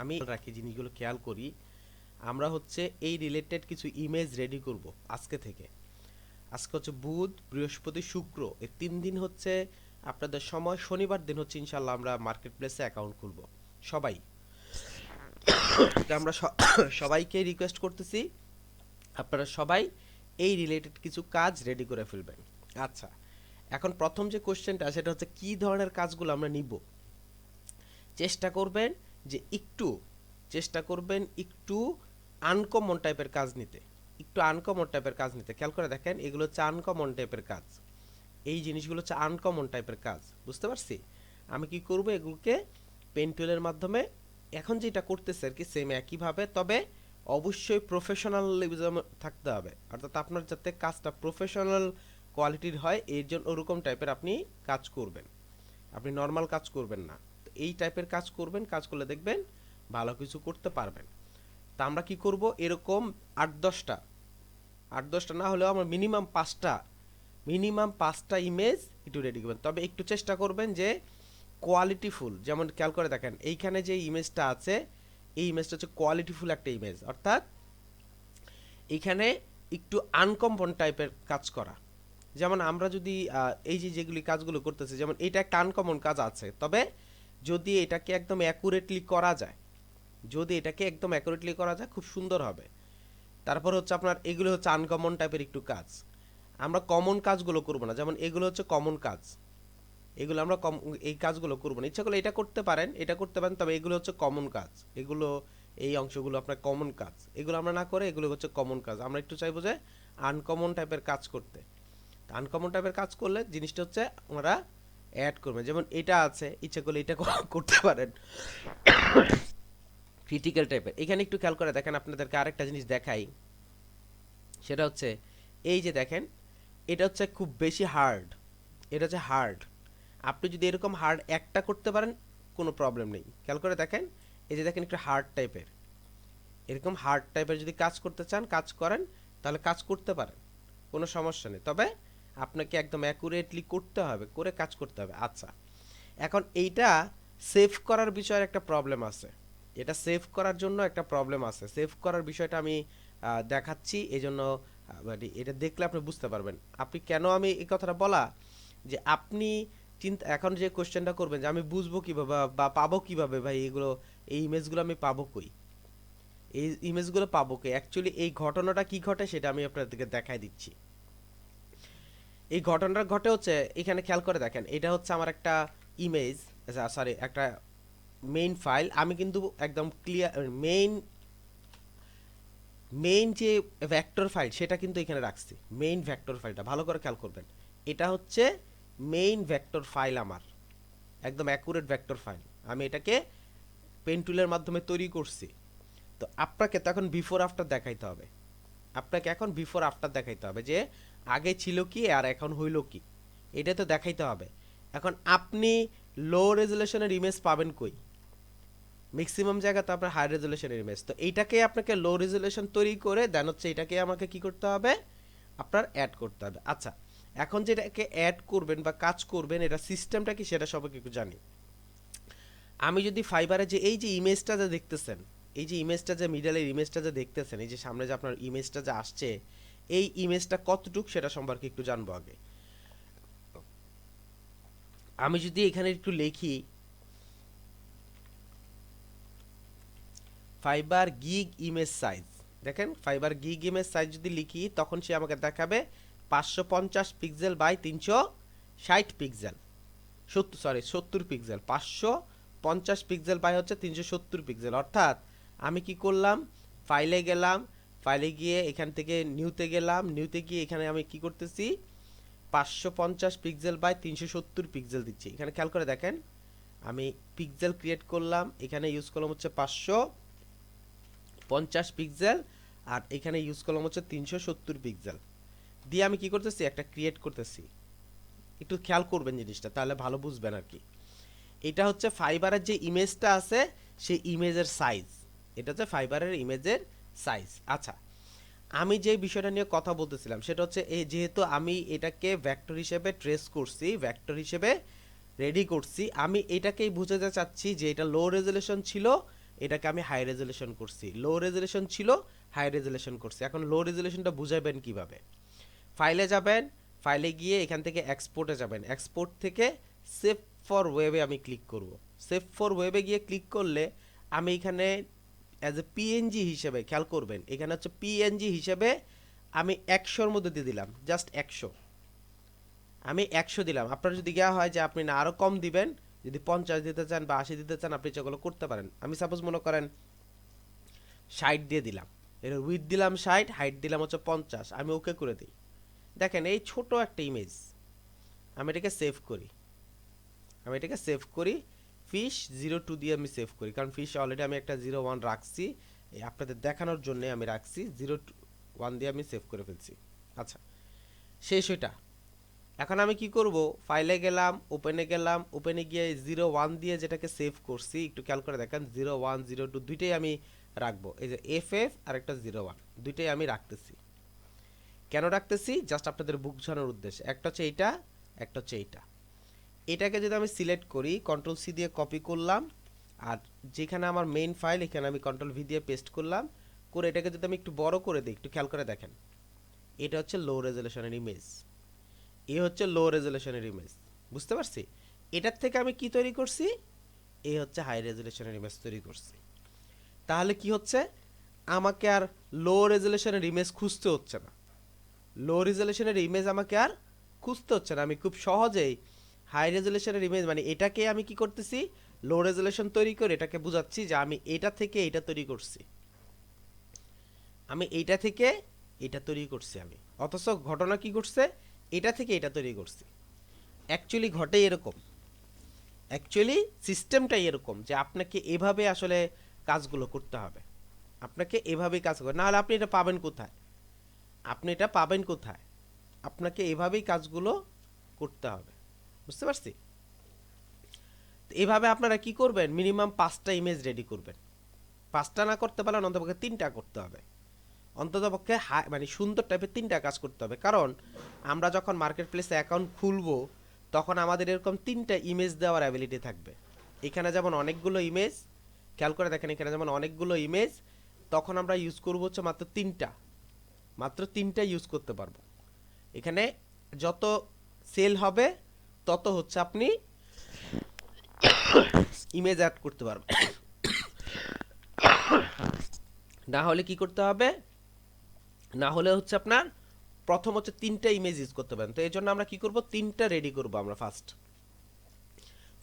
আমি রাখি জিনিসগুলো খেয়াল করি। আমরা হচ্ছে এই রিলেটেড কিছু ইমেজ রেডি করব আজকে থেকে। আজকে হচ্ছে বুধ, বৃহস্পতি, শুক্র, এই ৩ দিন হচ্ছে আপনাদের সময়। শনিবার দিন হচ্ছে ইনশাল্লাহ আমরা মার্কেট প্লেসে অ্যাকাউন্ট খুলব সবাই। তো আমরা সবাইকে রিকোয়েস্ট করতেছি আপনারা সবাই এই রিলেটেড কিছু কাজ রেডি করে ফেলবেন। আচ্ছা, এখন প্রথম যে কোশ্চেনটা সেটা হচ্ছে কি ধরনের কাজগুলো আমরা নিব। চেষ্টা করবেন যে একটু আনকমন টাইপের কাজ নিতে। খেয়াল করে দেখেন, এগুলো হচ্ছে আনকমন টাইপের কাজ। এই জিনিসগুলো হচ্ছে আনকমন টাইপের কাজ, বুঝতে পারছি? আমি কি করব, এগুলোকে পেন টুলের মাধ্যমে এখন যেটা করতেছে আর কি সেম একইভাবে, তবে অবশ্যই প্রফেশনালিজম থাকতে হবে, অর্থাৎ আপনার যাতে কাজটা প্রফেশনাল কোয়ালিটির হয় এর জন্য ওরকম টাইপের আপনি কাজ করবেন। আপনি নর্মাল কাজ করবেন না। তো এই টাইপের কাজ করবেন, কাজ করলে দেখবেন ভালো কিছু করতে পারবেন। তা আমরা কি করব, এরকম ৮-১০টা, ৮-১০টা না হলেও আমার মিনিমাম ৫টা ইমেজ একটু রেডি করবেন। তবে একটু চেষ্টা করবেন যে কোয়ালিটিফুল, যেমন খেয়াল করে দেখেন এইখানে যে ইমেজটা আছে এই ইমেজটা হচ্ছে কোয়ালিটিফুল একটা ইমেজ, অর্থাৎ এইখানে একটু আনকমন টাইপের কাজ করা। যেমন আমরা যদি এই যে যেগুলি কাজগুলো করতেছি, যেমন এটা একটা আনকমন কাজ আছে, তবে যদি এটাকে একদম অ্যাকুরেটলি করা যায়, খুব সুন্দর হবে। তারপর হচ্ছে আপনার এগুলো হচ্ছে আনকমন টাইপের একটু কাজ। আমরা কমন কাজগুলো করব না, যেমন এগুলো হচ্ছে কমন কাজ, এগুলো আমরা এই কাজগুলো করব না। ইচ্ছা করলে এটা করতে পারেন, তবে এগুলো হচ্ছে কমন কাজ। এগুলো এই অংশগুলো আপনার কমন কাজ, এগুলো আমরা না করে এগুলো হচ্ছে কমন কাজ। আমরা একটু চাইবো যে আনকমন টাইপের কাজ করতে। আনকমন টাইপের কাজ করলে জিনিসটা হচ্ছে ওনারা অ্যাড করবে। যেমন এটা আছে, ইচ্ছা করলে এটা করতে পারেন। ক্রিটিক্যাল টাইপের এখানে একটু খেয়াল করে দেখেন, আপনাদেরকে আরেকটা জিনিস দেখাই। সেটা হচ্ছে এই যে দেখেন, এটা হচ্ছে খুব বেশি হার্ড, এটা হচ্ছে হার্ড। আপনি যদি এরকম হার্ড একটা করতে পারেন কোনো প্রবলেম নেই। খেয়াল করে দেখেন, এই যে দেখেন একটু হার্ড টাইপের, এরকম হার্ড টাইপের যদি কাজ করতে চান, কাজ করেন, তাহলে কাজ করতে পারেন, কোনো সমস্যা নেই। তবে আপনাকে একদম অ্যাকুরেটলি করতে হবে, করে কাজ করতে হবে। আচ্ছা, এখন এইটা সেভ করার বিষয়ের একটা প্রবলেম আছে। এটা সেভ করার জন্য একটা প্রবলেম আছে। সেভ করার বিষয়টা আমি দেখাচ্ছি, এই জন্য মানে এটা দেখলে আপনি বুঝতে পারবেন। আপনি কেন আমি এই কথাটা বলা, যে আপনি চিন্তা এখন যে কোশ্চেনটা করবেন যে আমি বুঝবো কিভাবে বা পাবো কিভাবে ভাই এগুলো, এই ইমেজগুলো আমি পাবো কই, এই ইমেজগুলো পাবো কই। অ্যাকচুয়ালি এই ঘটনাটা কি ঘটে সেটা আমি আপনাদেরকে দেখাই দিচ্ছি। এই ঘটনাটা ঘটে হচ্ছে এখানে, খেয়াল করে দেখেন, এটা হচ্ছে আমার একটা ইমেজ, সরি একটা মেইন ফাইল। আমি কিন্তু একদম ক্লিয়ার মেইন যে ভেক্টর ফাইল সেটা কিন্তু এখানে রাখছি। মেইন ভেক্টর ফাইলটা ভালো করে খেয়াল করবেন, এটা হচ্ছে মেইন ভেক্টর ফাইল আমার, একদম অ্যাকুরেট ভেক্টর ফাইল। আমি এটাকে পেন টুলের মাধ্যমে তৈরি করছি। তো আপনাকে তখন বিফোর আফটার দেখাইতে হবে, যে আগে ছিল কি আর এখন হইল কি, এটা তো দেখাইতে হবে। এখন আপনি লো রেজুলেশনের ইমেজ পাবেন কই? ম্যাক্সিমাম জায়গা তো আপনার হাই রেজুলেশনের ইমেজ। তো এইটাকে আপনাকে লো রেজুলেশন তৈরি করে দেন হচ্ছে এটাকে আমাকে কি করতে হবে, আপনার অ্যাড করতে হবে। আচ্ছা, এখন যেটাকে অ্যাড করবেন বা কাজ করবেন, এটা সিস্টেমটা কি সেটা সবাইকে একটু জানি। আমি যদি ফাইবারে যে এই যে ইমেজটা যে দেখতেছেন, এই যে ইমেজটা যে মিডলের ইমেজটা যে দেখতেছেন, এই যে সামনে যে আপনার ইমেজটা যে আসছে, এই ইমেজটা কতটুক সেটা সম্পর্কে একটু জানবো আগে। আমি যদি এখানে একটু লিখি ফাইবার গিগ ইমেজ সাইজ, দেখেন ফাইবার গিগ ইমেজ সাইজ যদি লিখি তখন সে আমাকে দেখাবে 550 pixel by 360 pixel, 70 pixel, 550 pixel by হচ্ছে 370 পিক্সেল। অর্থাৎ আমি কি করলাম, ফাইলে গেলাম, ফাইলে গিয়ে এখান থেকে নিউতে গেলাম, নিউতে গিয়ে এখানে আমি কি করতেছি 550 পিক্সেল বাই 370 পিক্সেল দিচ্ছি। এখানে খেয়াল করে দেখেন, আমি পিক্সেল ক্রিয়েট করলাম, এখানে ইউজ করলাম হচ্ছে 550 পিক্সেল, আর এখানে ইউজ করলাম হচ্ছে 370 পিক্সেল দিয়ে আমি কি করতেছি, একটা ক্রিয়েট করতেছি। একটু খেয়াল করবেন জিনিসটা, তাহলে ভালো বুঝবেন আর কি। এটা হচ্ছে ফাইবারের যে ইমেজটা আছে সেই ইমেজের সাইজ, এটা হচ্ছে ফাইবারের ইমেজের সাইজ। আচ্ছা, আমি যে বিষয়টা নিয়ে কথা বলতেছিলাম সেটা হচ্ছে এই, যেহেতু আমি এটাকে ভেক্টর হিসেবে ট্রেস করছি, ভেক্টর হিসেবে রেডি করছি, আমি এটাকেই বুঝাতে চাচ্ছি যে এটা লো রেজুলেশন ছিল, এটাকে আমি হাই রেজুলেশন করছি, লো রেজুলেশন ছিল হাই রেজুলেশন করছি। এখন লো রেজুলেশনটা বুঝাবেন কিভাবে? ফাইলে যাবেন, ফাইলে গিয়ে এখান থেকে এক্সপোর্টে যাবেন, এক্সপোর্ট থেকে সেভ ফর ওয়েবে আমি ক্লিক করব। সেভ ফর ওয়েবে গিয়ে ক্লিক করলে আমি এখানে অ্যাজ এ পিএনজি হিসেবে, খেয়াল করবেন এখানে হচ্ছে পিএনজি হিসেবে আমি 100-র মধ্যে দিয়ে দিলাম, জাস্ট 100, আমি 100 দিলাম। আপনার যদি গিয়া হয় যে আপনি না আরও কম দিবেন, যদি 50 দিতে চান বা 80 দিতে চান, আপনি যেগুলো করতে পারেন। আমি সাপোজ মনে করেন 60 দিয়ে দিলাম, এর উইথ দিলাম 60, হাইট দিলাম হচ্ছে 50, আমি ওকে করে দিই। দেখেন এই ছোট একটা ইমেজ, আমি এটাকে সেভ করি, ফিশ 02 দিয়ে আমি সেভ করি, কারণ ফিশ অলরেডি আমি একটা 01 রাখছি, এই আপনাদের দেখানোর জন্য আমি রাখছি 01 দিয়ে আমি সেভ করে ফেলছি। আচ্ছা, শেষ ওইটা। এখন আমি কি করব, ফাইলে গেলাম, ওপেনে গিয়ে 01 দিয়ে যেটাকে সেভ করছি, একটু খেয়াল করে দেখেন 01 02 দুইটাই আমি রাখবো। এই যে FF আর একটা 01, দুইটাই আমি রাখতেছি। কেন রাখতেছি? জাস্ট আপনাদের বোঝানোর উদ্দেশ্যে। একটা হচ্ছে এইটা, একটা হচ্ছে এইটা। এটাকে যদি আমি সিলেক্ট করি, কন্ট্রোল সি দিয়ে কপি করলাম, আর যেখানে আমার মেইন ফাইল এখানে আমি কন্ট্রোল ভি দিয়ে পেস্ট করলাম, করে এটাকে যদি আমি একটু বড় করে দিই, একটু খেয়াল করে দেখেন, এটা হচ্ছে লো রেজুলেশনের ইমেজ, এ হচ্ছে লো রেজুলেশনের ইমেজ। বুঝতে পারছি? এটার থেকে আমি কি তৈরি করছি? এ হচ্ছে হাই রেজুলেশনের ইমেজ তৈরি করছি। তাহলে কি হচ্ছে, আমাকে আর লো রেজুলেশনের ইমেজ খুঁজতে হচ্ছে না, লো রেজুলেশনের ইমেজ আমাকে আর খুঁজতে হচ্ছে না। আমি খুব সহজেই হাই রেজুলেশনের ইমেজ, মানে এটাকে আমি কি করতেছি, লো রেজুলেশন তৈরি করে এটাকে বুঝাচ্ছি যে আমি এটা থেকে এটা তৈরি করছি, আমি এইটা থেকে এটা তৈরি করছি আমি। অথচ ঘটনা কি ঘটছে, এটা থেকে এটা তৈরি করছি। অ্যাকচুয়ালি ঘটে এরকম, অ্যাকচুয়ালি সিস্টেমটাই এরকম যে আপনাকে এভাবে আসলে কাজগুলো করতে হবে, আপনাকে এভাবেই কাজ করবে, নাহলে আপনি এটা পাবেন কোথায়? আপনাকে এভাবেই কাজগুলো করতে হবে। বুঝতে পারছি? এভাবে আপনারা কি করবেন, মিনিমাম 5টা ইমেজ রেডি করবেন। 5টা না করতে পারলে অন্ততপক্ষে 3টা করতে হবে, অন্ততপক্ষে মানে সুন্দর টাইপের 3টা কাজ করতে হবে। কারণ আমরা যখন মার্কেট প্লেসে অ্যাকাউন্ট খুলবো, তখন আমাদের এরকম 3টা ইমেজ দেওয়ার অ্যাবিলিটি থাকবে। এখানে যেমন অনেকগুলো ইমেজ, খেয়াল করে দেখেন এখানে যেমন অনেকগুলো ইমেজ, তখন আমরা ইউজ করবো হচ্ছে মাত্র তিনটা ইউজ করতে পারবো। এখানে যত সেল হবে তত হচ্ছে আপনি ইমেজ অ্যাড করতে পারবেন। না হলে কি করতে হবে, না হলে হচ্ছে আপনার প্রথম হচ্ছে 3টা ইমেজ ইউজ করতে পারেন। তো এই জন্য আমরা কি করব, 3টা রেডি করব আমরা।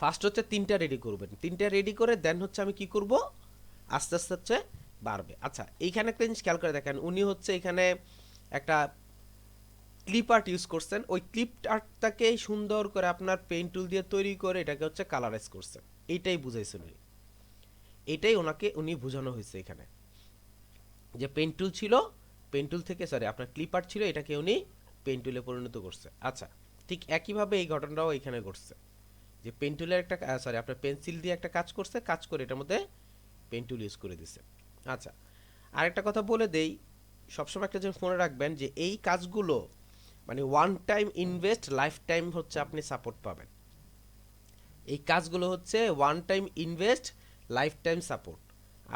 ফার্স্ট হচ্ছে 3টা রেডি করবেন, 3টা রেডি করে দেন হচ্ছে আমি কি করব, আস্তে আস্তে হচ্ছে বাড়বে। আচ্ছা, এইখানে একটা জিনিস খেয়াল করে দেখেন, উনি হচ্ছে এখানে একটা ক্লিপ আর্ট ইউজ করছেন, ওই ক্লিপ আর্টটাকে সুন্দর করে আপনার পেইন্ট টুল দিয়ে তৈরি করে এটাকে হচ্ছে কালারাইজ করছেন। এইটাই বুঝাইছেন উনি, এটাই উনি বোঝানো হয়েছে এখানে, যে পেইন্ট টুল ছিল, পেইন্ট টুল থেকে সরি আপনার ক্লিপ আর্ট ছিল, এটাকে উনি পেইন্ট টুলে পরিণত করছে। আচ্ছা, ঠিক একইভাবে এই ঘটনাটাও এখানে ঘটছে, যে পেইন্ট টুলের একটা সরি আপনার পেন্সিল দিয়ে একটা কাজ করছে, কাজ করে এটার মধ্যে পেইন্ট টুল ইউজ করে দিছে। আচ্ছা, আরেকটা কথা বলে দেই, সবসময় একটা জিনিস মনে রাখবেন যে এই কাজগুলো মানে one time invest, life time হচ্ছে আপনি সাপোর্ট পাবেন। এই কাজগুলো হচ্ছে one time invest, life time support.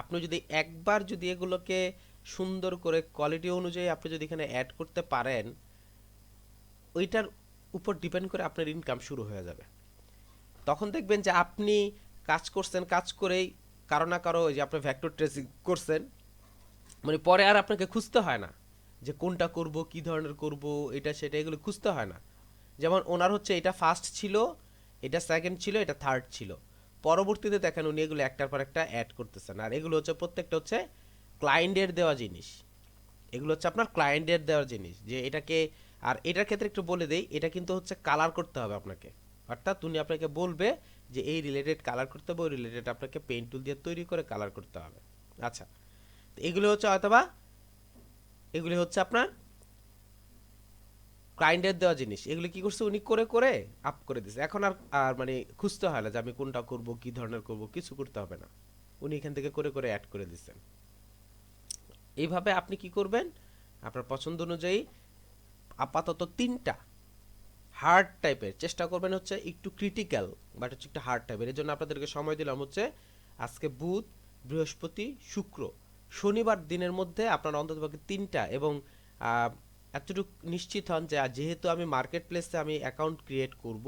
আপনি যদি একবার যদি এগুলোকে সুন্দর করে কোয়ালিটি অনুযায়ী আপনি যদি এখানে অ্যাড করতে পারেন, ওইটার উপর ডিপেন্ড করে আপনার ইনকাম শুরু হয়ে যাবে। তখন দেখবেন যে আপনি কাজ করছেন, কাজ করেই কারো না কারো, ওই যে আপনি ভেক্টর ট্রেসিং করছেন, মানে পরে আর আপনাকে খুঁজতে হয় না যে কোনটা করব, কি ধরনের করব, এটা সেটা এগুলো খুঁজতে হয় না। যেমন ওনার হচ্ছে এটা ফার্স্ট ছিল, এটা সেকেন্ড ছিল, এটা থার্ড ছিল, পরবর্তীতে দেখেন উনি এগুলো একটার পর একটা অ্যাড করতেছেন। আর এগুলো হচ্ছে প্রত্যেকটা হচ্ছে ক্লায়েন্টের দেওয়া জিনিস, এগুলো হচ্ছে আপনার ক্লায়েন্টের দেওয়ার জিনিস, যে এটাকে, আর এটার ক্ষেত্রে একটু বলে দেই, এটা কিন্তু হচ্ছে কালার করতে হবে আপনাকে, অর্থাৎ উনি আপনাকে বলবে যে এই রিলেটেড কালার করতে হবে, ওই রিলেটেড আপনাকে পেইন্ট টুল দিয়ে তৈরি করে কালার করতে হবে। আচ্ছা, তো এগুলো হচ্ছে অথবা এগুলি হচ্ছে আপনার ক্লায়েন্টের দেওয়া জিনিস, এগুলো কি করছে উনি করে করে আপ করে দিছে। এখন আর আর মানে খুঁজতে হয় না যে আমি কোনটা করব, কি ধরনের করব, কিছু করতে হবে না, উনি এখান থেকে করে করে অ্যাড করে দিচ্ছেন। এইভাবে আপনি কি করবেন, আপনার পছন্দ অনুযায়ী আপাতত 3টা হার্ড টাইপের চেষ্টা করবেন, হচ্ছে একটু ক্রিটিক্যাল বাট হচ্ছে একটু হার্ড টাইপের। এর জন্য আপনাদেরকে সময় দিলাম হচ্ছে আজকে বুধ, বৃহস্পতি, শুক্র, শনিবার দিনের মধ্যে আপনার অন্ততপক্ষে 3টা এবং আহ, এতটুকু নিশ্চিত হন যে যেহেতু আমি মার্কেট প্লেসে আমি অ্যাকাউন্ট ক্রিয়েট করব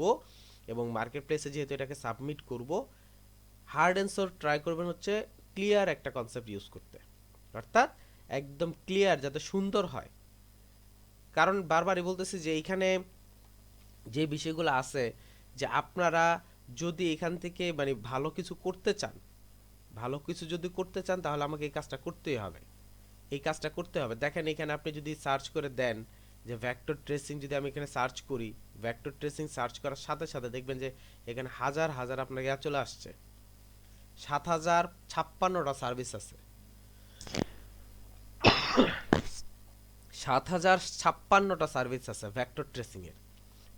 এবং মার্কেট প্লেসে যেহেতু এটাকে সাবমিট করব, হার্ড অ্যান্ড সোর ট্রাই করবেন হচ্ছে ক্লিয়ার একটা কনসেপ্ট ইউজ করতে, অর্থাৎ একদম ক্লিয়ার যাতে সুন্দর হয়। কারণ বারবারই বলতেছি যে এইখানে যে বিষয়গুলো আছে, যে আপনারা যদি এখান থেকে মানে ভালো কিছু করতে চান, ভালো কিছু যদি করতে চান তাহলে আমাকে এই কাজটা করতেই হবে, এই কাজটা করতে হবে। দেখেন এখানে আপনি যদি সার্চ করে দেন যে ভেক্টর ট্রেসিং, যদি আমি এখানে সার্চ করি, ভেক্টর ট্রেসিং সার্চ করার সাথে সাথে দেখবেন যে এখানে হাজার হাজার আপনার ইয়া চলে আসছে, 7056টা সার্ভিস আছে, 7056টা সার্ভিস আছে ভেক্টর ট্রেসিং এর।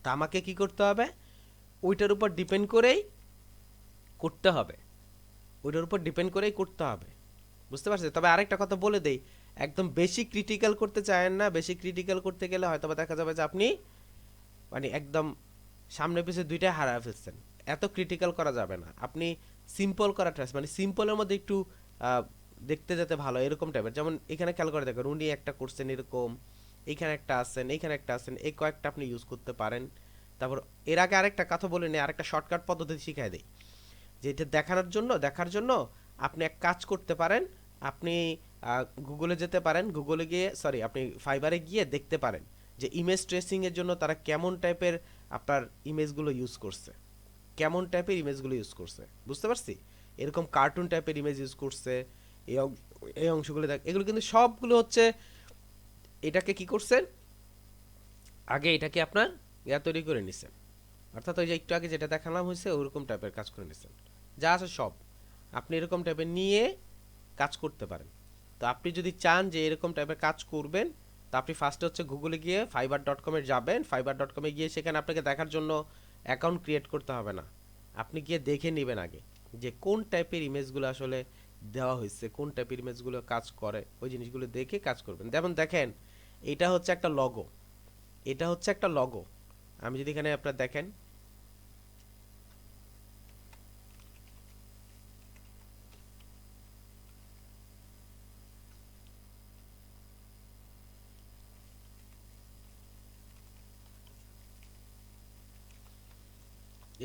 তা আমাকে কি করতে হবে, ওইটার উপর ডিপেন্ড করেই করতে হবে, ওইটার উপর ডিপেন্ড করেই করতে হবে, বুঝতে পারছেন? তবে আরেকটা কথা বলে দেই, একদম বেশি ক্রিটিক্যাল করতে চায়েন না, বেশি ক্রিটিক্যাল করতে গেলে হয়তো বা দেখা যাবে যে আপনি মানে একদম সামনে পিছিয়ে দুইটাই হারায় ফেলছেন। এত ক্রিটিক্যাল করা যাবে না, আপনি সিম্পল করা ট্রাস মানে সিম্পলের মধ্যে একটু আহ, দেখতে যেতে ভালো এরকম টাইপের। যেমন এখানে খেয়াল করে দেখেন উনি একটা করছেন এরকম, এইখানে একটা আছেন, এইখানে একটা আছেন, এই কয়েকটা আপনি ইউজ করতে পারেন। তারপর এর আগে আরেকটা কথা বলে নিই, আরেকটা শর্টকাট পদ্ধতি শিখাই দেই, যে এটা দেখার জন্য আপনি এক কাজ করতে পারেন। আপনি গুগলে যেতে পারেন, গুগলে গিয়ে সরি আপনি ফাইবারে গিয়ে দেখতে পারেন যে ইমেজ ট্রেসিং এর জন্য তারা কেমন টাইপের আপনার ইমেজগুলো ইউজ করছে, কেমন টাইপের ইমেজগুলো ইউজ করছে, বুঝতে পারছি? এরকম কার্টুন টাইপের ইমেজ ইউজ করছে, এই এই অংশগুলো দেখ, এগুলো কিন্তু সবগুলো হচ্ছে এটাকে কি করছেন, আগে এটাকে আপনার ইয়া তৈরি করে নিছেন, অর্থাৎ ওই যে একটু আগে যেটা দেখালাম হয়েছে ওরকম টাইপের কাজ করে নিছেন, যা আছে সব আপনি এরকম টাইপের নিয়ে কাজ করতে পারেন। তো আপনি যদি চান যে এরকম টাইপের কাজ করবেন, তো আপনি ফার্স্টে হচ্ছে গুগলে গিয়ে fiverr.com-এ যাবেন, fiverr.com-এ গিয়ে সেখানে আপনাকে দেখার জন্য অ্যাকাউন্ট ক্রিয়েট করতে হবে না, আপনি গিয়ে দেখে নেবেন আগে যে কোন টাইপের ইমেজগুলো আসলে দেওয়া হয়েছে, কোন টাইপের ইমেজগুলো কাজ করে, ওই জিনিসগুলো দেখে কাজ করবেন। যেমন দেখেন এটা হচ্ছে একটা লগো, এটা হচ্ছে একটা লগো, আমি যদি এখানে আপনার দেখেন,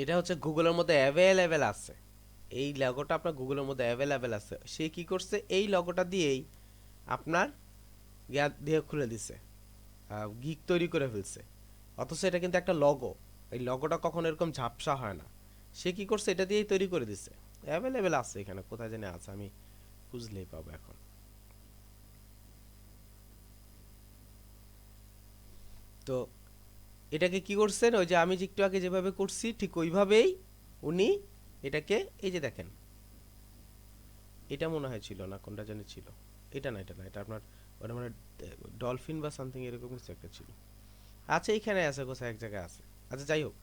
এটা হচ্ছে গুগলের মধ্যে অ্যাভেলেবেল আছে, এই লগোটা আপনার গুগলের মধ্যে অ্যাভেলেবেল আছে। সে কি করছে, এই লগোটা দিয়েই আপনার ইয়া দিয়ে খুলে দিছে, গিগ তৈরি করে ফেলছে। অথচ এটা কিন্তু একটা লগো, এই লগোটা কখনো এরকম ঝাপসা হয় না। সে কি করছে, এটা দিয়েই তৈরি করে দিছে, অ্যাভেলেবেল আছে এখানে, কোথায় জানি আছে, আমি খুঁজলেই পাবো এখন। তো এটাকে কি করছেন, ওই যে আমি যে একটু আগে যেভাবে করছি ঠিক ওইভাবেই উনি এটাকে, এই যে দেখেন এটা মনে হয় ছিল না, কোনটা জানি ছিল, এটা না এটা আপনার ওটা মানে ডলফিন বা সামথিং এরকম কিছু একটা ছিল, আচ্ছা এইখানে আছে কোথায় এক জায়গায় আছে। আচ্ছা যাই হোক,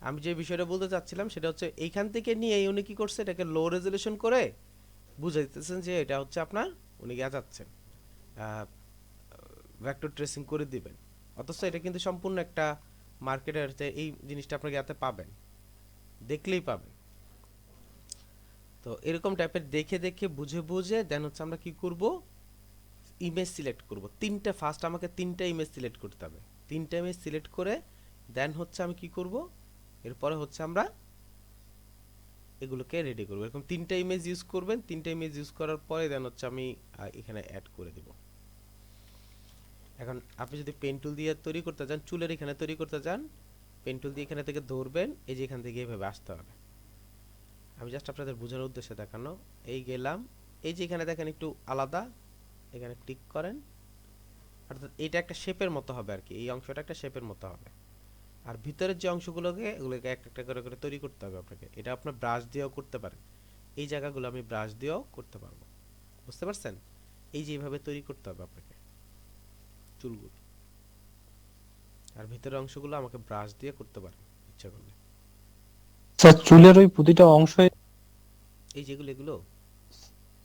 আমি যে বিষয়টা বলতে চাচ্ছিলাম সেটা হচ্ছে এইখান থেকে নিয়ে উনি কি করছে, এটাকে লো রেজলিউশন করে বুঝাইতেছেন যে এটা হচ্ছে আপনার, উনি গিয়ে যাচ্ছেন ভেক্টর ট্রেসিং করে দিবেন। অথচ এটা কিন্তু সম্পূর্ণ একটা মার্কেটের, এই জিনিসটা আপনাকে ইয়াতে পাবেন, দেখলেই পাবেন। তো এরকম টাইপের দেখে দেখে বুঝে বুঝে দেন হচ্ছে আমরা কি করব, ইমেজ সিলেক্ট করব। তিনটা ফার্স্ট আমাকে তিনটা ইমেজ সিলেক্ট করতে হবে, তিনটা ইমেজ সিলেক্ট করে দেন হচ্ছে আমি কি করব, এরপরে হচ্ছে আমরা এগুলোকে রেডি করব। এরকম তিনটা ইমেজ ইউজ করবেন, তিনটা ইমেজ ইউজ করার পরে দেন হচ্ছে আমি এখানে অ্যাড করে দিব। এখন আপনি যদি পেন টুল দিয়ে তৈরি করতে চান, চুলের এখানে তৈরি করতে চান, পেন টুল দিয়ে এখানে থেকে ধরবেন, এই যে এখান থেকে এভাবে আসতে হবে। আমি জাস্ট আপনাদের বোঝানোর উদ্দেশ্যে দেখানো, এই গেলাম, এই যে এখানে দেখেন একটু আলাদা, এখানে ক্লিক করেন, অর্থাৎ এটা একটা শেপের মতো হবে আর কি, এই অংশটা একটা শেপের মতো হবে। আর ভিতরের যে অংশগুলোকে এগুলোকে একটা একটা করে করে তৈরি করতে হবে আপনাকে, এটা আপনার ব্রাশ দিয়েও করতে পারেন, এই জায়গাগুলো আমি ব্রাশ দিয়েও করতে পারবো, বুঝতে পারছেন? এই যে এইভাবে তৈরি করতে হবে আপনাকে চুলগুলো, আর ভিতরের অংশগুলো আমাকে ব্রাশ দিয়ে করতে পারেন ইচ্ছা করলে। স্যার চুলের ওই প্রতিটা অংশে, এই যেগুলো এগুলো,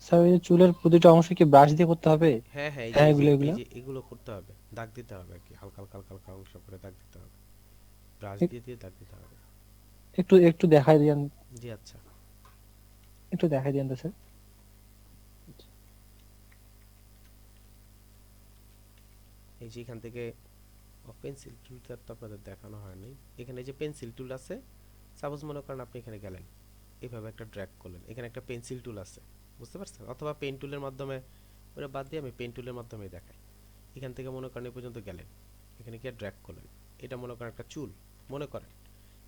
স্যার ওই যে চুলের প্রতিটা অংশ কি ব্রাশ দিয়ে করতে হবে? হ্যাঁ হ্যাঁ, এই যে হ্যাঁ এই যে এগুলো এই এগুলো যে এগুলো করতে হবে, দাগ দিতে হবে আর কি, হালকা হালকা হালকা হালকা অংশ করে দাগ দিতে হবে, ব্রাশ এক- দিয়ে দিয়ে দাগ দিতে হবে। একটু একটু দেখাই দিয়েন, জি আচ্ছা, একটু দেখাই দিয়েন তো স্যার। যে এখান থেকে পেন্সিল টুলটা তো আপনাদের দেখানো হয়নি। এখানে যে পেন্সিল টুল আছে, সাপোজ মনে করেন আপনি এখানে গেলেন, এইভাবে একটা ড্র্যাগ করলেন, এখানে একটা পেন্সিল টুল আছে, বুঝতে পারছেন? অথবা পেন টুলের মাধ্যমে, ওটা বাদ দিয়ে আমি পেন টুলের মাধ্যমে দেখাই। এখান থেকে মনে করেন এই পর্যন্ত গেলেন, এখানে গিয়ে ড্র্যাগ করলেন, এটা মনে করেন একটা চুল মনে করেন।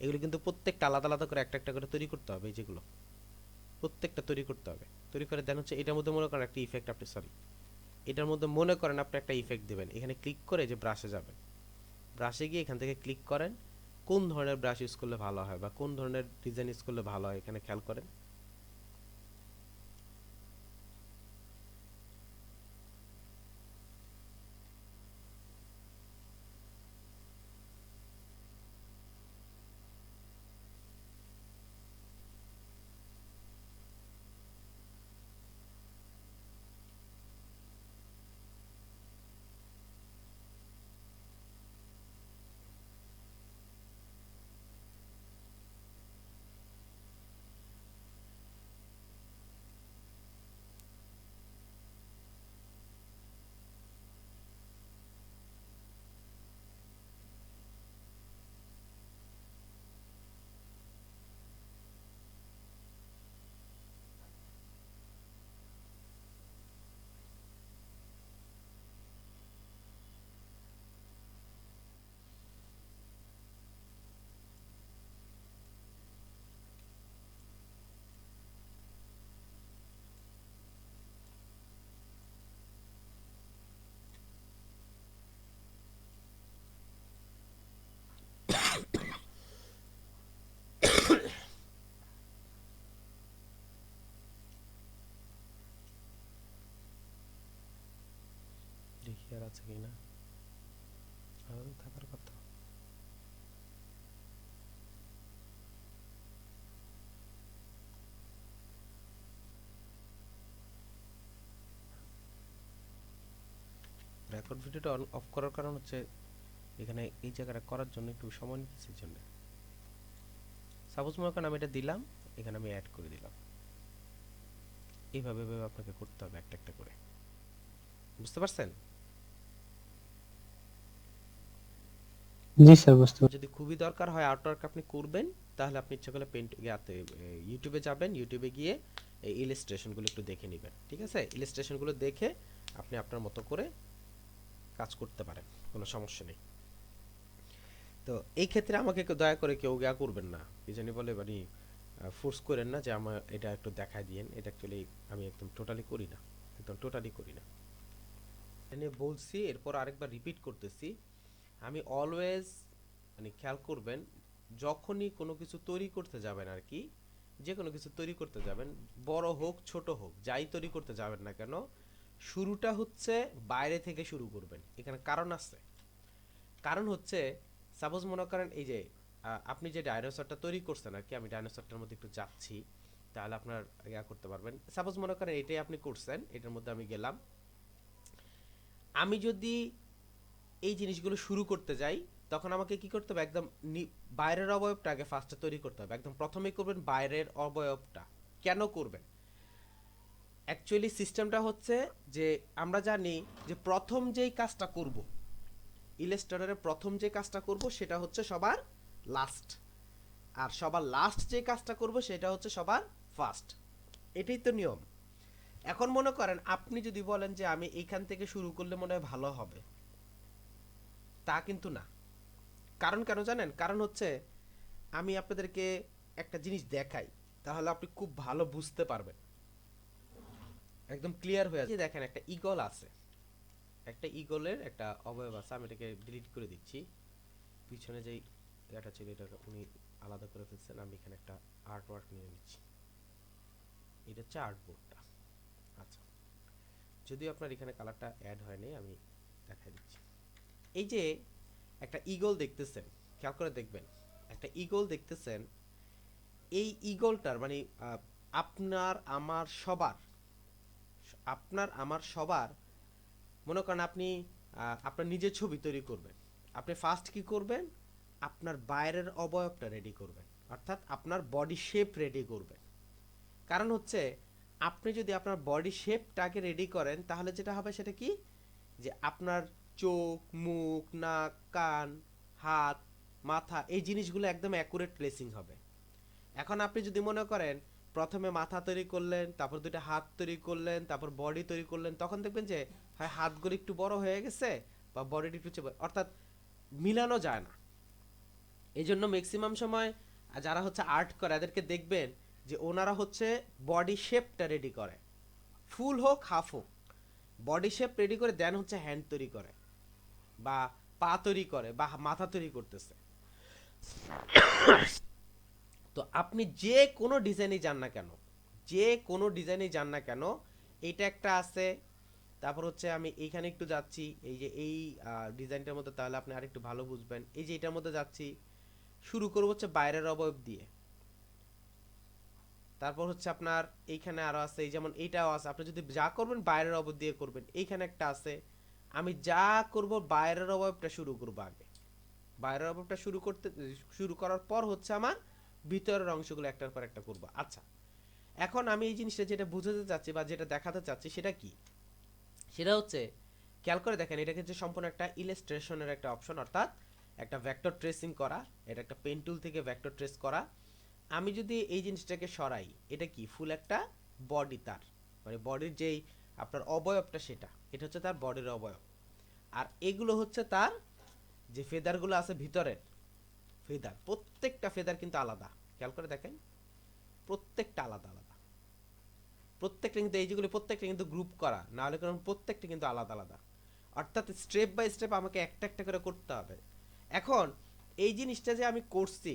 এগুলো কিন্তু প্রত্যেকটা আলাদা আলাদা করে একটা একটা করে তৈরি করতে হবে, এই যেগুলো প্রত্যেকটা তৈরি করতে হবে। তৈরি করে দেন হচ্ছে এটার মধ্যে মনে করেন একটা ইফেক্ট আপনি, সরি, এটার মধ্যে মনে করেন আপনি একটা ইফেক্ট দেবেন। এখানে ক্লিক করে যে ব্রাশে যাবেন, ব্রাশে গিয়ে এখান থেকে ক্লিক করেন, কোন ধরনের ব্রাশ ইউজ করলে ভালো হয় বা কোন ধরনের ডিজাইন ইউজ করলে ভালো হয় এখানে খেয়াল করেন। দেখি আর আছে কিনা, আরো থাকার কথা। রেকর্ড ভিডিওটা অন অফ করার কারণ হচ্ছে এখানে এই জায়গাটা করার জন্য একটু সময় নিতেছে, এই জন্য। সাপোজ মনে করেন আমি এটা দিলাম, এখানে আমি অ্যাড করে দিলাম, এইভাবে এইভাবে আপনাকে করতে হবে একটা একটা করে, বুঝতে পারছেন? জি স্যার, বুঝতে পারছি। যদি খুবই দরকার হয় আর্টওয়ার্ক আপনি করবেন, তাহলে আপনি ইচ্ছা করলে পেন্ট ইয়াতে ইউটিউবে যাবেন, ইউটিউবে গিয়ে এই ইলাস্ট্রেশনগুলো একটু দেখে নেবেন, ঠিক আছে? ইলাস্ট্রেশনগুলো দেখে আপনি আপনার মতো করে কাজ করতে পারেন, কোনো সমস্যা নেই। তো এই ক্ষেত্রে আমাকে দয়া করে কেউ ইয়া করবেন না, কি জানি বলে মানে ফোর্স করেন না যে আমার এটা একটু দেখায় দিয়েন। এটা অ্যাকচুয়ালি আমি একদম টোটালি করি না, একদম টোটালি করি না। এটা নিয়ে বলছি, এরপর আরেকবার রিপিট করতেছি। আমি অলওয়েজ, মানে খেয়াল করবেন, যখনই কোনো কিছু তৈরি করতে যাবেন আর কি, যে কোনো কিছু তৈরি করতে যাবেন, বড় হোক ছোট হোক, যাই তৈরি করতে যাবেন না কেন, শুরুটা হচ্ছে বাইরে থেকে শুরু করবেন। এখানে কারণ আছে। কারণ হচ্ছে, সাপোজ মনে করেন এই যে আপনি যে ডাইনোসরটা তৈরি করছেন আর কি, আমি ডাইনোসরটার মধ্যে একটু যাচ্ছি, তাহলে আপনার ইয়া করতে পারবেন। সাপোজ মনে করেন এটাই আপনি করছেন, এটার মধ্যে আমি গেলাম। আমি যদি এই জিনিসগুলো শুরু করতে যাই, তখন আমাকে কি করতে হবে, একদম বাইরের অবয়বটা আগে ফার্স্টে তৈরি করতে হবে। একদম প্রথমেই করবেন বাইরের অবয়বটা। কেন করবেন? অ্যাকচুয়ালি সিস্টেমটা হচ্ছে যে, আমরা জানি যে প্রথম যেই কাজটা করব, ইলাস্ট্রেটরের প্রথম যে কাজটা করব সেটা হচ্ছে সবার লাস্ট, আর সবার লাস্ট যে কাজটা করব সেটা হচ্ছে সবার ফার্স্ট। এটাই তো নিয়ম। এখন মনে করেন আপনি যদি বলেন যে আমি এইখান থেকে শুরু করলে মনে হয় ভালো হবে, তা কিন্তু না। কারণ কেন জানেন? কারণ হচ্ছে আমি আপনাদেরকে একটা জিনিস দেখাই, তাহলে আপনি খুব ভালো বুঝতে পারবেন, একদম ক্লিয়ার হয়ে যাচ্ছে। দেখেন একটা ঈগল আছে, একটা ঈগলের একটা অবয়ব আছে, আমি এটাকে ডিলিট করে দিচ্ছি। পিছনে যেই এটা ছিল এটা উনি আলাদা করে ফেলছেন, আমি এখানে একটা আর্ট ওয়ার্ক নিয়ে নিচ্ছি। এটা হচ্ছে আর্টবোর্ডটা। আচ্ছা, যদিও আপনার এখানে কালারটা অ্যাড হয়নি, আমি দেখাই দিচ্ছি। এই যে একটা ঈগল দেখতেছেন, খেয়াল করে দেখবেন, একটা ঈগল দেখতেছেন। এই ঈগলটার মানে আপনার আমার সবার, আপনার আমার সবার, মনে করেন আপনি আপনার নিজের ছবি তৈরি করবেন। আপনি ফার্স্ট কি করবেন? আপনার বাইরের অবয়বটা রেডি করবেন, অর্থাৎ আপনার বডি শেপ রেডি করবেন। কারণ হচ্ছে আপনি যদি আপনার বডি শেপটাকে রেডি করেন, তাহলে যেটা হবে সেটা কি, যে আপনার চোখ, মুখ, নাক, কান, হাত, মাথা, এই জিনিসগুলো একদম অ্যাকুরেট প্লেসিং হবে। এখন আপনি যদি মনে করেন প্রথমে মাথা তৈরি করলেন, তারপর দুইটা হাত তৈরি করলেন, তারপর বডি তৈরি করলেন, তখন দেখবেন যে হয় হাতগুলো একটু বড় হয়ে গেছে বা বডিটা একটু অর্থাৎ মিলানো যায় না। এই জন্য ম্যাক্সিমাম সময় যারা হচ্ছে আর্ট করে এদেরকে দেখবেন যে ওনারা হচ্ছে বডি শেপটা রেডি করে, ফুল হোক হাফ হোক, বডি শেপ রেডি করে দেন হচ্ছে হ্যান্ড তৈরি করে বা পা তৈরি করে বা মাথা তৈরি করতেছে। তো আপনি যে কোনো ডিজাইনই যান না কেন, যে কোনো ডিজাইনই যান না কেন, এইটা একটা আছে। তারপর হচ্ছে আমি এইখানে একটু যাচ্ছি, এই যে এই ডিজাইনটার মধ্যে, তাহলে আপনি আরেকটু ভালো বুঝবেন। এই যে এটার মধ্যে যাচ্ছি, শুরু করবো হচ্ছে বাইরের অবয়ব দিয়ে। তারপর হচ্ছে আপনার এইখানে আরো আছে, এই যেমন এইটাও আছে। আপনি যদি যা করবেন বাইরের অবয়ব দিয়ে করবেন। এইখানে একটা আছে, আমি যা করব বাইরের অবয়বটা শুরু করবো আগে। বাইরের অবয়বটা শুরু করার পর হচ্ছে আমার ভিতরের অংশগুলো একটার পর একটা করবো। আচ্ছা, এখন আমি এই জিনিসটা যেটা বুঝাতে চাচ্ছি বা যেটা দেখাতে চাচ্ছি সেটা কি, সেটা হচ্ছে খেয়াল করে দেখেন, এটা কিন্তু সম্পূর্ণ একটা ইলাস্ট্রেশনের একটা অপশন, অর্থাৎ একটা ভেক্টর ট্রেসিং করা। এটা একটা পেন টুল থেকে ভেক্টর ট্রেস করা। আমি যদি এই জিনিসটাকে সরাই, এটা কি ফুল একটা বডি, তার মানে বডির যেই আপনার অবয়বটা, সেটা এটা হচ্ছে তার বডির অবয়ব। আর এগুলো হচ্ছে তার যে ফেদারগুলো আছে ভিতরের ফেদার, প্রত্যেকটা ফেদার কিন্তু আলাদা। খেয়াল করে দেখেন, প্রত্যেকটা আলাদা আলাদা। প্রত্যেকটা কিন্তু এই যেগুলো প্রত্যেকটা কিন্তু গ্রুপ করা, না হলে কারণ প্রত্যেকটা কিন্তু আলাদা আলাদা। অর্থাৎ স্টেপ বাই স্টেপ আমাকে একটা একটা করে করতে হবে। এখন এই জিনিসটা যে আমি করছি,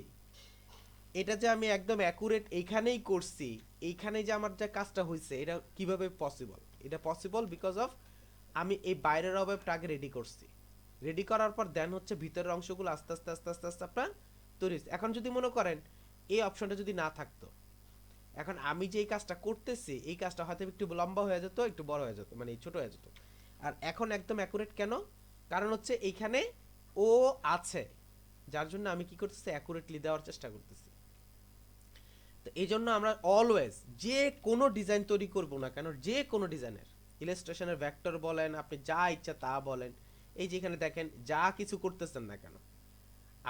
এটা যে আমি একদম অ্যাকুরেট এইখানেই করছি, এইখানে যে আমার যে কাজটা হয়েছে, এটা কিভাবে পসিবল? এটা পসিবল বিকজ অফ আমি এই বাইরের অবয়বটা আগে রেডি করছি। রেডি করার পর দেন হচ্ছে ভিতরের অংশগুলো আস্তে আস্তে আস্তে আস্তে আস্তে আপনার তৈরি হচ্ছে। এখন যদি মনে করেন এই অপশনটা যদি না থাকতো, এখন আমি যে এই কাজটা করতেছি, এই কাজটা হয়তো একটু লম্বা হয়ে যেত, একটু বড় হয়ে যেত, মানে ছোট হয়ে যেত। আর এখন একদম অ্যাকুরেট কেন? কারণ হচ্ছে এইখানে ও আছে, যার জন্য আমি কি করতেছি, অ্যাকুরেটলি দেওয়ার চেষ্টা করতেছি। তো এই জন্য আমরা অলওয়েজ যে কোনো ডিজাইন তৈরি করব না কেন, যে কোনো ডিজাইনের ইলাস্ট্রেশনের ভেক্টর বলেন, আপনি যা ইচ্ছা তা বলেন, এই যে এখানে দেখেন যা কিছু করতেছেন না কেন,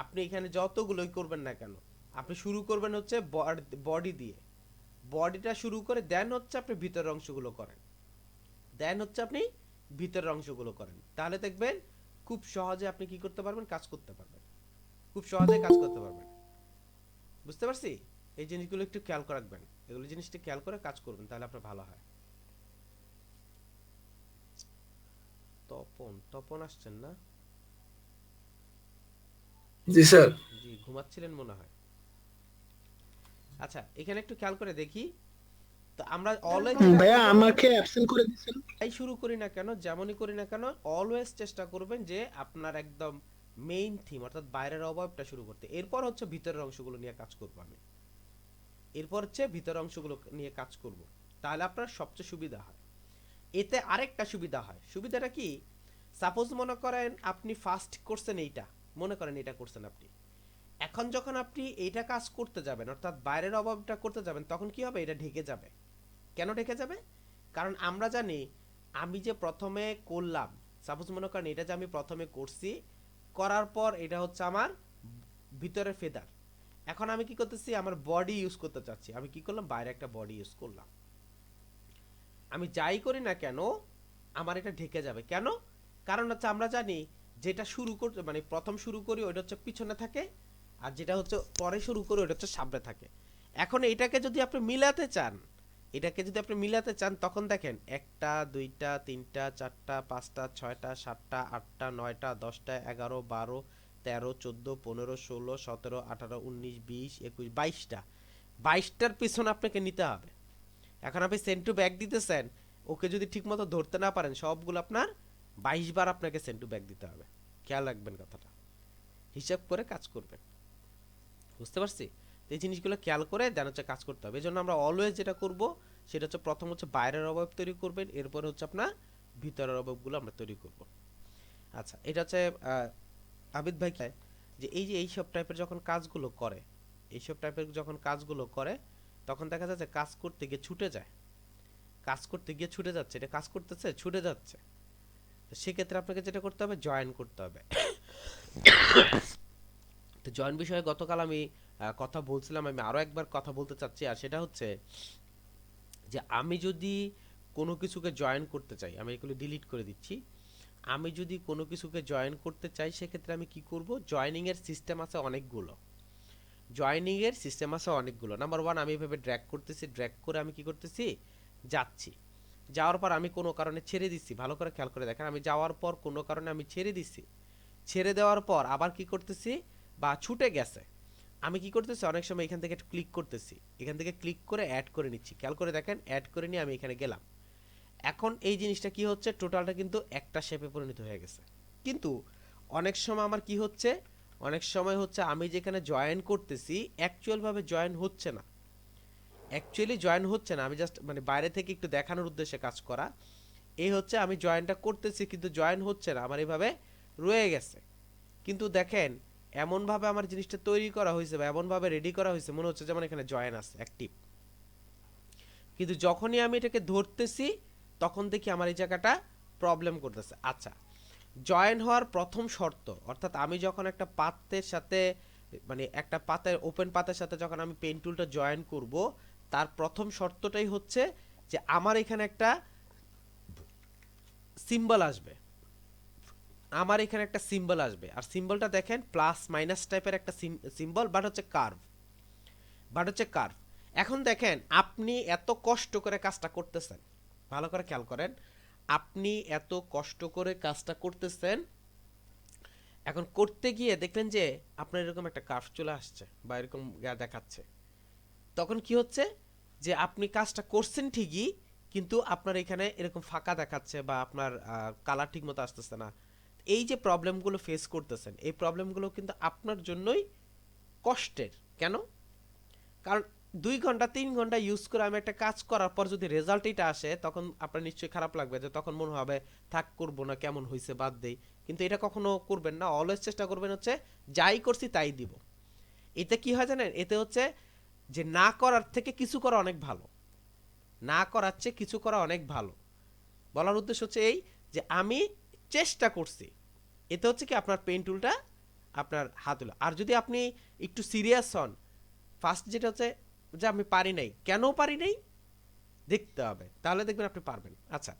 আপনি এখানে যতগুলোই করবেন না কেন, আপনি শুরু করবেন হচ্ছে বডি দিয়ে। বডিটা শুরু করে দেন হচ্ছে আপনি ভিতরের অংশগুলো করেন, দেন হচ্ছে আপনি ভিতরের অংশগুলো করেন। তাহলে দেখবেন খুব সহজে আপনি কি করতে পারবেন, কাজ করতে পারবেন, খুব সহজে কাজ করতে পারবেন। বুঝতে পারছি? এই জিনিসগুলো একটু খেয়াল করে রাখবেন, এগুলো জিনিসটা খেয়াল করে কাজ করবেন, তাহলে আপনার ভালো হয়। তপন, তপন আসছেন না? জি স্যার। জি, ঘুমাচ্ছিলেন মনে হয়। আচ্ছা, এখানে একটু খেয়াল করে দেখি। তো আমরা অলওয়েজ যেটা ভাইয়া করবো, আমাকে অ্যাবসেন্ট করে দিচ্ছেন। তাই শুরু করি না কেন, যেমনই করি না কেন, অলওয়েজ চেষ্টা করবেন যে আপনার একদম মেইন থিম অর্থাৎ বাইরের অবয়বটা শুরু করতে। এরপর হচ্ছে ভিতরের অংশগুলো নিয়ে কাজ করবো আমি, এরপর হচ্ছে ভিতরের অংশগুলো নিয়ে কাজ করব। তাহলে আপনার সবচেয়ে সুবিধা হয়। এতে আরেকটা সুবিধা হয়, সুবিধাটা কি? সাপোজ মনে করেন আপনি ফার্স্ট করছেন এইটা, মনে করেন এটা করছেন আপনি, এখন যখন আপনি এইটা কাজ করতে যাবেন অর্থাৎ বাইরের অভাবটা করতে যাবেন, তখন কি হবে, এটা ঢেকে যাবে। কেন ঢেকে যাবে? কারণ আমরা জানি আমি যে প্রথমে করলাম, সাপোজ মনে করেন এটা যে আমি প্রথমে করছি, করার পর এটা হচ্ছে আমার ভিতরের ফেদার। এখন আমি কি করতেছি, আমার বডি ইউজ করতে চাচ্ছি, আমি কি করলাম, বাইরে একটা বডি ইউজ করলাম। আমি যাই করি না কেন আমার এটা ঢেকে যাবে। কেন? কারণ হচ্ছে আমরা জানি যেটা শুরু করতে মানে প্রথম শুরু করি ওইটা হচ্ছে পিছনে থাকে, আর যেটা হচ্ছে পরে শুরু করি ওইটা হচ্ছে সামনে থাকে। এখন এটাকে যদি আপনি মিলাতে চান, এটাকে যদি আপনি মিলাতে চান, তখন দেখেন একটা দুইটা তিনটা চারটা পাঁচটা ছয়টা সাতটা আটটা নয়টা 10টা 11 12 13 14 15 16 17 18 19 20 21 22টা, 22টার পিছনে আপনাকে নিতে হবে। এখন আপনি সেন্ড টু ব্যাক দিতেছেন, ওকে যদি ঠিকমতো ধরতে না পারেন, সবগুলো আপনার 22 বার আপনাকে সেন্ড টু ব্যাক দিতে হবে। খেয়াল রাখবেন কথাটা, হিসাব করে কাজ করবেন। বুঝতে পারছি? তো এই জিনিসগুলো খেয়াল করে দেন হচ্ছে কাজ করতে হবে। এই জন্য আমরা অলওয়েজ যেটা করব সেটা হচ্ছে প্রথম হচ্ছে বাইরের অবয়ব তৈরি করবেন, এরপরে হচ্ছে আপনার ভিতরের অবয়বগুলো আমরা তৈরি করব। আচ্ছা, এটা হচ্ছে আবিদ ভাই যে এই যে এইসব টাইপের যখন কাজগুলো করে, এইসব টাইপের যখন কাজগুলো করে, তখন দেখা যাচ্ছে কাজ করতে গিয়ে ছুটে যায়, কাজ করতে গিয়ে ছুটে যাচ্ছে, এটা কাজ করতেছে ছুটে যাচ্ছে। তো সেক্ষেত্রে আপনাকে যেটা করতে হবে জয়েন করতে হবে। তো জয়েন বিষয়ে গতকাল আমি কথা বলছিলাম, আমি আরো একবার কথা বলতে চাচ্ছি, আর সেটা হচ্ছে যে আমি যদি কোনো কিছুকে জয়েন করতে চাই, আমি এগুলো ডিলিট করে দিচ্ছি। আমি যদি কোনো কিছুকে জয়েন করতে চাই সেক্ষেত্রে আমি কি করব, জয়েনিং এর সিস্টেম আছে অনেকগুলো। জয়েনিং এর সিস্টেম আছে অনেকগুলো। নাম্বার ওয়ান, আমি এভাবে ড্র্যাগ করতেছি, ড্র্যাগ করে আমি কি করতেছি, যাচ্ছি। যাওয়ার পর আমি কোনো কারণে ছেড়ে দিচ্ছি, ভালো করে খেয়াল করে দেখেন, আমি যাওয়ার পর কোনো কারণে আমি ছেড়ে দিচ্ছি, ছেড়ে দেওয়ার পর আবার কি করতেছি, বা ছুটে গেছে, আমি কি করতেছি, অনেক সময় এখান থেকে ক্লিক করতেছি, এখান থেকে ক্লিক করে অ্যাড করে নিচ্ছি, খেয়াল করে দেখেন, অ্যাড করে নিয়ে আমি এখানে গেলাম। এখন এই জিনিসটা কি হচ্ছে, টোটালটা কিন্তু একটা শেপে পরিণত হয়ে গেছে। কিন্তু অনেক সময় আমার কি হচ্ছে, অনেক সময় হচ্ছে আমি যেখানে জয়েন করতেছি অ্যাকচুয়াল ভাবে জয়েন হচ্ছে না, অ্যাকচুয়ালি জয়েন হচ্ছে না, আমি জাস্ট মানে বাইরে থেকে একটু দেখানোর উদ্দেশ্যে কাজ করা। এই হচ্ছে আমি জয়েনটা করতেছি কিন্তু জয়েন হচ্ছে না, আমার এইভাবে রয়ে গেছে। কিন্তু দেখেন এমনভাবে আমার জিনিসটা তৈরি করা হয়েছে বা এমনভাবে রেডি করা হয়েছে মনে হচ্ছে যেমন এখানে জয়েন আছে অ্যাক্টিভ, কিন্তু যখনই আমি এটাকে ধরতেছি তখন দেখি আমার এই জায়গাটা প্রবলেম করতেছে। আচ্ছা, জয়েন হওয়ার প্রথম শর্ত, অর্থাৎ আমি যখন একটা পাতের সাথে মানে একটা পাতের ওপেন পাতের সাথে যখন আমি পেন টুলটা জয়েন করব, তার প্রথম শর্তটাই হচ্ছে যে আমার এখানে একটা সিম্বল আসবে, আমার এখানে একটা সিম্বল আসবে, আর সিম্বলটা দেখেন প্লাস মাইনাস টাইপের একটা সিম্বল, বাট হচ্ছে কার্ভ, বাট হচ্ছে কার্ভ। এখন দেখেন আপনি এত কষ্ট করে কাজটা করতেছেন, ভালো করে খেয়াল করেন, আপনি এত কষ্ট করে কাজটা করতেছেন, এখন করতে গিয়ে দেখলেন যে আপনার এরকম একটা কার্ভ চলে আসছে বা এরকম দেখাচ্ছে, তখন কি হচ্ছে যে আপনি কাজটা করছেন ঠিকই, কিন্তু আপনার এখানে এরকম ফাঁকা দেখাচ্ছে বা আপনার কালার ঠিক মতো আসতেছে না। এই যে প্রবলেমগুলো ফেস করতেছেন, এই প্রবলেমগুলো কিন্তু আপনার জন্যই কষ্টের। কেন? কারণ 2 ঘন্টা 3 ঘন্টা ইউজ করে আমি একটা কাজ করার পর যদি রেজাল্ট এটা আসে তখন আপনার নিশ্চয়ই খারাপ লাগবে, যে তখন মনে হবে থাক করবো না, কেমন হয়েছে বাদ দেই। কিন্তু এটা কখনো করবেন না, অলওয়েজ চেষ্টা করবেন হচ্ছে যাই করছি তাই দিব। এতে কি হয় জানেন, এতে হচ্ছে যে না করার থেকে কিছু করা অনেক ভালো, না করার চেয়ে কিছু করা অনেক ভালো। বলার উদ্দেশ্য হচ্ছে এই যে আমি চেষ্টা করছি, এতে হচ্ছে কি আপনার পেন টুলটা আপনার হাত হলো। আর যদি আপনি একটু সিরিয়াস হন, ফার্স্ট যেটা হচ্ছে যে আমি পারি নাই, কেন পারি নাই দেখতে হবে, তাহলে দেখবেন আপনি পারবেন। আচ্ছা,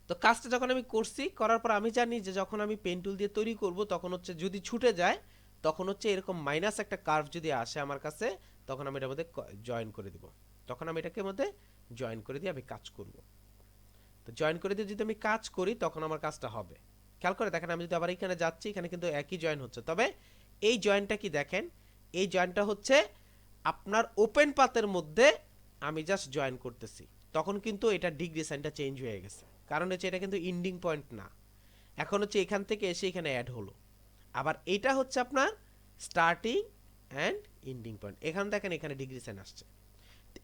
তো কাজটা যখন আমি করছি, করার পর আমি জানি যে যখন আমি পেন টুল দিয়ে তৈরি করব তখন হচ্ছে যদি ছুটে যায় তখন হচ্ছে এরকম মাইনাস একটা কার্ভ যদি আসে আমার কাছে, তখন আমি এটার মধ্যে জয়েন করে দিব, তখন আমি এটাকে মধ্যে জয়েন করে দিয়ে আমি কাজ করব। তো জয়েন করে দিয়ে যদি আমি কাজ করি তখন আমার কাজটা হবে। খেয়াল করে দেখেন, আমি যদি আবার এখানে যাচ্ছি, এখানে কিন্তু একই জয়েন হচ্ছে, তবে এই জয়েনটা কি দেখেন, এই জয়েনটা হচ্ছে আপনার ওপেন পাতের মধ্যে আমি জাস্ট জয়েন করতেছি, তখন কিন্তু এটা ডিগ্রি সাইনটা চেঞ্জ হয়ে গেছে, কারণ হচ্ছে এটা কিন্তু ইন্ডিং পয়েন্ট না, এখন হচ্ছে এখান থেকে এসে এখানে অ্যাড হলো। আবার এটা হচ্ছে আপনার স্টার্টিং অ্যান্ড এন্ডিং পয়েন্ট, এখানে দেখেন এখানে ডিগ্রি সাইন আসছে।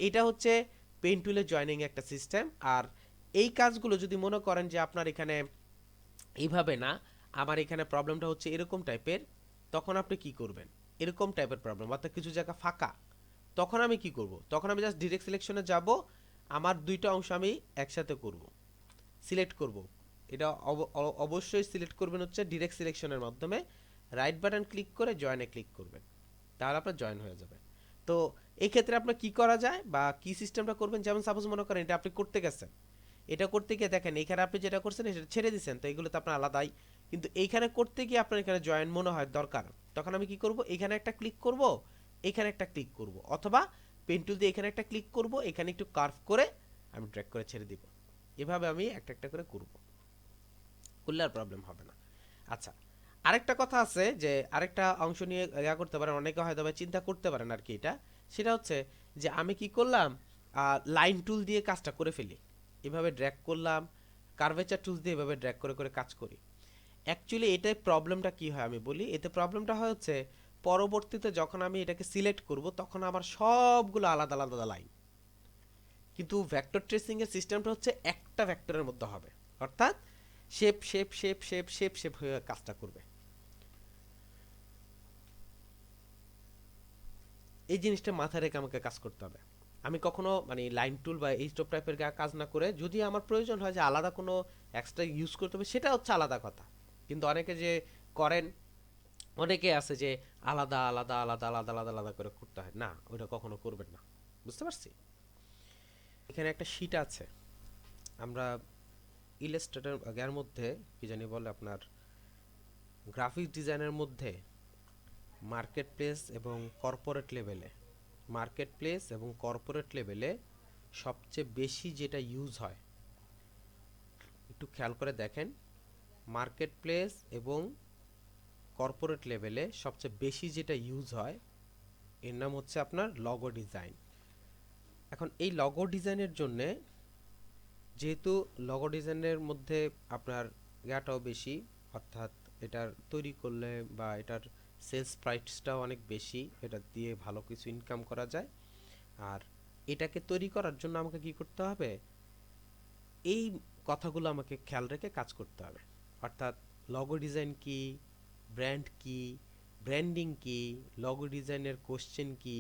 এটা হচ্ছে পেন টুলের জয়েনিং একটা সিস্টেম। আর এই কাজগুলো যদি মনে করেন যে আপনার এখানে এইভাবে না, আমার এখানে প্রবলেমটা হচ্ছে এরকম টাইপের, তখন আপনি কি করবেন, এরকম টাইপের প্রবলেম অর্থাৎ কিছু জায়গা ফাঁকা, তখন আমি কি করব, তখন আমি জাস্ট ডিরেক্ট সিলেকশনে যাব, আমার দুইটা অংশ আমি একসাথে করব, সিলেক্ট করব। এটা অবশ্যই সিলেক্ট করবেন হচ্ছে ডিরেক্ট সিলেকশনের মাধ্যমে, রাইট বাটন ক্লিক করে জয়েনে ক্লিক করবেন, তাহলে আপনার জয়েন হয়ে যাবে। তো এই ক্ষেত্রে আপনার কি করা যায় বা কি সিস্টেমটা করবেন, যেমন সাপোজ মনে করেন এটা আপনি করতে গেছেন, এটা করতে গিয়ে দেখেন এখানে আপনি যেটা করছেন সেটা ছেড়ে দিচ্ছেন, তো এগুলো তো আপনার আলাদাই, কিন্তু এইখানে করতে গিয়ে আপনার এখানে জয়েন মনে হয় দরকার, তখন আমি কি করব, এখানে একটা ক্লিক করব, এখানে একটা ক্লিক করব, অথবা পেন টুল দিয়ে এখানে একটা ক্লিক করব, এখানে একটু কার্ভ করে আমি ড্র্যাগ করে ছেড়ে দিব। এভাবে আমি একটা একটা করে করব, করলে আর প্রবলেম হবে না। আচ্ছা, আরেকটা কথা আছে যে আরেকটা অংশ নিয়ে ইয়া করতে পারেন, অনেকে হয়তো বা চিন্তা করতে পারেন আর কি, এটা সেটা হচ্ছে যে আমি কি করলাম, লাইন টুল দিয়ে কাজটা করে ফেলি, এভাবে ড্র্যাগ করলাম, কার্ভেচার টুলস দিয়ে এভাবে ড্র্যাগ করে করে কাজ করি। অ্যাকচুয়ালি এটাই প্রবলেমটা কি হয় আমি বলি, এতে প্রবলেমটা হয় হচ্ছে পরবর্তীতে যখন আমি এটাকে সিলেক্ট করব তখন আমার সবগুলো আলাদা আলাদা লাইন, কিন্তু ভেক্টর ট্রেসিং এর সিস্টেমটা হচ্ছে একটা ভেক্টরের মধ্যে হবে, অর্থাৎ shape shape shape shape shape shape হয়ে কাজটা করবে। এই জিনিসটা মাথায় রেখে আমাকে কাজ করতে হবে। আমি কখনো মানে লাইন টুল বা এইচটপ টাইপের কাজ না করে যদি আমার প্রয়োজন হয় যে আলাদা কোনো এক্সট্রা ইউজ করতে হবে সেটা হচ্ছে আলাদা কথা। কিন্তু অনেকে যে করেন, অনেকে আছে যে আলাদা আলাদা আলাদা আলাদা আলাদা আলাদা করে করতে হয়, না ওইটা কখনো করবেন না। বুঝতে পারছি? এখানে একটা শীট আছে, আমরা ইলাস্ট্রেটর এর মধ্যে কি জানি বলে আপনার গ্রাফিক ডিজাইনের মধ্যে মার্কেট প্লেস এবং কর্পোরেট লেভেলে, মার্কেট প্লেস এবং কর্পোরেট লেভেলে সবচেয়ে বেশি যেটা ইউজ হয় একটু খেয়াল করে দেখেন। মার্কেট প্লেস এবং কর্পোরেট লেভেলে সবচেয়ে বেশি যেটা ইউজ হয় এর নাম হচ্ছে আপনার লগো ডিজাইন। এখন এই লগো ডিজাইনের জন্যে, যেহেতু লগো ডিজাইনের মধ্যে আপনার ইয়াটাও বেশি, অর্থাৎ এটার তৈরি করলে বা এটার সেলস প্রাইসটাও অনেক বেশি, এটা দিয়ে ভালো কিছু ইনকাম করা যায়। আর এটাকে তৈরি করার জন্য আমাকে কি করতে হবে, এই কথাগুলো আমাকে খেয়াল রেখে কাজ করতে হবে। অর্থাৎ লগো ডিজাইন কি, ব্র্যান্ড কি, ব্র্যান্ডিং কি, লগো ডিজাইনের কোশ্চেন কি,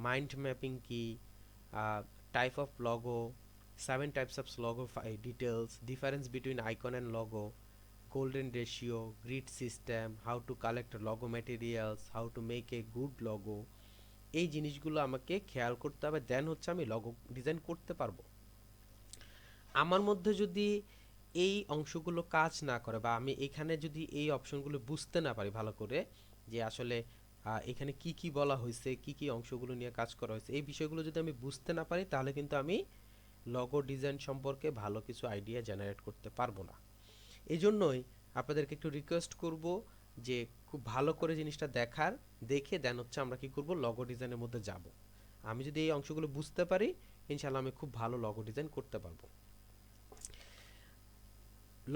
মাইন্ড ম্যাপিং কি, type of logo, 7 types of logo details, difference between icon and logo, golden ratio, grid system, how to collect logo materials, how to make a good logo, এই জিনিসগুলো আমাকে খেয়াল করতে হবে, দেন হচ্ছে আমি লগো ডিজাইন করতে পারবো। আমার মধ্যে যদি এই অংশগুলো কাজ না করে বা আমি এখানে যদি এই অপশনগুলো বুঝতে না পারি ভালো করে, যে আসলে এখানে কি কি বলা হয়েছে, কি কি অংশগুলো নিয়ে কাজ করা হয়েছে, এই বিষয়গুলো যদি আমি বুঝতে না পারি তাহলে কিন্তু আমি লগো ডিজাইন সম্পর্কে ভালো কিছু আইডিয়া জেনারেট করতে পারবো না। এই জন্যই আপনাদেরকে একটু রিকোয়েস্ট করব যে খুব ভালো করে জিনিসটা দেখে দেন হচ্ছে আমরা কি করব, লগো ডিজাইনের মধ্যে যাব। আমি যদি এই অংশগুলো বুঝতে পারি ইনশাল্লাহ আমি খুব ভালো লগো ডিজাইন করতে পারবো।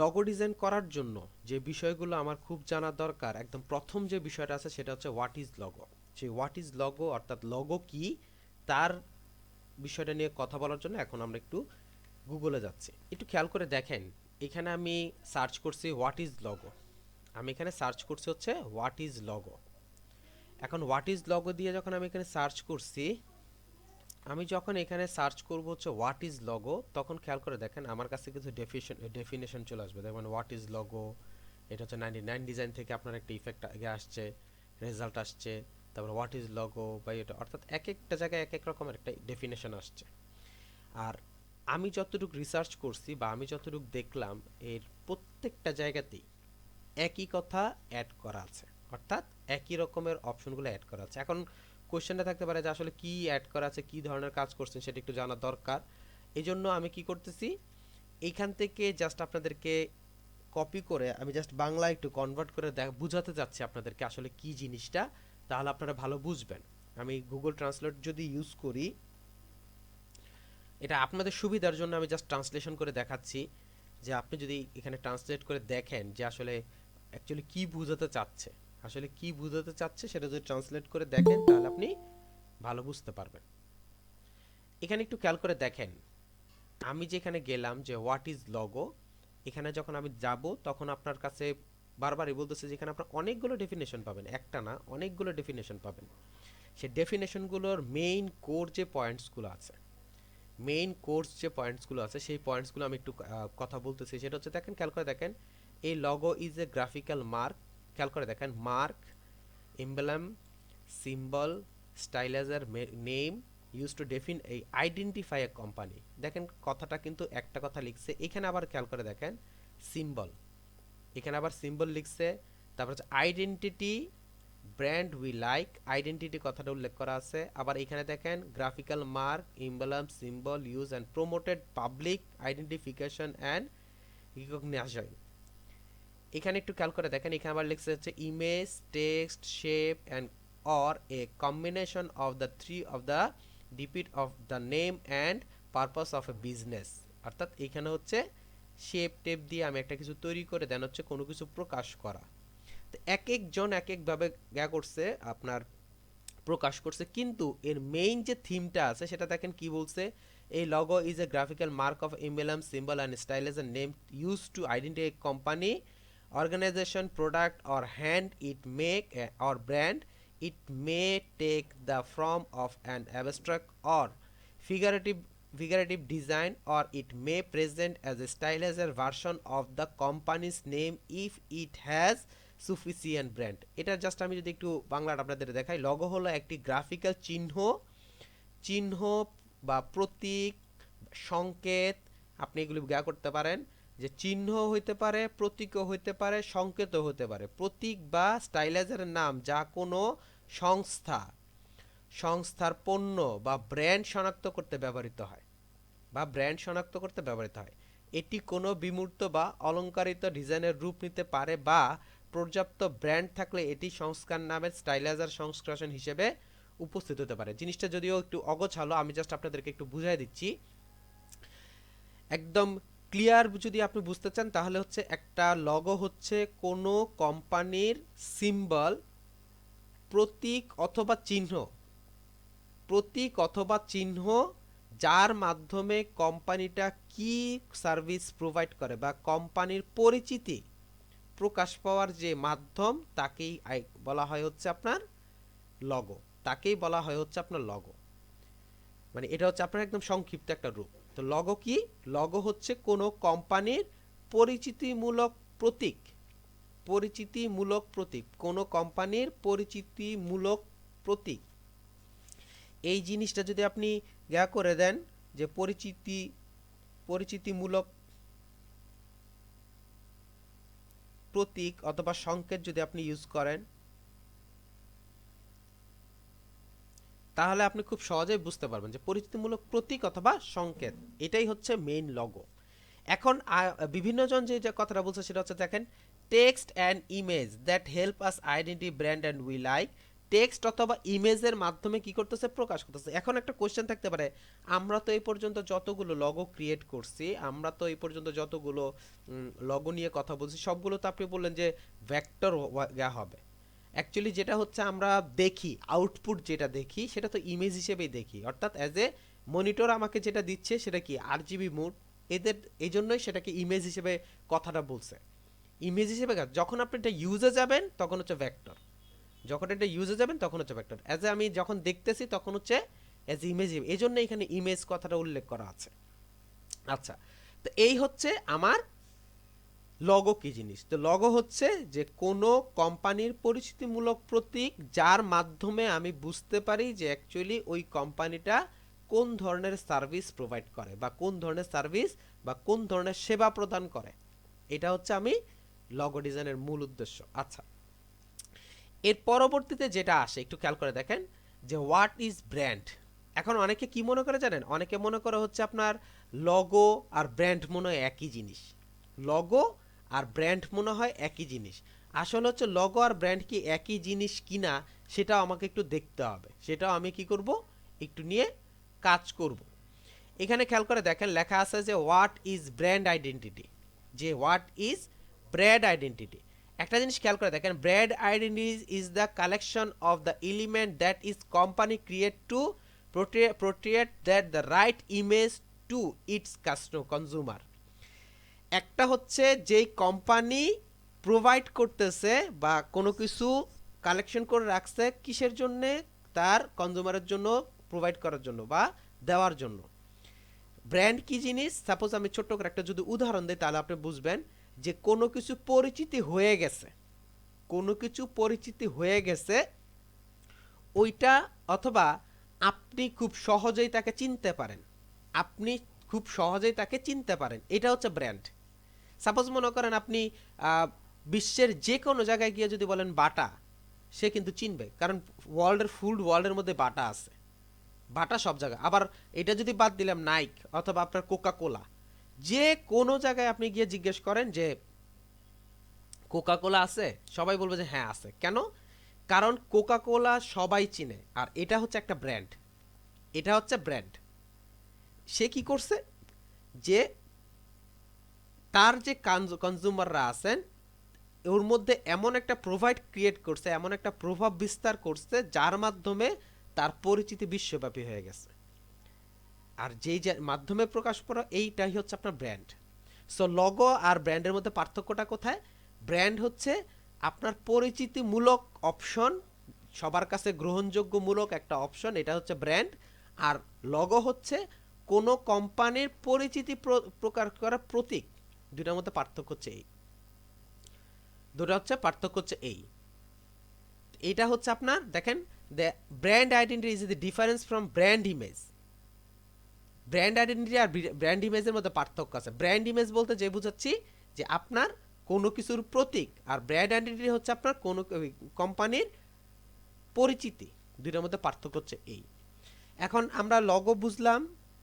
লগো ডিজাইন করার জন্য যে বিষয়গুলো আমার খুব জানা দরকার, একদম প্রথম যে বিষয়টা আছে সেটা হচ্ছে হোয়াট ইজ লগো। সেই হোয়াট ইজ লগো অর্থাৎ লগো কি, তার বিষয়টা নিয়ে কথা বলার জন্য এখন আমরা একটু গুগলে যাচ্ছি। একটু খেয়াল করে দেখেন, এখানে আমি সার্চ করছি হোয়াট ইজ লগো, আমি এখানে সার্চ করছি হচ্ছে হোয়াট ইজ লগো। এখন হোয়াট ইজ লগো দিয়ে যখন আমি এখানে সার্চ করছি, আমি যখন এখানে সার্চ করব হচ্ছে হোয়াট ইজ লগো, তখন খেয়াল করে দেখেন আমার কাছে কিছু ডেফিনেশন চলে আসবে। দেখবেন হোয়াট ইজ লগো, এটা হচ্ছে 99 ডিজাইন থেকে আপনার একটা ইফেক্ট আগে আসছে, রেজাল্ট আসছে, তারপর হোয়াট ইজ লগো বা এটা, অর্থাৎ এক একটা জায়গায় এক এক রকমের একটা ডেফিনেশন আসছে। আর আমি যতটুকু রিসার্চ করছি বা আমি যতটুকু দেখলাম, এর প্রত্যেকটা জায়গাতেই একই কথা অ্যাড করা আছে, অর্থাৎ একই রকমের অপশনগুলো অ্যাড করা আছে। এখন কোশ্চেনটা থাকতে পারে যে আসলে কি অ্যাড করা আছে, কি ধরনের কাজ করছেন সেটা একটু জানা দরকার। এই জন্য আমি কি করতেছি, এইখান থেকে জাস্ট আপনাদেরকে কপি করে আমি জাস্ট বাংলা একটু কনভার্ট করে বুঝাতে চাচ্ছি আপনাদেরকে আসলে কি জিনিসটা, তাহলে আপনারা ভালো বুঝবেন। আমি গুগল ট্রান্সলেট যদি ইউজ করি, এটা আপনাদের সুবিধার জন্য আমি জাস্ট ট্রান্সলেশন করে দেখাচ্ছি, যে আপনি যদি এখানে ট্রান্সলেট করে দেখেন যে আসলে অ্যাকচুয়ালি কি বোঝাতে চাচ্ছে, আসলে কি বোঝাতে চাচ্ছে সেটা যদি ট্রান্সলেট করে দেখেন তাহলে আপনি ভালো বুঝতে পারবেন। এখানে একটু খেয়াল করে দেখেন, আমি যেখানে গেলাম যে হোয়াট ইজ লগো, এখানে যখন আমি যাব তখন আপনার কাছে বারবারই বলতেছে যে এখানে আপনার অনেকগুলো ডেফিনেশন পাবেন, একটা না অনেকগুলো ডেফিনেশন পাবেন। সেই ডেফিনেশনগুলোর মেইন কোর যে পয়েন্টসগুলো আছে, মেইন কোর্স যে পয়েন্টসগুলো আছে সেই পয়েন্টসগুলো আমি একটু কথা বলতেছি। সেটা হচ্ছে দেখেন, খেয়াল করে দেখেন, এই logo is a graphical mark, খেয়াল করে দেখেন, mark, emblem, symbol, stylized, name use to define এই আইডেন্টিফাই এ কোম্পানি। দেখেন কথাটা কিন্তু একটা কথা লিখছে, এখানে আবার খেয়াল করে দেখেন সিম্বল, এখানে আবার সিম্বল লিখছে, তারপর হচ্ছে identity, brand we like, identity কথাটা উল্লেখ করা আছে। আবার এখানে দেখেন graphical mark, emblem, symbol use and promoted public identification and recognition. এখানে একটু খেয়াল করে দেখেন, এখানে আবার লিখছে হচ্ছে image, text, shape and or a combination of the three of the depict of the name and purpose of a business. অর্থাৎ এখানে হচ্ছে শেপ টেপ দিয়ে আমি একটা কিছু তৈরি করে দেন হচ্ছে কোনো কিছু প্রকাশ করা। তো এক একজন এক একভাবে করছে আপনার প্রকাশ করছে, কিন্তু এর মেইন যে থিমটা আছে সেটা দেখেন কি বলছে, এই logo is a graphical mark of emblem, symbol and stylized name use to identify company, organization, product or hand it make or brand. It may take the form of an abstract or figurative design, or it may present as a stylized version of the company's name if it has sufficient brand. এটা just আমি যদি একটু বাংলাটা আপনাদের দেখাই, logo হলো একটি graphical চিহ্ন বা প্রতীক, সংকেত, আপনি এগুলি করতে পারেন যে চিহ্ন হইতে পারে, প্রতীকও হইতে পারে, সংকেতও হতে পারে। প্রতীক বা স্টাইলাইজারের নাম যা কোনো সংস্থার পণ্য বা ব্র্যান্ড শনাক্ত করতে ব্যবহৃত হয়। এটি কোনো বিমূর্ত বা অলংকারিত ডিজাইনের রূপ নিতে পারে বা পর্যাপ্ত ব্র্যান্ড থাকলে এটি সংস্কার নামের স্টাইলাইজার সংস্করণ হিসেবে উপস্থিত হতে পারে। জিনিসটা যদিও একটু অগোছালো, আমি জাস্ট আপনাদেরকে একটু বুঝাই দিচ্ছি। একদম ক্লিয়ার যদি আপনি বুঝতে চান তাহলে হচ্ছে একটা লগো হচ্ছে কোনো কোম্পানির সিম্বল, প্রতীক অথবা চিহ্ন যার মাধ্যমে কোম্পানিটা কি সার্ভিস প্রোভাইড করে বা কোম্পানির পরিচিতি প্রকাশ পাওয়ার যে মাধ্যম তাকেই বলা হয় হচ্ছে আপনার লগো। মানে এটা হচ্ছে আপনার একদম সংক্ষিপ্ত একটা রূপ। তো লগো কি? লগো হচ্ছে কোনো কোম্পানির পরিচিতিমূলক প্রতীক। এই জিনিসটা যদি আপনি করে দেন যে পরিচিতিমূলক প্রতীক অথবা সংকেত যদি আপনি ইউজ করেন, তাহলে আপনি খুব সহজেই বুঝতে পারবেন যে পরিচিতিমূলক প্রতীক অথবা সংকেত এটাই হচ্ছে মেইন লগো। এখন বিভিন্ন জন যে কথাটা বলছে সেটা হচ্ছে দেখেন, text and image that help us identity brand and we like. Text অথবা ইমেজের মাধ্যমে কি করতেছে? প্রকাশ করতেছে। এখন একটা কোশ্চেন থাকতে পারে, আমরা তো এই পর্যন্ত যতগুলো লগো ক্রিয়েট করছি, আমরা তো এই পর্যন্ত যতগুলো লগো নিয়ে কথা বলছি, সবগুলো তো আপনি বললেন যে ভেক্টর হবে। অ্যাকচুয়ালি যেটা হচ্ছে আমরা দেখি, আউটপুট যেটা দেখি সেটা তো ইমেজ হিসেবেই দেখি, অর্থাৎ অ্যাজ এ মনিটর আমাকে যেটা দিচ্ছে সেটা কি আরজিবি মোড, এই জন্যই সেটাকে ইমেজ হিসেবে কথাটা বলছে। ইমেজ হিসেবে যখন আপনি এটা ইউজে যাবেন তখন হচ্ছে ভেক্টর, অ্যাজ এ আমি যখন দেখতেছি তখন হচ্ছে অ্যাজ ইমেজ, এই জন্য এখানে ইমেজ কথাটা উল্লেখ করা আছে। আচ্ছা, তো এই হচ্ছে আমার লগো কি জিনিস। তো লগো হচ্ছে যে কোনো কোম্পানির পরিচিতিমূলক প্রতীক যার মাধ্যমে আমি বুঝতে পারি যে অ্যাকচুয়ালি ওই কোম্পানিটা কোন ধরনের সার্ভিস প্রোভাইড করে বা কোন ধরনের সেবা প্রদান করে। এটা হচ্ছে আমি লগো ডিজাইনের মূল উদ্দেশ্য। আচ্ছা, এর পরবর্তীতে যেটা আসে একটু খেয়াল করে দেখেন যে হোয়াট ইজ ব্র্যান্ড। এখন অনেকে কি মনে করে জানেন? অনেকে মনে করে হচ্ছে আপনার লগো আর ব্র্যান্ড মনে হয় একই জিনিস। আসলে হচ্ছে লগো আর ব্র্যান্ড কি একই জিনিস কিনা সেটাও আমাকে একটু দেখতে হবে, সেটাও আমি কি করব, একটু নিয়ে কাজ করব। এখানে খেয়াল করে দেখেন লেখা আছে যে হোয়াট ইজ ব্র্যান্ড আইডেন্টিটি। একটা জিনিস খেয়াল করে দেখেন, brand identity is the collection of the element that is company create to protect that the right image to its consumer. একটা হচ্ছে যেই কোম্পানি প্রোভাইড করতেছে বা কোনো কিছু কালেকশন করে রাখছে কিসের জন্যে? তার কনজিউমারের জন্য, প্রোভাইড করার জন্য বা দেওয়ার জন্য। ব্র্যান্ড কি জিনিস? সাপোজ আমি ছোট্ট করে একটা যদি উদাহরণ দিই তাহলে আপনি বুঝবেন যে কোনো কিছু পরিচিতি হয়ে গেছে ওইটা, অথবা আপনি খুব সহজেই তাকে চিনতে পারেন, এটা হচ্ছে ব্র্যান্ড। সাপোজ মনে করেন আপনি বিশ্বের যে কোনো জায়গায় গিয়ে যদি বলেন বাটা, সে কিন্তু চিনবে, কারণ ওয়ার্ল্ডের মধ্যে বাটা আছে, বাটা সব জায়গায়। আবার এটা যদি বাদ দিলাম নাইক অথবা আপনার কোকা কোলা, যে কোনো জায়গায় আপনি গিয়ে জিজ্ঞেস করেন যে কোকা কোলা আছে, সবাই বলবে যে হ্যাঁ আছে। কেন? কারণ কোকা কোলা সবাই চিনে, আর এটা হচ্ছে একটা ব্র্যান্ড। সে কি করছে যে তার যে কনজিউমাররা আছেন ওর মধ্যে এমন একটা ক্রিয়েট করছে, এমন একটা প্রভাব বিস্তার করছে যার মাধ্যমে তার পরিচিতি বিশ্বব্যাপী হয়ে গেছে। আর যেই মাধ্যমে প্রকাশ করা, এইটাই হচ্ছে আপনার ব্র্যান্ড। সো লগো আর ব্র্যান্ডের মধ্যে পার্থক্যটা কোথায়? ব্র্যান্ড হচ্ছে আপনার পরিচিতিমূলক অপশন, সবার কাছে গ্রহণযোগ্যমূলক একটা অপশন, এটা হচ্ছে ব্র্যান্ড। আর লগো হচ্ছে কোনো কোম্পানির পরিচিতি প্রকাশ করা প্রতীক। দুটার মধ্যে পার্থক্য হচ্ছে এই, দুটা হচ্ছে পার্থক্য হচ্ছে এই। এটা হচ্ছে আপনার দেখেন, the brand identity is the difference from brand image. Brand identity আর ব্র্যান্ড ইমেজের মধ্যে পার্থক্য আছে। ব্র্যান্ড ইমেজ বলতে যে বুঝাচ্ছি যে আপনার কোনো কিছুর প্রতীক, আর ব্র্যান্ড আইডেন্টিটি হচ্ছে আপনার কোনো কোম্পানির পরিচিতি। দুইটার মধ্যে পার্থক্য হচ্ছে এই। এখন আমরা লগো বুঝলাম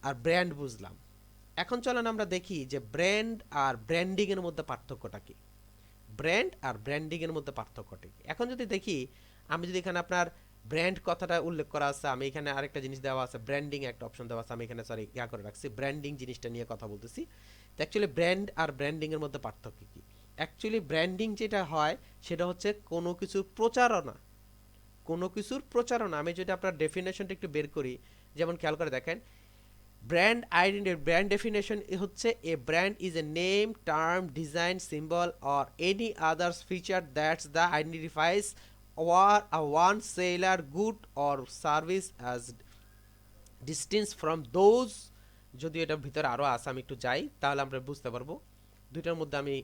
আর ব্র্যান্ড বুঝলাম, এখন চলেন আমরা দেখি যে ব্র্যান্ড আর ব্র্যান্ডিং এর মধ্যে পার্থক্যটা কি। ব্র্যান্ড আর ব্র্যান্ডিং এর মধ্যে পার্থক্যটা কি। এখন যদি দেখি, আমি যদি এখানে আপনার ব্র্যান্ড কথাটা উল্লেখ করা আছে, আমি এখানে আরেকটা জিনিস দেওয়া আছে ব্র্যান্ডিং, একটা অপশন দেওয়া আছে, আমি এখানে সরি ইয়া করে রাখছি, ব্র্যান্ডিং জিনিসটা নিয়ে কথা বলতেছি। তো অ্যাকচুয়ালি ব্র্যান্ড আর ব্র্যান্ডিং এর মধ্যে পার্থক্য কি? অ্যাকচুয়ালি ব্র্যান্ডিং যেটা হয় সেটা হচ্ছে কোনো কিছুর প্রচারণা, কোনো কিছুর প্রচারণা। আমি যদি আপনার ডেফিনেশনটা একটু বের করি, যেমন খেয়াল করে দেখেন, ব্র্যান্ড আইডেন্টি, ব্র্যান্ড ডেফিনেশন হচ্ছে a brand is a name, term, design, symbol or any others feature that's the identifies or a one seller good or service as distance from those. যদি এটার ভিতরে আরও আছে, আমি একটু যাই তাহলে আমরা বুঝতে পারবো। দুইটার মধ্যে আমি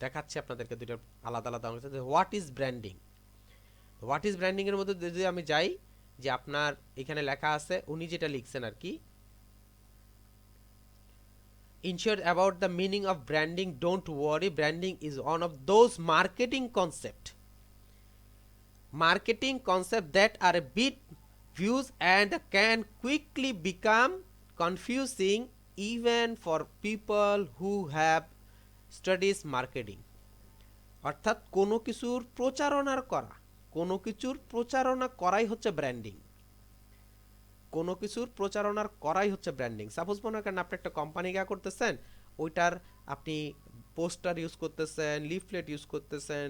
দেখাচ্ছি আপনাদেরকে দুইটার আলাদা আলাদা অংশ। What is branding, what is branding এর মধ্যে যদি আমি যাই, যে আপনার এখানে লেখা আছে, উনি যেটা লিখছেন আর কি, ensure about the meaning of branding, don't worry, branding is one of those marketing concept that are a bit views and can quickly become confusing even for people who have studies marketing। অর্থাৎ কোনো কিছুর প্রচারণার করা, কোনো কিছুর প্রচারণা করাই হচ্ছে ব্র্যান্ডিং, কোনো কিছুর প্রচারণার করাই হচ্ছে ব্র্যান্ডিং। সাপোজ মনে করেন আপনি একটা কোম্পানি গা করতেছেন, ওইটার আপনি পোস্টার ইউজ করতেছেন, লিফলেট ইউজ করতেছেন,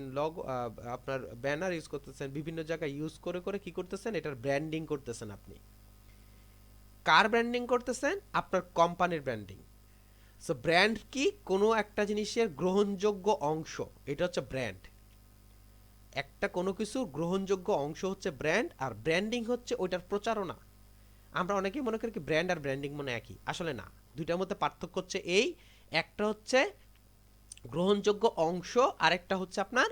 আপনার ব্যানার ইউজ করতেছেন, বিভিন্ন জায়গায় ইউজ করে করে কি করতেছেন, এটার ব্র্যান্ডিং করতেছেন। আপনি কার ব্র্যান্ডিং করতেছেন? আপনার কোম্পানির ব্র্যান্ডিং। সো ব্র্যান্ড কি? কোনো একটা জিনিসের গ্রহণযোগ্য অংশ, এটা হচ্ছে ব্র্যান্ড। একটা কোনো কিছুর গ্রহণযোগ্য অংশ হচ্ছে ব্র্যান্ড, আর ব্র্যান্ডিং হচ্ছে ওইটার প্রচারণা। আমরা অনেকেই মনে করি কি ব্র্যান্ড আর ব্র্যান্ডিং মনে একই, আসলে না। দুইটার মধ্যে পার্থক্য হচ্ছে এই, একটা হচ্ছে গ্রহণযোগ্য অংশ, আরেকটা হচ্ছে আপনার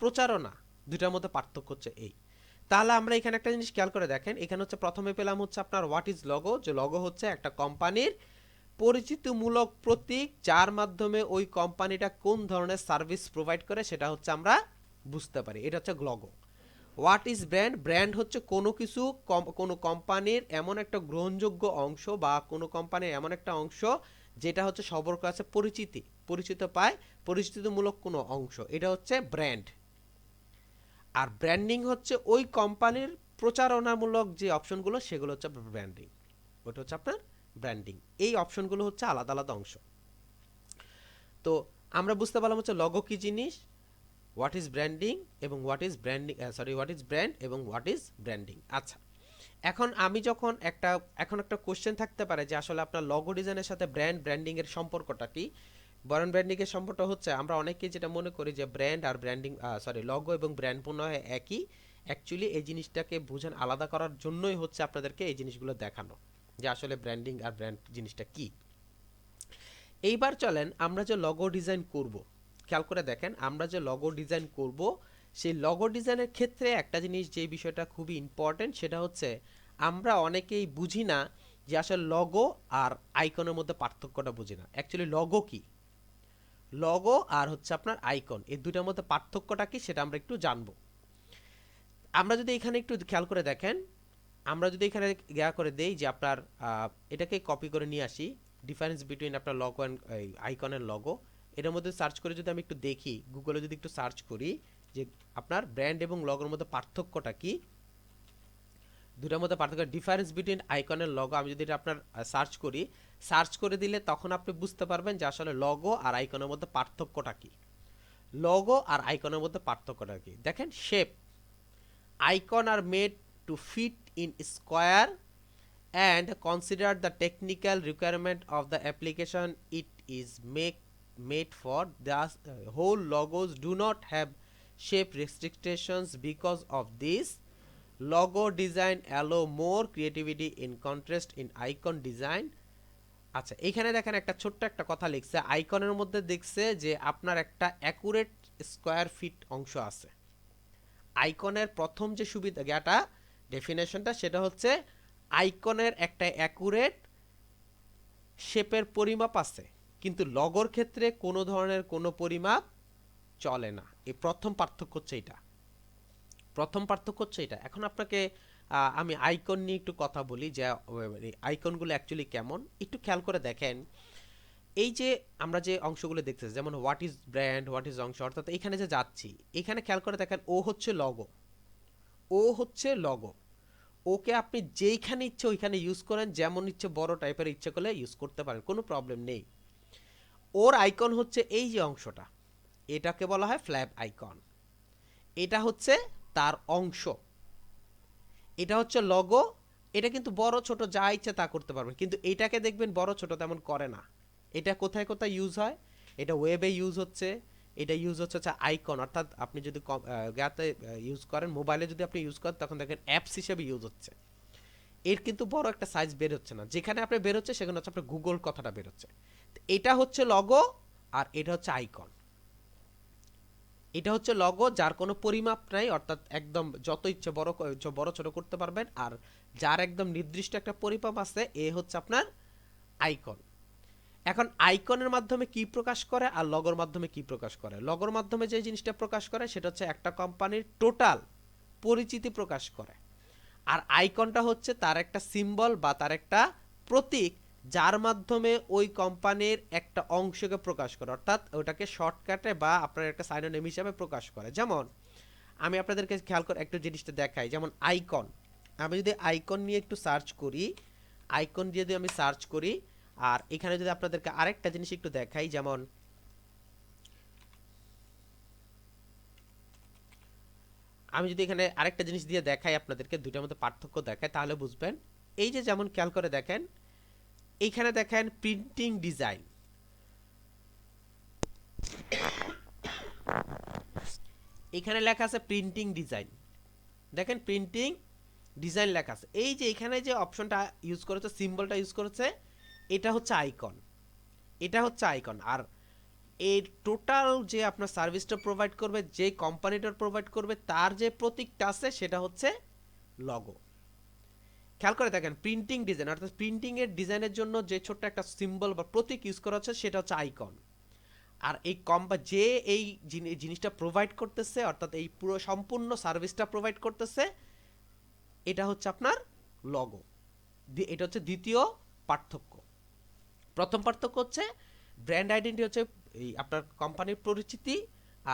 প্রচারণা। দুইটার মধ্যে পার্থক্য হচ্ছে এই। তাহলে আমরা এখানে একটা জিনিস খেয়াল করে দেখেন, এখানে হচ্ছে প্রথমে পেলাম হচ্ছে আপনার হোয়াট ইজ লগো, যে লগো হচ্ছে একটা কোম্পানির পরিচিতিমূলক প্রতীক, যার মাধ্যমে ওই কোম্পানিটা কোন ধরনের সার্ভিস প্রোভাইড করে সেটা হচ্ছে আমরা বুঝতে পারি, এটা হচ্ছে logo. What is brand, brand হচ্ছে কোনো কিছু, কোনো কোম্পানির এমন একটা গ্রহণযোগ্য অংশ বা কোনো কোম্পানির এমন একটা অংশ যেটা হচ্ছে সবার কাছে পরিচিত পায়, পরিচিতিমূলক কোনো অংশ, এটা হচ্ছে ব্র্যান্ড। আর ব্র্যান্ডিং হচ্ছে ওই কোম্পানির প্রচারণামূলক যে অপশনগুলো, সেগুলো হচ্ছে ব্র্যান্ডিং, ওটা হচ্ছে আপনার ব্র্যান্ডিং। এই অপশনগুলো হচ্ছে আলাদা আলাদা অংশ। তো আমরা বুঝতে পারলাম হচ্ছে লগো কি জিনিস, হোয়াট ইজ ব্র্যান্ডিং এবং what is branding, what is brand এবং হোয়াট ইজ ব্র্যান্ডিং। আচ্ছা, এখন আমি যখন একটা কোশ্চেন থাকতে পারে যে আসলে আপনার লগো ডিজাইনের সাথে ব্র্যান্ডিং এর সম্পর্কটা কি। ব্র্যান্ডিং এর সম্পর্কটা হচ্ছে, আমরা অনেকেই যেটা মনে করি যে ব্র্যান্ড আর ব্র্যান্ডিং, লগো এবং ব্র্যান্ড পূর্ণ হয় একই। অ্যাকচুয়ালি এই জিনিসটাকে বুঝেন আলাদা করার জন্যই হচ্ছে আপনাদেরকে এই জিনিসগুলো দেখানো, যে আসলে ব্র্যান্ডিং আর ব্র্যান্ড জিনিসটা কি। এইবার চলেন আমরা যে লগো ডিজাইন করব, খেয়াল করে দেখেন, আমরা যে লগো ডিজাইন করব, সেই লগো ডিজাইনের ক্ষেত্রে একটা জিনিস, যে বিষয়টা খুবই ইম্পর্টেন্ট, সেটা হচ্ছে আমরা অনেকেই বুঝি না যে আসলে লগো আর আইকনের মধ্যে পার্থক্যটা বুঝি না। অ্যাকচুয়ালি লগো কি, লগো আর হচ্ছে আপনার আইকন, এই দুটার মধ্যে পার্থক্যটা কি সেটা আমরা একটু জানবো। আমরা যদি এখানে একটু খেয়াল করে দেখেন, আমরা যদি এখানে ইয়া করে দেই যে আপনার এটাকে কপি করে নিয়ে আসি, ডিফারেন্স বিটুইন আপনার লগো অ্যান্ড আইকনের লগো, এটার মধ্যে সার্চ করে যদি আমি একটু দেখি, গুগলে যদি একটু সার্চ করি যে আপনার ব্র্যান্ড এবং লগোর মধ্যে পার্থক্যটা কি, দুটার মধ্যে পার্থক্য, ডিফারেন্স বিটুইন আইকনের লগো, আমি যদি এটা আপনার সার্চ করে দিলে তখন আপনি বুঝতে পারবেন যে আসলে লগো আর আইকনের মধ্যে পার্থক্যটা কি। লগো আর আইকনের মধ্যে পার্থক্যটা কি দেখেন, shape, icon are made to fit in square and consider the technical requirement of the application it is made for. Thus whole logos do not have shape restrictions because of this. Logo design allow more creativity in contrast in icon design. আচ্ছা, এখানে দেখেন একটা ছোট্ট একটা কথা লিখছে, আইকনের মধ্যে দেখছে যে আপনার একটা অ্যাকুরেট স্কোয়ার ফিট অংশ আছে। আইকনের প্রথম যে সুবিধাটা ডেফিনেশনটা সেটা হচ্ছে আইকনের একটা অ্যাকুরেট শেপের পরিমাপ আছে, কিন্তু লগোর ক্ষেত্রে কোনো ধরনের কোনো পরিমাপ চলে না। এই প্রথম পার্থক্য হচ্ছে এটা, প্রথম পার্থক্য হচ্ছে এটা। এখন আপনাকে আমি আইকন নিয়ে একটু কথা বলি যে আইকনগুলো অ্যাকচুয়ালি কেমন একটু খেয়াল করে দেখেন। এই যে আমরা যে অংশগুলো দেখতেছি যেমন what is brand, what is অংশ, অর্থাৎ এখানে যে যাচ্ছি এখানে খেয়াল করে দেখেন ও হচ্ছে লগো, ও হচ্ছে লগো। ওকে আপনি যেইখানে ইচ্ছে ওইখানে ইউজ করেন, যেমন ইচ্ছে বড় টাইপের ইচ্ছে করলে ইউজ করতে পারেন, কোনো প্রবলেম নেই। ওর আইকন হচ্ছে এই যে অংশটা, এটাকে বলা হয় ফ্ল্যাপ আইকন। এটা হচ্ছে তার অংশ, এটা হচ্ছে লগো। এটা কিন্তু বড় ছোট যা ইচ্ছে তা করতে পারবেন, কিন্তু এটাকে দেখবেন বড় ছোট তেমন করে না। এটা কোথায় কোথায় ইউজ হয়? এটা ওয়েবে ইউজ হচ্ছে, এটা ইউজ হচ্ছে আইকন, অর্থাৎ আপনি যদি গাতে ইউজ করেন, মোবাইলে যদি আপনি ইউজ করেন তখন দেখেন অ্যাপস হিসেবে ইউজ হচ্ছে। এর কিন্তু বড় একটা সাইজ বের হচ্ছে না, যেখানে আপনি বের হচ্ছে সেখানে হচ্ছে আপনার গুগল কথাটা বের হচ্ছে। এটা হচ্ছে লগো আর এটা হচ্ছে আইকন। এটা হচ্ছে লগো যার কোনো পরিমাপ নাই, অর্থাৎ একদম যত ইচ্ছে বড় ছোট করতে পারবেন, আর যার একদম নির্দিষ্ট একটা পরিমাপ আছে এ হচ্ছে আপনার আইকন। এখন আইকনের মাধ্যমে কি প্রকাশ করে আর লগোর মাধ্যমে কি প্রকাশ করে? লগোর মাধ্যমে যে জিনিসটা প্রকাশ করে সেটা হচ্ছে একটা কোম্পানির টোটাল পরিচিতি প্রকাশ করে, আর আইকনটা হচ্ছে তার একটা সিম্বল বা তার একটা প্রতীক, যার মাধ্যমে ওই কোম্পানির একটা অংশকে প্রকাশ করে, অর্থাৎ ওটাকে শর্টকাটে বা আপনার একটা সাইনোনিম হিসাবে প্রকাশ করে। যেমন আমি আপনাদেরকে খেয়াল করে একটু জিনিসটা দেখাই, যেমন আইকন। আমি যদি আইকন নিয়ে একটু সার্চ করি, আইকন দিয়ে যদি আমি সার্চ করি, আর এখানে যদি আপনাদেরকে আরেকটা জিনিস একটু দেখাই, যেমন আমি যদি এখানে আরেকটা জিনিস দিয়ে দেখাই আপনাদেরকে, দুইটার মধ্যে পার্থক্য দেখাই তাহলে বুঝবেন। এই যে যেমন খেয়াল করে দেখেন, এইখানে দেখেন প্রিন্টিং ডিজাইন, এখানে লেখা আছে প্রিন্টিং ডিজাইন। দেখেন প্রিন্টিং ডিজাইন লেখা আছে। এই যে এখানে যে অপশনটা ইউজ করেছে, সিম্বলটা ইউজ করেছে, এটা হচ্ছে আইকন, এটা হচ্ছে আইকন। আর এই টোটাল যে আপনার সার্ভিসটা প্রোভাইড করবে, যে কোম্পানিটা প্রোভাইড করবে, তার যে প্রতীকটা আছে সেটা হচ্ছে লগো। খেয়াল করে দেখেন প্রিন্টিং ডিজাইন, অর্থাৎ প্রিন্টিং এর ডিজাইনের জন্য যে ছোট্ট একটা সিম্বল বা প্রতীক ইউজ করা হচ্ছে সেটা হচ্ছে আইকন। আর এই যে এই জিনিসটা প্রোভাইড করতেছে, অর্থাৎ এই পুরো সম্পূর্ণ সার্ভিসটা প্রোভাইড করতেছে, এটা হচ্ছে আপনার লগো। এটা হচ্ছে দ্বিতীয় পার্থক্য। প্রথম পার্থক্য হচ্ছে ব্র্যান্ড আইডেন্টি হচ্ছে এই আপনার কোম্পানির পরিচিতি,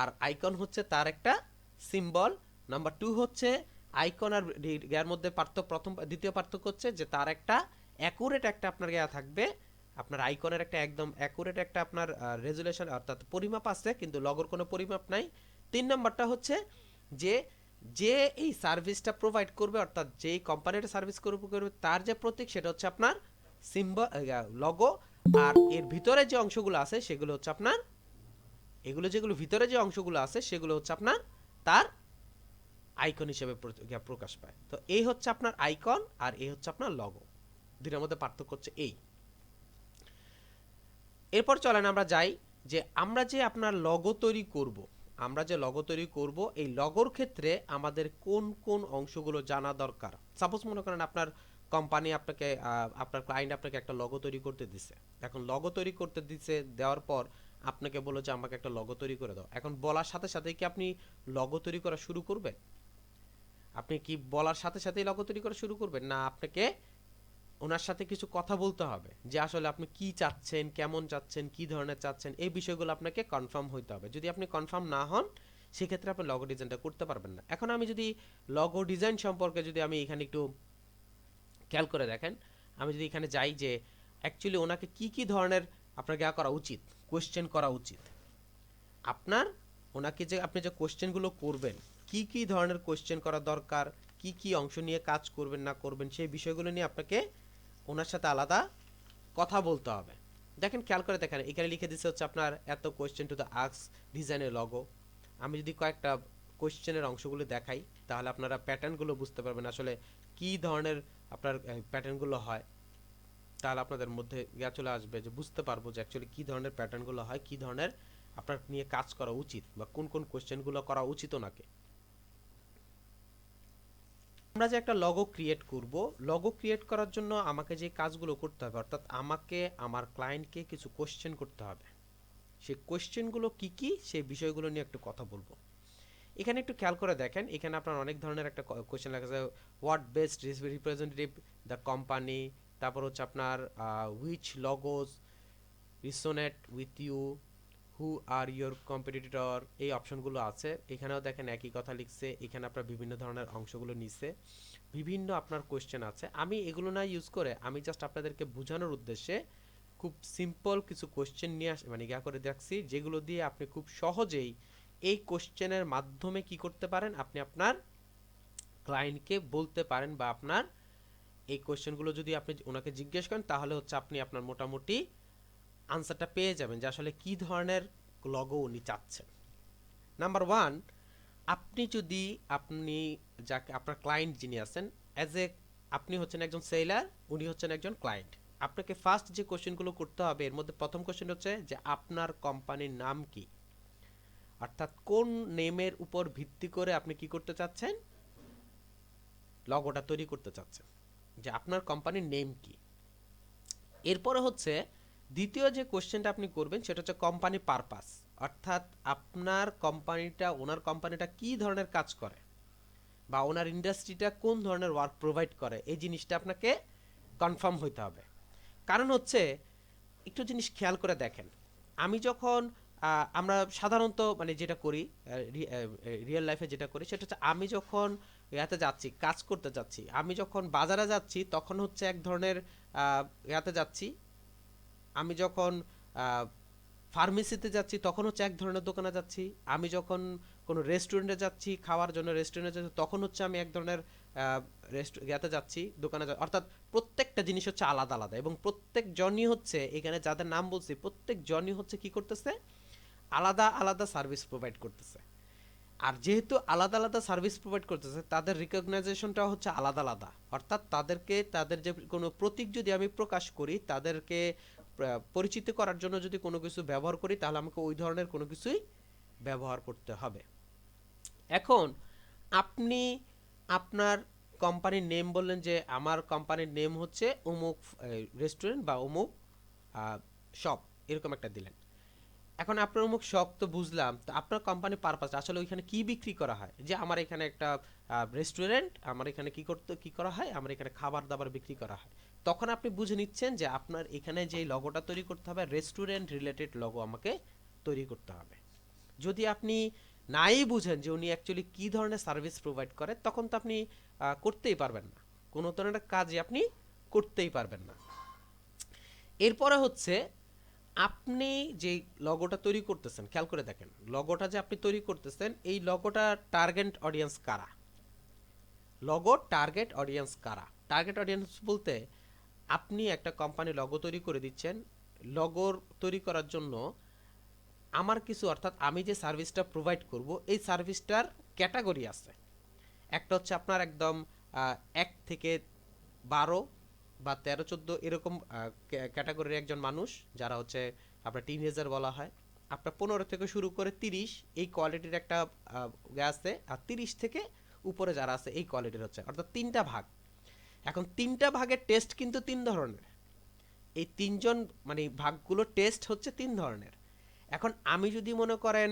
আর আইকন হচ্ছে তার একটা সিম্বল। নাম্বার 2 হচ্ছে আইকন আর এর মধ্যে দ্বিতীয় পার্থক্য হচ্ছে যে তার একটা অ্যাকুরেট একটা আপনার থাকবে। আপনার আইকনের একটা একদম অ্যাকুরেট একটা আপনার রেজুলেশন, অর্থাৎ পরিমাপ আছে, কিন্তু লগোর কোনো পরিমাপ নাই। 3 নাম্বারটা হচ্ছে যে যে এই সার্ভিসটা প্রোভাইড করবে, অর্থাৎ যেই কোম্পানিটা সার্ভিস করবে তার যে প্রতীক সেটা হচ্ছে আপনার সিম্বল, লগো। আর এর ভিতরে যে অংশগুলো আছে সেগুলো হচ্ছে আপনার, যেগুলো ভিতরে যে অংশগুলো আছে সেগুলো হচ্ছে আপনার তার আইকন হিসেবে প্রকাশ পায়। তো এই হচ্ছে আপনার আইকন আর এই হচ্ছে আপনার লগো, দুইটার মধ্যে পার্থক্য হচ্ছে এই। এরপর চলেন আমরা যাই যে আমরা যে আপনার লগো তৈরি করব, এই লগোর ক্ষেত্রে আমাদের কোন কোন অংশগুলো জানা দরকার। সাপোজ মনে করেন আপনার কোম্পানি আপনাকে আপনার ক্লায়েন্ট আপনাকে একটা লগো তৈরি করতে দিছে। এখন লগো তৈরি করতে দিছে, দেওয়ার পর আপনাকে বললো যে আমাকে একটা লগো তৈরি করে দাও। এখন বলার সাথে সাথে কি আপনি লগো তৈরি করা শুরু করবেন? আপনি কি বলার সাথে সাথেই লগো তৈরি করা শুরু করবেন, না আপনাকে ওনার সাথে কিছু কথা বলতে হবে যে আসলে আপনি কি চাচ্ছেন, কেমন চাচ্ছেন, কি ধরনের চাচ্ছেন, এই বিষয়গুলো আপনাকে কনফার্ম হইতে হবে। যদি আপনি কনফার্ম না হন সেক্ষেত্রে আপনি লগো ডিজাইনটা করতে পারবেন না। এখন আমি যদি লগো ডিজাইন সম্পর্কে যদি আমি এখানে একটু খেয়াল করে দেখেন, আমি যদি এখানে যাই যে অ্যাকচুয়ালি ওনাকে কি কি ধরনের আপনার করা উচিত, কোয়েশ্চেন করা উচিত আপনার, ওনাকে যে আপনি যে কোয়েশ্চেনগুলো করবেন, কি কি ধরনের কোয়েশ্চেন করা দরকার, কি কি অংশ নিয়ে কাজ করবেন না করবেন, সেই বিষয়গুলো নিয়ে আপনাকে ওনার সাথে আলাদা কথা বলতে হবে। দেখেন খেয়াল করে দেখেন এখানে লিখে দিচ্ছে হচ্ছে আপনার এত কোয়েশ্চেন টু দ্য আস্ক ডিজাইনের লগো। আমি যদি কয়েকটা কোশ্চেনের অংশগুলো দেখাই, তাহলে আপনারা প্যাটার্নগুলো বুঝতে পারবেন আসলে কি ধরনের আপনার প্যাটার্নগুলো হয়। তাহলে আপনাদের মধ্যে ইয়া চলে আসবে যে বুঝতে পারবো যে অ্যাকচুয়ালি কি ধরনের প্যাটার্নগুলো হয়, কি ধরনের আপনার নিয়ে কাজ করা উচিত বা কোন কোন কোশ্চেনগুলো করা উচিত ওনাকে। আমরা যে একটা লগো ক্রিয়েট করব, লগো ক্রিয়েট করার জন্য আমাকে যে কাজগুলো করতে হবে, অর্থাৎ আমাকে আমার ক্লায়েন্টকে কিছু কোশ্চেন করতে হবে। সেই কোশ্চেনগুলো কি কি সেই বিষয়গুলো নিয়ে একটু কথা বলবো। এখানে একটু খেয়াল করে দেখেন, এখানে আপনার অনেক ধরনের একটা কোশ্চেন লেখা আছে, what best representative the company, তারপর হচ্ছে আপনার which logos resonate with you, who are your competitor, এই অপশনগুলো আছে। এখানেও দেখেন একই কথা লিখছে, এখানে আপনার বিভিন্ন ধরনের অংশগুলো নিচ্ছে, বিভিন্ন আপনার কোশ্চেন আছে। আমি এগুলো না ইউজ করে আমি জাস্ট আপনাদেরকে বোঝানোর উদ্দেশ্যে খুব সিম্পল কিছু কোশ্চেন নিয়ে মানে ইয়া করে দেখছি, যেগুলো দিয়ে আপনি খুব সহজেই এই কোশ্চেনের মাধ্যমে কি করতে পারেন, আপনি আপনার ক্লায়েন্টকে বলতে পারেন বা আপনার এই কোশ্চেনগুলো যদি আপনি ওনাকে জিজ্ঞেস করেন তাহলে হচ্ছে আপনি আপনার মোটামুটি আনসারটা পেয়ে যাবেন যে আসলে কি ধরনের লগো উনি চাচ্ছেন। নাম্বার ওয়ান, আপনি যদি আপনি যাকে আপনার ক্লায়েন্ট যিনি আছেন, অ্যাজ এ আপনি হচ্ছেন একজন সেলার, উনি হচ্ছেন একজন ক্লায়েন্ট, আপনাকে ফার্স্ট যে কোশ্চেনগুলো করতে হবে এর মধ্যে প্রথম কোশ্চেন হচ্ছে যে আপনার কোম্পানির নাম কি, অর্থাৎ কোন নেমের উপর ভিত্তি করে আপনি কি করতে চাচ্ছেন, লগোটা তৈরি করতে চাচ্ছেন, যে আপনার কোম্পানির নেম কি। এরপরে হচ্ছে দ্বিতীয় যে কোশ্চেনটা আপনি করবেন সেটা হচ্ছে কোম্পানি পারপাস, অর্থাৎ আপনার কোম্পানিটা, ওনার কোম্পানিটা কি ধরনের কাজ করে বা ওনার ইন্ডাস্ট্রিটা কোন ধরনের ওয়ার্ক প্রোভাইড করে, এই জিনিসটা আপনাকে কনফার্ম হইতে হবে। কারণ হচ্ছে একটু জিনিস খেয়াল করে দেখেন, আমি যখন আমরা সাধারণত মানে যেটা করি রিয়েল লাইফে যেটা করি সেটা হচ্ছে আমি যখন ইয়াতে যাচ্ছি কাজ করতে যাচ্ছি, আমি যখন বাজারে যাচ্ছি তখন হচ্ছে এক ধরনের ইয়াতে যাচ্ছি, আমি যখন ফার্মেসিতে যাচ্ছি তখন হচ্ছে এক ধরনের দোকানে যাচ্ছি, আমি যখন কোনো রেস্টুরেন্টে যাচ্ছি খাওয়ার জন্য রেস্টুরেন্টে যাচ্ছি তখন হচ্ছে আমি এক ধরনের ইয়াতে যাচ্ছি দোকানে অর্থাৎ প্রত্যেকটা জিনিস হচ্ছে আলাদা আলাদা, এবং প্রত্যেক জনই হচ্ছে এখানে যাদের নাম বলছি প্রত্যেক জনই হচ্ছে কি করতেছে, আলাদা আলাদা সার্ভিস প্রোভাইড করতেছে। আর যেহেতু আলাদা আলাদা সার্ভিস প্রোভাইড করতেছে তাদের রিকগনাইজেশনটাও হচ্ছে আলাদা আলাদা, অর্থাৎ তাদেরকে তাদের যে কোনো প্রতীক যদি আমি প্রকাশ করি, তাদেরকে পরিচিত করার জন্য যদি কোনো কিছু ব্যবহার করি তাহলে আমাকে ওই ধরনের কোনো কিছুই ব্যবহার করতে হবে। এখন আপনি আপনার কোম্পানির নেম বললেন যে আমার কোম্পানির নেম হচ্ছে অমুক রেস্টুরেন্ট বা অমুক শপ, এরকম একটা দিলেন। এখন আপনার অমুক শপ তো বুঝলাম, তো আপনার কোম্পানির পারপাস আসলে ওইখানে কি বিক্রি করা হয়, যে আমার এখানে একটা রেস্টুরেন্ট, আমার এখানে কি করা হয়, আমার এখানে খাবার দাবার বিক্রি করা হয়। তখন আপনি বুঝে নিচ্ছেন যে আপনার এখানে যে লগোটা তৈরি করতে হবে রেস্টুরেন্ট রিলেটেড লগো আমাকে তৈরি করতে হবে। যদি আপনি নাই বুঝেন যে উনি অ্যাকচুয়ালি কি ধরনের সার্ভিস প্রোভাইড করে তখন তো আপনি করতেই পারবেন না, কোনো ধরনের কাজই আপনি করতেই পারবেন না। এরপরে হচ্ছে আপনি যে লগোটা তৈরি করতেছেন, খেয়াল করে দেখেন লগোটা যে আপনি তৈরি করতেছেন এই লগোটা টার্গেট অডিয়েন্স কারা, লগো টার্গেট অডিয়েন্স কারা, টার্গেট অডিয়েন্স বলতে আপনি একটা কোম্পানি লগো তৈরি করে দিচ্ছেন, লগোর তৈরি করার জন্য আমার কিছু অর্থাৎ আমি যে সার্ভিসটা প্রোভাইড করব এই সার্ভিসটার ক্যাটাগরি আছে। একটা হচ্ছে আপনার একদম 1 থেকে 12 বা 13-14 এরকম ক্যাটাগরির একজন মানুষ, যারা হচ্ছে আপনার টিনেজার বলা হয়। আপনার 15 থেকে শুরু করে 30 এই কোয়ালিটির একটা আছে, আর 30 থেকে উপরে যারা আছে এই কোয়ালিটির হচ্ছে, অর্থাৎ তিনটা ভাগ। এখন তিনটা ভাগের টেস্ট কিন্তু তিন ধরনের, এই তিনজন মানে ভাগগুলো টেস্ট হচ্ছে তিন ধরনের। এখন আমি যদি মনে করেন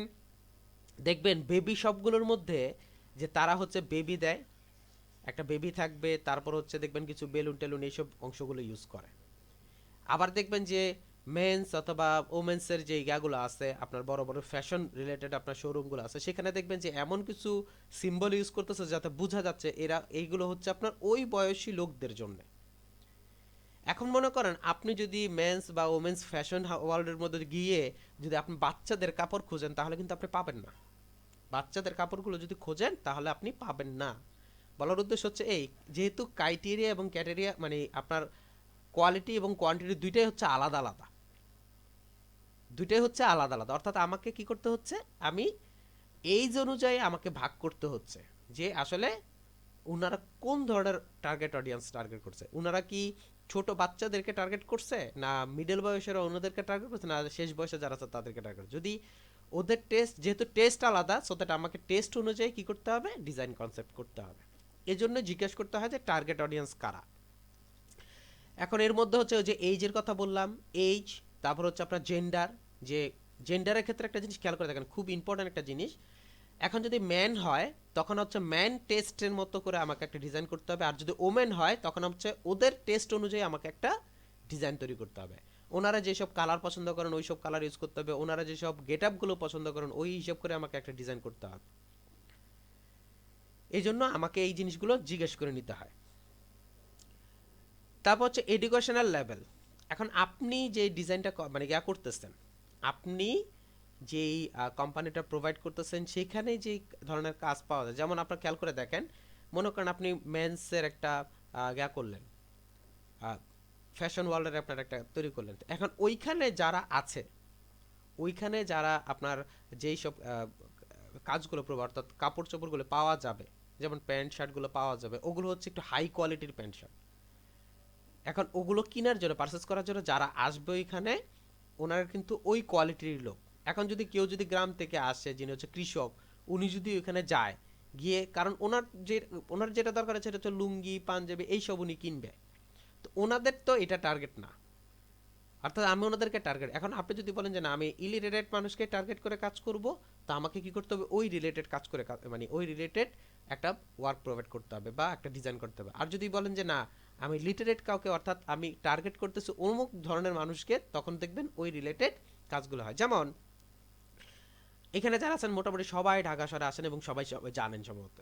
দেখবেন বেবি শপগুলোর মধ্যে যে তারা হচ্ছে বেবি দেয়, একটা বেবি থাকবে, তারপর হচ্ছে দেখবেন কিছু বেলুন টেলুন এইসব অংশগুলো ইউজ করে। আবার দেখবেন যে মেন্স অথবা ওমেন্সের যে ইয়াগুলো আছে আপনার বড় বড় ফ্যাশন রিলেটেড আপনার শোরুমগুলো আছে, সেখানে দেখবেন যে এমন কিছু সিম্বল ইউজ করতেছে যাতে বোঝা যাচ্ছে এরা এইগুলো হচ্ছে আপনার ওই বয়সী লোকদের জন্য। এখন মনে করেন আপনি যদি মেন্স বা ওমেন্স ফ্যাশন ওয়ার্ল্ডের মধ্যে গিয়ে যদি আপনি বাচ্চাদের কাপড় খুঁজেন তাহলে কিন্তু আপনি পাবেন না, বাচ্চাদের কাপড়গুলো যদি খোঁজেন তাহলে আপনি পাবেন না। বলার উদ্দেশ্য হচ্ছে এই, যেহেতু ক্রাইটেরিয়া এবং ক্যাটেরিয়া মানে আপনার কোয়ালিটি এবং কোয়ান্টিটি দুইটাই হচ্ছে আলাদা আলাদা, দুইটাই হচ্ছে আলাদা আলাদা, অর্থাৎ আমাকে কি করতে হচ্ছে, আমি এই যে অনুযায়ী আমাকে ভাগ করতে হচ্ছে যে আসলে ওনারা কোন ধরনের টার্গেট অডিয়েন্স টার্গেট করছে। ওনারা কি ছোট বাচ্চাদেরকে টার্গেট করছে, না মিডল বয়সের অন্যদেরকে টার্গেট করছে, না শেষ বয়সে যারা আছে তাদেরকে টার্গেট। যদি ওদের টেস্ট, যেহেতু টেস্ট আলাদা, সো দ্যাট আমাকে টেস্ট অনুযায়ী কি করতে হবে, ডিজাইন কনসেপ্ট করতে হবে। এই জন্য জিজ্ঞেস করতে হয় যে টার্গেট অডিয়েন্স কারা। এখন এর মধ্যে হচ্ছে ওই যে এইজের কথা বললাম, এইজ, তারপর হচ্ছে আপনার জেন্ডার। যে জেন্ডারের ক্ষেত্রে একটা জিনিস খেয়াল করে দেখেন, খুব ইম্পর্ট্যান্ট একটা জিনিস। এখন যদি ম্যান হয় তখন হচ্ছে ম্যান টেস্টের মতো করে আমাকে একটা ডিজাইন করতে হবে, আর যদি ওমেন হয় তখন হচ্ছে ওদের টেস্ট অনুযায়ী আমাকে একটা ডিজাইন তৈরি করতে হবে। ওনারা যেসব কালার পছন্দ করেন ওই সব কালার ইউজ করতে হবে, ওনারা যেসব গেট আপগুলো পছন্দ করেন ওই হিসাব করে আমাকে একটা ডিজাইন করতে হবে। এই জন্য আমাকে এই জিনিসগুলো জিজ্ঞেস করে নিতে হয়। তারপর হচ্ছে এডুকেশনাল লেভেল। এখন আপনি যে ডিজাইনটা মানে ইয়া করতেছেন, আপনি যেই কোম্পানিটা প্রোভাইড করতেছেন সেখানে যেই ধরনের কাজ পাওয়া যায়, যেমন আপনার খেয়াল করে দেখেন, মনে করেন আপনি মেন্সের একটা ইয়া করলেন, ফ্যাশন ওয়ার্ল্ডের আপনার একটা তৈরি করলেন। এখন ওইখানে যারা আছে, ওইখানে যারা আপনার যেই সব কাজগুলো প্রোভাইড, অর্থাৎ কাপড় চোপড়গুলো পাওয়া যাবে, যেমন প্যান্ট শার্টগুলো পাওয়া যাবে, ওগুলো হচ্ছে একটু হাই কোয়ালিটির প্যান্ট শার্ট। এখন ওগুলো কেনার জন্য, পারচেস করার জন্য যারা আসবে ওইখানে, ওনারা কিন্তু ওই কোয়ালিটির লোক। এখন যদি কেউ যদি গ্রাম থেকে আসে, যিনি হচ্ছে কৃষক, উনি যদি ওইখানে যায়, গিয়ে, কারণ ওনার যেটা দরকার আছে সেটা হচ্ছে লুঙ্গি পাঞ্জাবি এইসব উনি কিনবে, তো ওনাদের তো এটা টার্গেট না। অর্থাৎ আমি ওনাদেরকে টার্গেট, এখন আপনি যদি বলেন যে না আমি ইলিটারেট মানুষকে টার্গেট করে কাজ করব, তো আমাকে কি করতে হবে, ওই রিলেটেড কাজ করে মানে ওই রিলেটেড একটা ওয়ার্ক প্রোভাইড করতে হবে বা একটা ডিজাইন করতে হবে। আর যদি বলেন যে না আমি লিটারেট কাউকে, অর্থাৎ আমি টার্গেট করতেছি অমুক ধরনের মানুষকে, তখন দেখবেন ওই রিলেটেড কাজগুলো হয়। যেমন এখানে যারা আছেন মোটামুটি সবাই ঢাকা শহরে আসেন এবং সবাই সবাই জানেন সম্ভবত,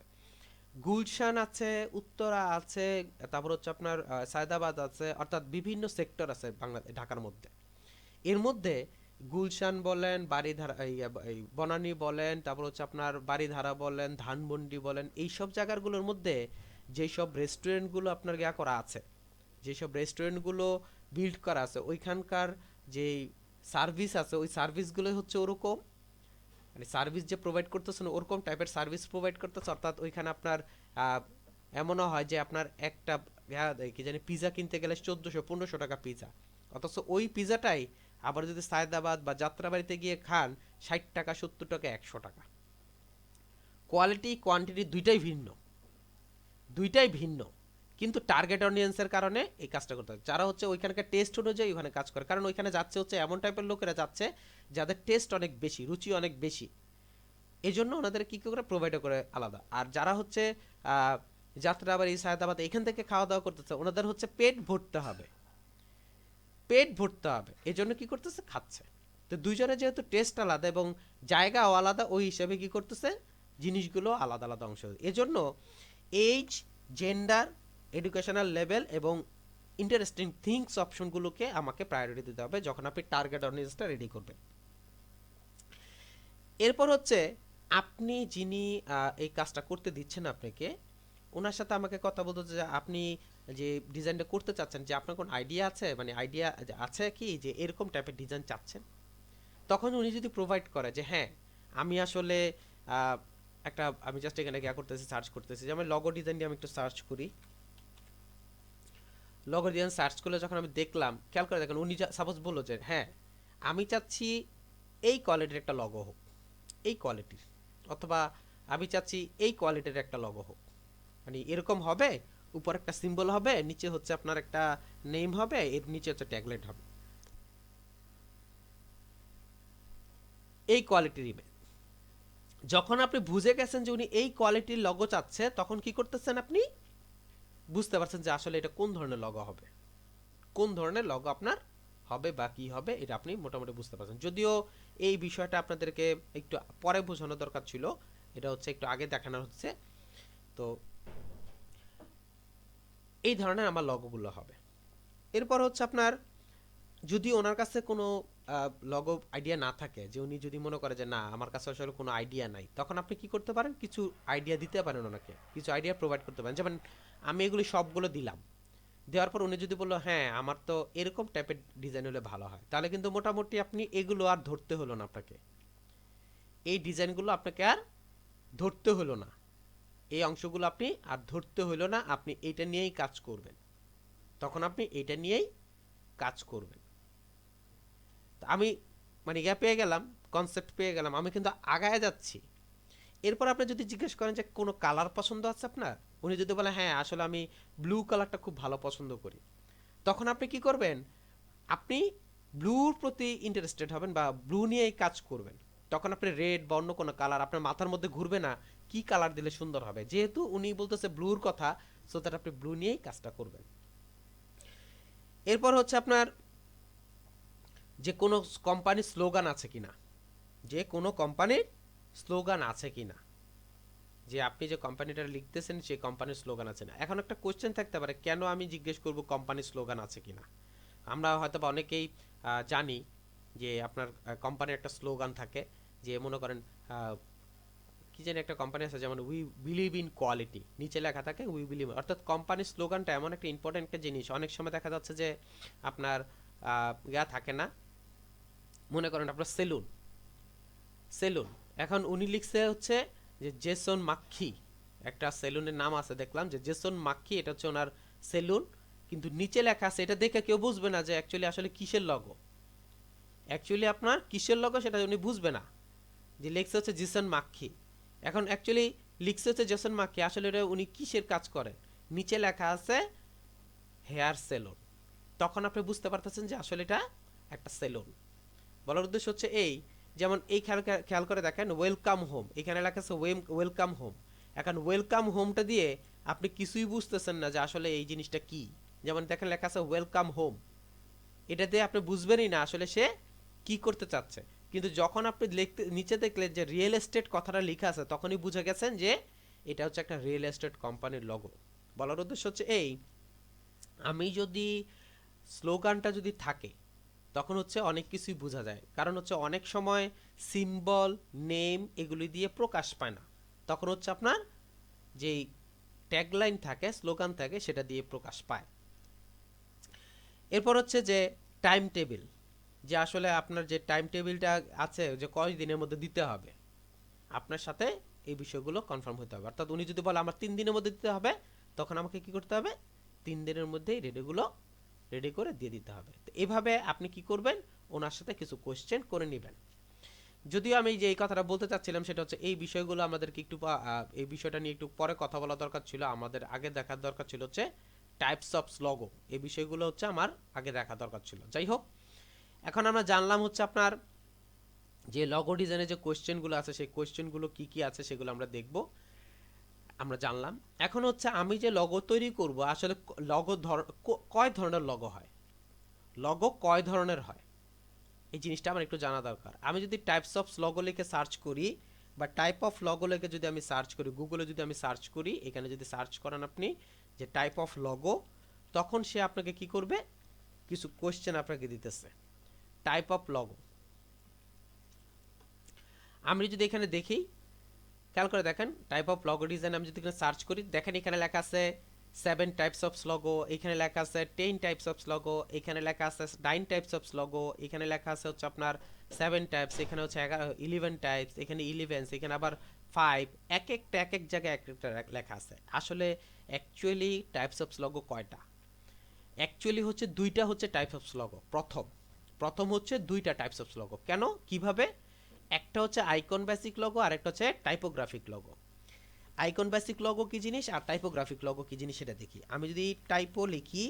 গুলশান আছে, উত্তরা আছে, তারপর হচ্ছে আপনার সায়দাবাদ আছে, অর্থাৎ বিভিন্ন সেক্টর আছে ঢাকার মধ্যে। এর মধ্যে গুলশান বলেন, বাড়িধারা, এই বনানী বলেন, তারপর হচ্ছে আপনার বাড়িধারা বলেন, ধানমন্ডি বলেন, এইসব জায়গাগুলোর মধ্যে যেসব রেস্টুরেন্টগুলো আপনার ইয়া করা আছে, যেসব রেস্টুরেন্টগুলো বিল্ড করা আছে, ওইখানকার যেই সার্ভিস আছে ওই সার্ভিসগুলো হচ্ছে ওরকম, মানে সার্ভিস যে প্রোভাইড করতেছেন ওরকম টাইপের সার্ভিস প্রোভাইড করতেছে। অর্থাৎ ওইখানে আপনার এমনও হয় যে আপনার একটা কি জানি পিজা কিনতে গেলে 1400-1500 টাকা পিজা, অথচ ওই পিজাটাই আবার যদি সায়দাবাদ বা যাত্রাবাড়িতে গিয়ে খান 60 টাকা, 70 টাকা, 100 টাকা। কোয়ালিটি কোয়ান্টিটি দুইটাই ভিন্ন, কিন্তু টার্গেট অডিয়েন্সের কারণে এই কাজটা করতে হয়। যারা হচ্ছে ওইখানকার টেস্ট অনুযায়ী ওখানে কাজ করে, কারণ ওইখানে যাচ্ছে হচ্ছে এমন টাইপের লোকেরা যাচ্ছে যাদের টেস্ট অনেক বেশি, রুচি অনেক বেশি, এই জন্য ওনাদের কী করে প্রোভাইড করে আলাদা। আর যারা হচ্ছে যাত্রাবাড়ি সায়দাবাদ এখান থেকে খাওয়া দাওয়া করতেছে, ওনাদের হচ্ছে পেট ভরতে হবে, এই জন্য কী করতেছে, খাচ্ছে। তো দুইজনের যেহেতু টেস্ট আলাদা এবং জায়গাও আলাদা, ওই হিসাবে কী করতেছে, জিনিসগুলো আলাদা আলাদা অংশ। এজন্য এইজ, জেন্ডার, এডুকেশনাল লেভেল এবং ইন্টারেস্টিং থিংস অপশনগুলোকে আমাকে প্রায়োরিটি দিতে হবে যখন আপনি টার্গেট অডিয়েন্সটা রেডি করবেন। এরপর হচ্ছে আপনি যিনি এই কাজটা করতে দিচ্ছেন আপনাকে, ওনার সাথে আমাকে কথা বলতে হচ্ছে যে আপনি যে ডিজাইনটা করতে চাচ্ছেন, যে আপনার কোন আইডিয়া আছে, মানে আইডিয়া আছে কি যে এরকম টাইপের ডিজাইন চাচ্ছেন। তখন উনি যদি প্রোভাইড করে যে হ্যাঁ আমি আসলে একটা, আমি জাস্ট এখানে গিয়া করতেছি, সার্চ করতেছি, যেমন লগো ডিজাইন দিয়ে আমি একটু সার্চ করি। লগো ডিজাইন সার্চ করলে যখন আমি দেখলাম, খেয়াল করে দেখেন, উনি সাপোজ বললো যে হ্যাঁ আমি চাচ্ছি এই কোয়ালিটির একটা লগো হোক, এই কোয়ালিটির, অথবা আমি চাচ্ছি এই কোয়ালিটির একটা লগো হোক, মানে এরকম হবে, উপর একটা সিম্বল হবে, নিচে হচ্ছে আপনার একটা নেম হবে, এর নিচে হচ্ছে ট্যাগলাইন হবে, এই কোয়ালিটির ইমেজ। যখন আপনি বুঝে গেছেন যে উনি এই কোয়ালিটির লগো চাচ্ছে, তখন কি করতেছেন, আপনি বুঝতে পারছেন যে আসলে এটা কোন ধরনের লগো হবে, কোন ধরনের লগো আপনার হবে বা কি হবে, এটা আপনি মোটামুটি বুঝতে পারছেন। যদিও এই বিষয়টা আপনাদেরকে একটু পরে বোঝানো দরকার ছিল, এটা হচ্ছে একটু আগে দেখানো হচ্ছে। তো এই ধরনের আমার লগোগুলো হবে। এরপর হচ্ছে আপনার, যদি ওনার কাছে কোনো লগো আইডিয়া না থাকে, যে উনি যদি মনে করে যে না আমার কাছে আসলে কোনো আইডিয়া নাই, তখন আপনি কি করতে পারেন, কিছু আইডিয়া দিতে পারেন ওনাকে, কিছু আইডিয়া প্রোভাইড করতে পারেন। যেমন আমি এগুলি সবগুলো দিলাম, দেওয়ার পর উনি যদি বললো হ্যাঁ আমার তো এরকম টাইপের ডিজাইন হলে ভালো হয়, তাহলে কিন্তু মোটামুটি আপনি এগুলো আর ধরতে হলো না আপনাকে, এই ডিজাইনগুলো আপনাকে আর ধরতে হলো না, এই অংশগুলো আপনি আর ধরতে হলো না, আপনি এইটা নিয়েই কাজ করবেন, তখন আপনি এইটা নিয়েই কাজ করবেন। তো আমি মানে ইয়া পেয়ে গেলাম, কনসেপ্ট পেয়ে গেলাম, আমি কিন্তু আগায় যাচ্ছি। এরপর আপনি যদি জিজ্ঞেস করেন যে কোনো কালার পছন্দ আছে আপনার, উনি যদি বলে হ্যাঁ আসলে আমি ব্লু কালারটা খুব ভালো পছন্দ করি, তখন আপনি কি করবেন, আপনি ব্লুর প্রতি ইন্টারেস্টেড হবেন বা ব্লু নিয়েই কাজ করবেন। তখন আপনি রেড বা অন্য কোনো কালার আপনার মাথার মধ্যে ঘুরবে না কি কালার দিলে সুন্দর হবে, যেহেতু উনি বলতেছে ব্লুর কথা, সো দ্যাট আপনি ব্লু নিয়েই কাজটা করবেন। এরপর হচ্ছে আপনার যে কোনো কোম্পানির স্লোগান আছে কিনা, যে কোনো কোম্পানির স্লোগান আছে কিনা, যে আপনি যে কোম্পানিটা লিখতেছেন সেই কোম্পানির স্লোগান আছে না। এখন একটা কোশ্চেন থাকতে পারে, কেন আমি জিজ্ঞেস করব কোম্পানির স্লোগান আছে কিনা। আমরা হয়তো বা অনেকেই জানি যে আপনার কোম্পানির একটা স্লোগান থাকে, যে মনে করেন কি জানি একটা কোম্পানি আছে যেমন উই বিলিভ ইন কোয়ালিটি, নিচে লেখা থাকে উই বিলিভ, অর্থাৎ কোম্পানির স্লোগানটা এমন একটা ইম্পর্টেন্ট একটা জিনিস। অনেক সময় দেখা যাচ্ছে যে আপনার ইয়া থাকে না, মনে করেন আপনার সেলুন, সেলুন, এখন উনি লিখছে হচ্ছে যে জেসন মাক্খি, একটা সেলুনের নাম আছে দেখলাম যে জেসন মাক্খি, এটা হচ্ছে ওনার সেলুন, কিন্তু নিচে লেখা আছে, এটা দেখে কেউ বুঝবে না যে অ্যাকচুয়ালি আসলে কিসের লগো, অ্যাকচুয়ালি আপনার কিসের লগো সেটা উনি বুঝবে না, যে লিখছে হচ্ছে জেসন মাক্খি। এখন অ্যাকচুয়ালি লিখছে হচ্ছে জেসন মাক্খি, আসলে এটা উনি কিসের কাজ করেন, নিচে লেখা আছে হেয়ার সেলুন, তখন আপনি বুঝতে পারতেছেন যে আসলে এটা একটা সেলুন। বলার উদ্দেশ্য হচ্ছে এই, যেমন এই খেয়াল করে দেখেন ওয়েলকাম হোম, এখানে লেখা আছে ওয়েলকাম হোম। এখন ওয়েলকাম হোমটা দিয়ে আপনি কিছুই বুঝতেছেন না যে আসলে এই জিনিসটা কি। যেমন দেখেন লেখা আছে ওয়েলকাম হোম, এটা দিয়ে আপনি বুঝবেনই না আসলে সে কি করতে চাচ্ছে। কিন্তু যখন আপনি লিখতে নিচে দেখলেন যে রিয়েল এস্টেট কথাটা লেখা আছে, তখনই বুঝে গেছেন যে এটা হচ্ছে একটা রিয়েল এস্টেট কোম্পানির লগো। বলার উদ্দেশ্য হচ্ছে এই, আমি যদি স্লোগানটা যদি থাকে তখন হচ্ছে অনেক কিছুই বোঝা যায়, কারণ হচ্ছে অনেক সময় সিম্বল নেম এগুলি দিয়ে প্রকাশ পায় না, তখন হচ্ছে আপনার যেই ট্যাগলাইন থাকে স্লোগান থাকে সেটা দিয়ে প্রকাশ পায়। এরপর হচ্ছে যে টাইম টেবিল, যে আসলে আপনার যে টাইম টেবিলটা আছে যে কয় দিনের মধ্যে দিতে হবে, আপনার সাথে এই বিষয়গুলো কনফার্ম হতে হবে। অর্থাৎ উনি যদি বলে আমার 3 দিনের মধ্যে দিতে হবে, তখন আমাকে কি করতে হবে, 3 দিনের মধ্যেই রেডি করে দিয়ে দিতে হবে। তো এভাবে আপনি কি করবেন, ওনার সাথে কিছু কোশ্চেন করে নেবেন। যদিও আমি যে এই কথাটা বলতে চাচ্ছিলাম সেটা হচ্ছে এই বিষয়গুলো আমাদেরকে একটু এই বিষয়টা নিয়ে একটু পরে কথা বলা দরকার ছিল, আমাদের আগে দেখার দরকার ছিল হচ্ছে টাইপস অফ লগো, এই বিষয়গুলো হচ্ছে আমার আগে দেখা দরকার ছিল। যাই হোক, এখন আমরা জানলাম হচ্ছে আপনার যে লগো ডিজাইনের যে কোশ্চেনগুলো আছে সেই কোশ্চেনগুলো কি কি আছে সেগুলো আমরা দেখব, আমরা জানলাম। এখন হচ্ছে আমি যে লগো তৈরি করব, আসলে লগো কয় ধরনের লগো হয়, লগো কয় ধরনের হয়, এই জিনিসটা আমার একটু জানা দরকার। আমি যদি টাইপস অফ লগো লিখে সার্চ করি বা টাইপ অফ লগো লিখে যদি আমি সার্চ করি, গুগলে যদি আমি সার্চ করি, এখানে যদি সার্চ করেন আপনি যে টাইপ অফ লগো, তখন সে আপনাকে কি করবে, কিছু কোশ্চেন আপনাকে দিতেছে। টাইপ অফ লগো, আমি যদি এখানে দেখি, খেয়াল করে দেখেন টাইপ অফ লগো ডিজাইন, আমি যদি এখানে সার্চ করি, দেখেন এখানে লেখা আছে 7 টাইপস অফ লগো, এখানে লেখা আছে 10 টাইপস অফ লগো, এখানে লেখা আছে 9 টাইপস অফ লগো, এখানে লেখা আছে হচ্ছে আপনার 7 টাইপস, এখানে হচ্ছে 11 টাইপস, এখানে 11, এখানে আবার 5, এক একটা এক এক জায়গায় এক একটা লেখা আছে। আসলে অ্যাকচুয়ালি টাইপস অফ লগো কয়টা, অ্যাকচুয়ালি হচ্ছে দুইটা হচ্ছে টাইপস অফ লগো। প্রথম হচ্ছে দুইটা টাইপস অফ লগো। কেন, কিভাবে, একটা হচ্ছে আইকন বেসিক লগো আর একটা হচ্ছে typographic logo. Icon basic logo কি জিনিস আর টাইপোগ্রাফিক লগো কি জিনিস সেটা দেখি। আমি যদি টাইপো লিখি,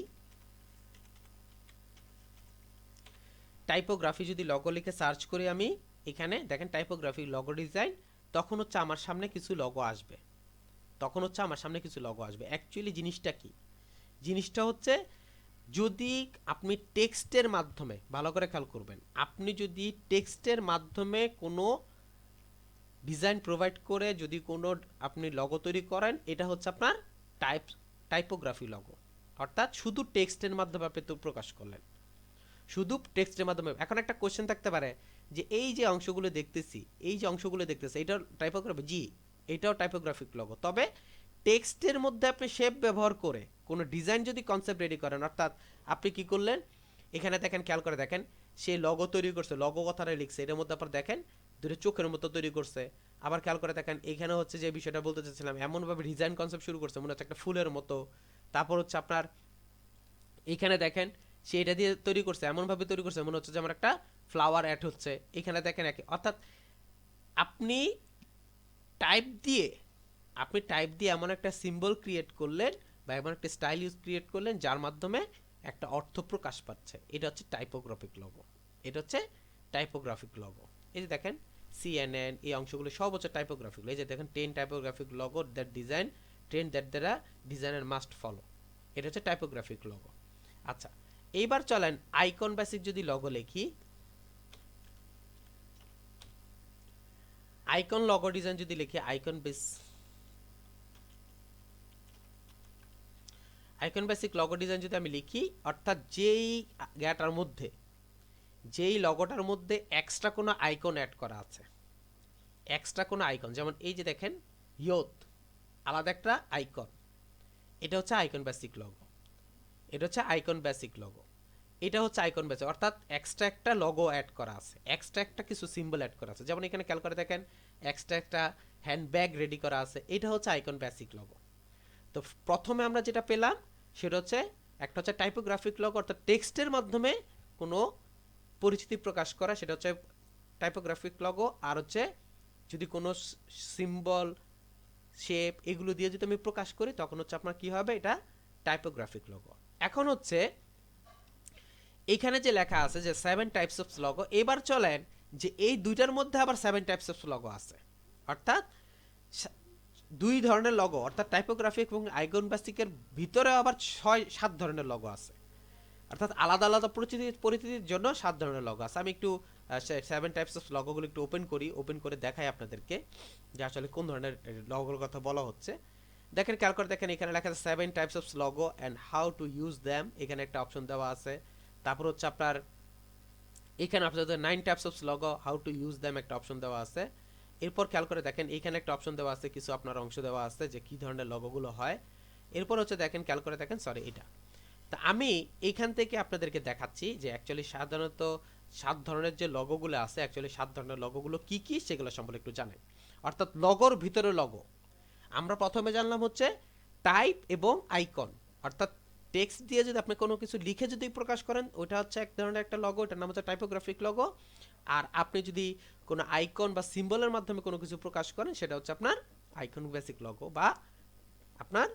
টাইপোগ্রাফি যদি লগো লিখে সার্চ করি, আমি এখানে দেখেন টাইপোগ্রাফি লগো ডিজাইন, তখন হচ্ছে আমার সামনে কিছু লগো আসবে, অ্যাকচুয়ালি জিনিসটা কি, জিনিসটা হচ্ছে যদি আপনি টেক্সটের মাধ্যমে, ভালো করে খেয়াল করবেন, আপনি যদি টেক্সটের মাধ্যমে কোনো ডিজাইন প্রোভাইড করে যদি কোনো আপনি লগো তৈরি করেন, এটা হচ্ছে আপনার টাইপোগ্রাফি লগো। অর্থাৎ শুধু টেক্সটের মাধ্যমে আপনি তো প্রকাশ করলেন, শুধু টেক্সটের মাধ্যমে। এখন একটা কোশ্চেন থাকতে পারে যে এই যে অংশগুলো দেখতেছি, এটা টাইপোগ্রাফি, জি এটাও টাইপোগ্রাফিক লগো, তবে টেক্সটের মধ্যে আপনি শেপ ব্যবহার করে কোনো ডিজাইন যদি কনসেপ্ট রেডি করেন, অর্থাৎ আপনি কি করলেন, এখানে দেখেন খেয়াল করে দেখেন, সে লগো তৈরি করছে, লগো কথাটা লিখছে, এটার মধ্যে আপনার দেখেন দুটো চোখের মতো তৈরি করছে। আবার খেয়াল করে দেখেন এখানে হচ্ছে যে বিষয়টা বলতে চাচ্ছিলাম, এমনভাবে ডিজাইন কনসেপ্ট শুরু করছে মনে হচ্ছে একটা ফুলের মতো। তারপর হচ্ছে আপনার এখানে দেখেন সে এটা দিয়ে তৈরি করছে, এমনভাবে তৈরি করছে মনে হচ্ছে যে আমার একটা ফ্লাওয়ার অ্যাড হচ্ছে। এখানে দেখেন অর্থাৎ আপনি টাইপ দিয়ে এমন একটা সিম্বল ক্রিয়েট করলেন বা এমন একটা স্টাইল ইউজ ক্রিয়েট করলেন যার মাধ্যমে একটা অর্থ প্রকাশ পাচ্ছে। এটা হচ্ছে টাইপোগ্রাফিক লগো। এটা হচ্ছে টাইপোগ্রাফিক লগো। এই যে দেখেন সিএনএন এই অংশগুলো সব হচ্ছে টাইপোগ্রাফিক। এই যে দেখেন 10 typographic logo that design trend that দ্বারা ডিজাইনার মাস্ট ফলো। এটা হচ্ছে টাইপোগ্রাফিক লগো। আচ্ছা, এইবার চলেন আইকন বেসিক যদি লগো লিখি, আইকন লগো ডিজাইন যদি লিখি, আইকন বেসিক লগো ডিজাইন যদি আমি লিখি, অর্থাৎ যেই লগোটার মধ্যে এক্সট্রা কোনো আইকন অ্যাড করা আছে, এক্সট্রা কোনো আইকন, যেমন এই যে দেখেন ইয়ত আলাদা একটা আইকন, এটা হচ্ছে আইকন বেসিক লগো। এটা হচ্ছে আইকন বেসিক লগো। এটা হচ্ছে আইকন বেসিক, অর্থাৎ এক্সট্রা একটা লগো অ্যাড করা আছে, এক্সট্রা একটা কিছু সিম্বল অ্যাড করা আছে। যেমন এখানে খেয়াল করে দেখেন এক্সট্রা একটা হ্যান্ডব্যাগ রেডি করা আছে, এটা হচ্ছে আইকন বেসিক লগো। তো প্রথমে আমরা যেটা পেলাম সেটা হচ্ছে একটা হচ্ছে টাইপোগ্রাফিক লগো, অর্থাৎ টেক্সটের মাধ্যমে কোনো পরিচিতি প্রকাশ করা, সেটা হচ্ছে টাইপোগ্রাফিক লগো। আর হচ্ছে যদি কোনো সিম্বল শেপ এগুলো দিয়ে যদি আমি প্রকাশ করি তখন হচ্ছে আপনার কি হবে, এটা টাইপোগ্রাফিক লগো। এখন হচ্ছে এখানে যে লেখা আছে যে 7 টাইপস অফ লগো, এবার চলেন যে এই দুইটার মধ্যে আবার 7 টাইপস অফ লগো আছে, অর্থাৎ দুই ধরনের লগো, অর্থাৎ টাইপোগ্রাফিক এবং আইকন বেসিকের ভিতরে আবার 6-7 ধরনের লগো আছে, অর্থাৎ আলাদা আলাদা পরিচিতির জন্য 7 ধরনের লগো আছে। আমি একটু 7 টাইপস অফ লগোগুলো একটু ওপেন করে দেখাই আপনাদেরকে যে আসলে কোন ধরনের লগোর কথা বলা হচ্ছে। দেখেন খেয়াল করে দেখেন এখানে লেখা আছে 7 types of logo and how to use them, এখানে একটা অপশন দেওয়া আছে। তারপর হচ্ছে আপনার এখানে আপনাদের 9 types of logo how to use them একটা অপশন দেওয়া আছে। এরপর খেয়াল করে দেখেন এইখানে একটা অপশন দেওয়া আছে, কিছু আপনার অংশ দেওয়া আছে যে কি ধরনের লগোগুলো হয়। এরপর হচ্ছে দেখেন খেয়াল করে দেখেন, সরি এটা, তা আমি এইখান থেকে আপনাদেরকে দেখাচ্ছি যে অ্যাকচুয়ালি সাধারণত 7 ধরনের যে লগোগুলো আছে, অ্যাকচুয়ালি 7 ধরনের লগোগুলো কি কি সেগুলো সম্পর্কে একটু জানেন। অর্থাৎ লগোর ভিতরে লগো আমরা প্রথমে জানলাম হচ্ছে টাইপ এবং আইকন, অর্থাৎ টেক্সট দিয়ে যদি আপনি কোনো কিছু লিখে যদি প্রকাশ করেন ওটা হচ্ছে এক ধরনের একটা লগো, এটার নাম হচ্ছে টাইপোগ্রাফিক লগো। আর আপনি যদি কোনো আইকন বা সিম্বলের মাধ্যমে কোনো কিছু প্রকাশ করেন সেটা হচ্ছে আপনার আইকন বেসিক লগো বা আপনার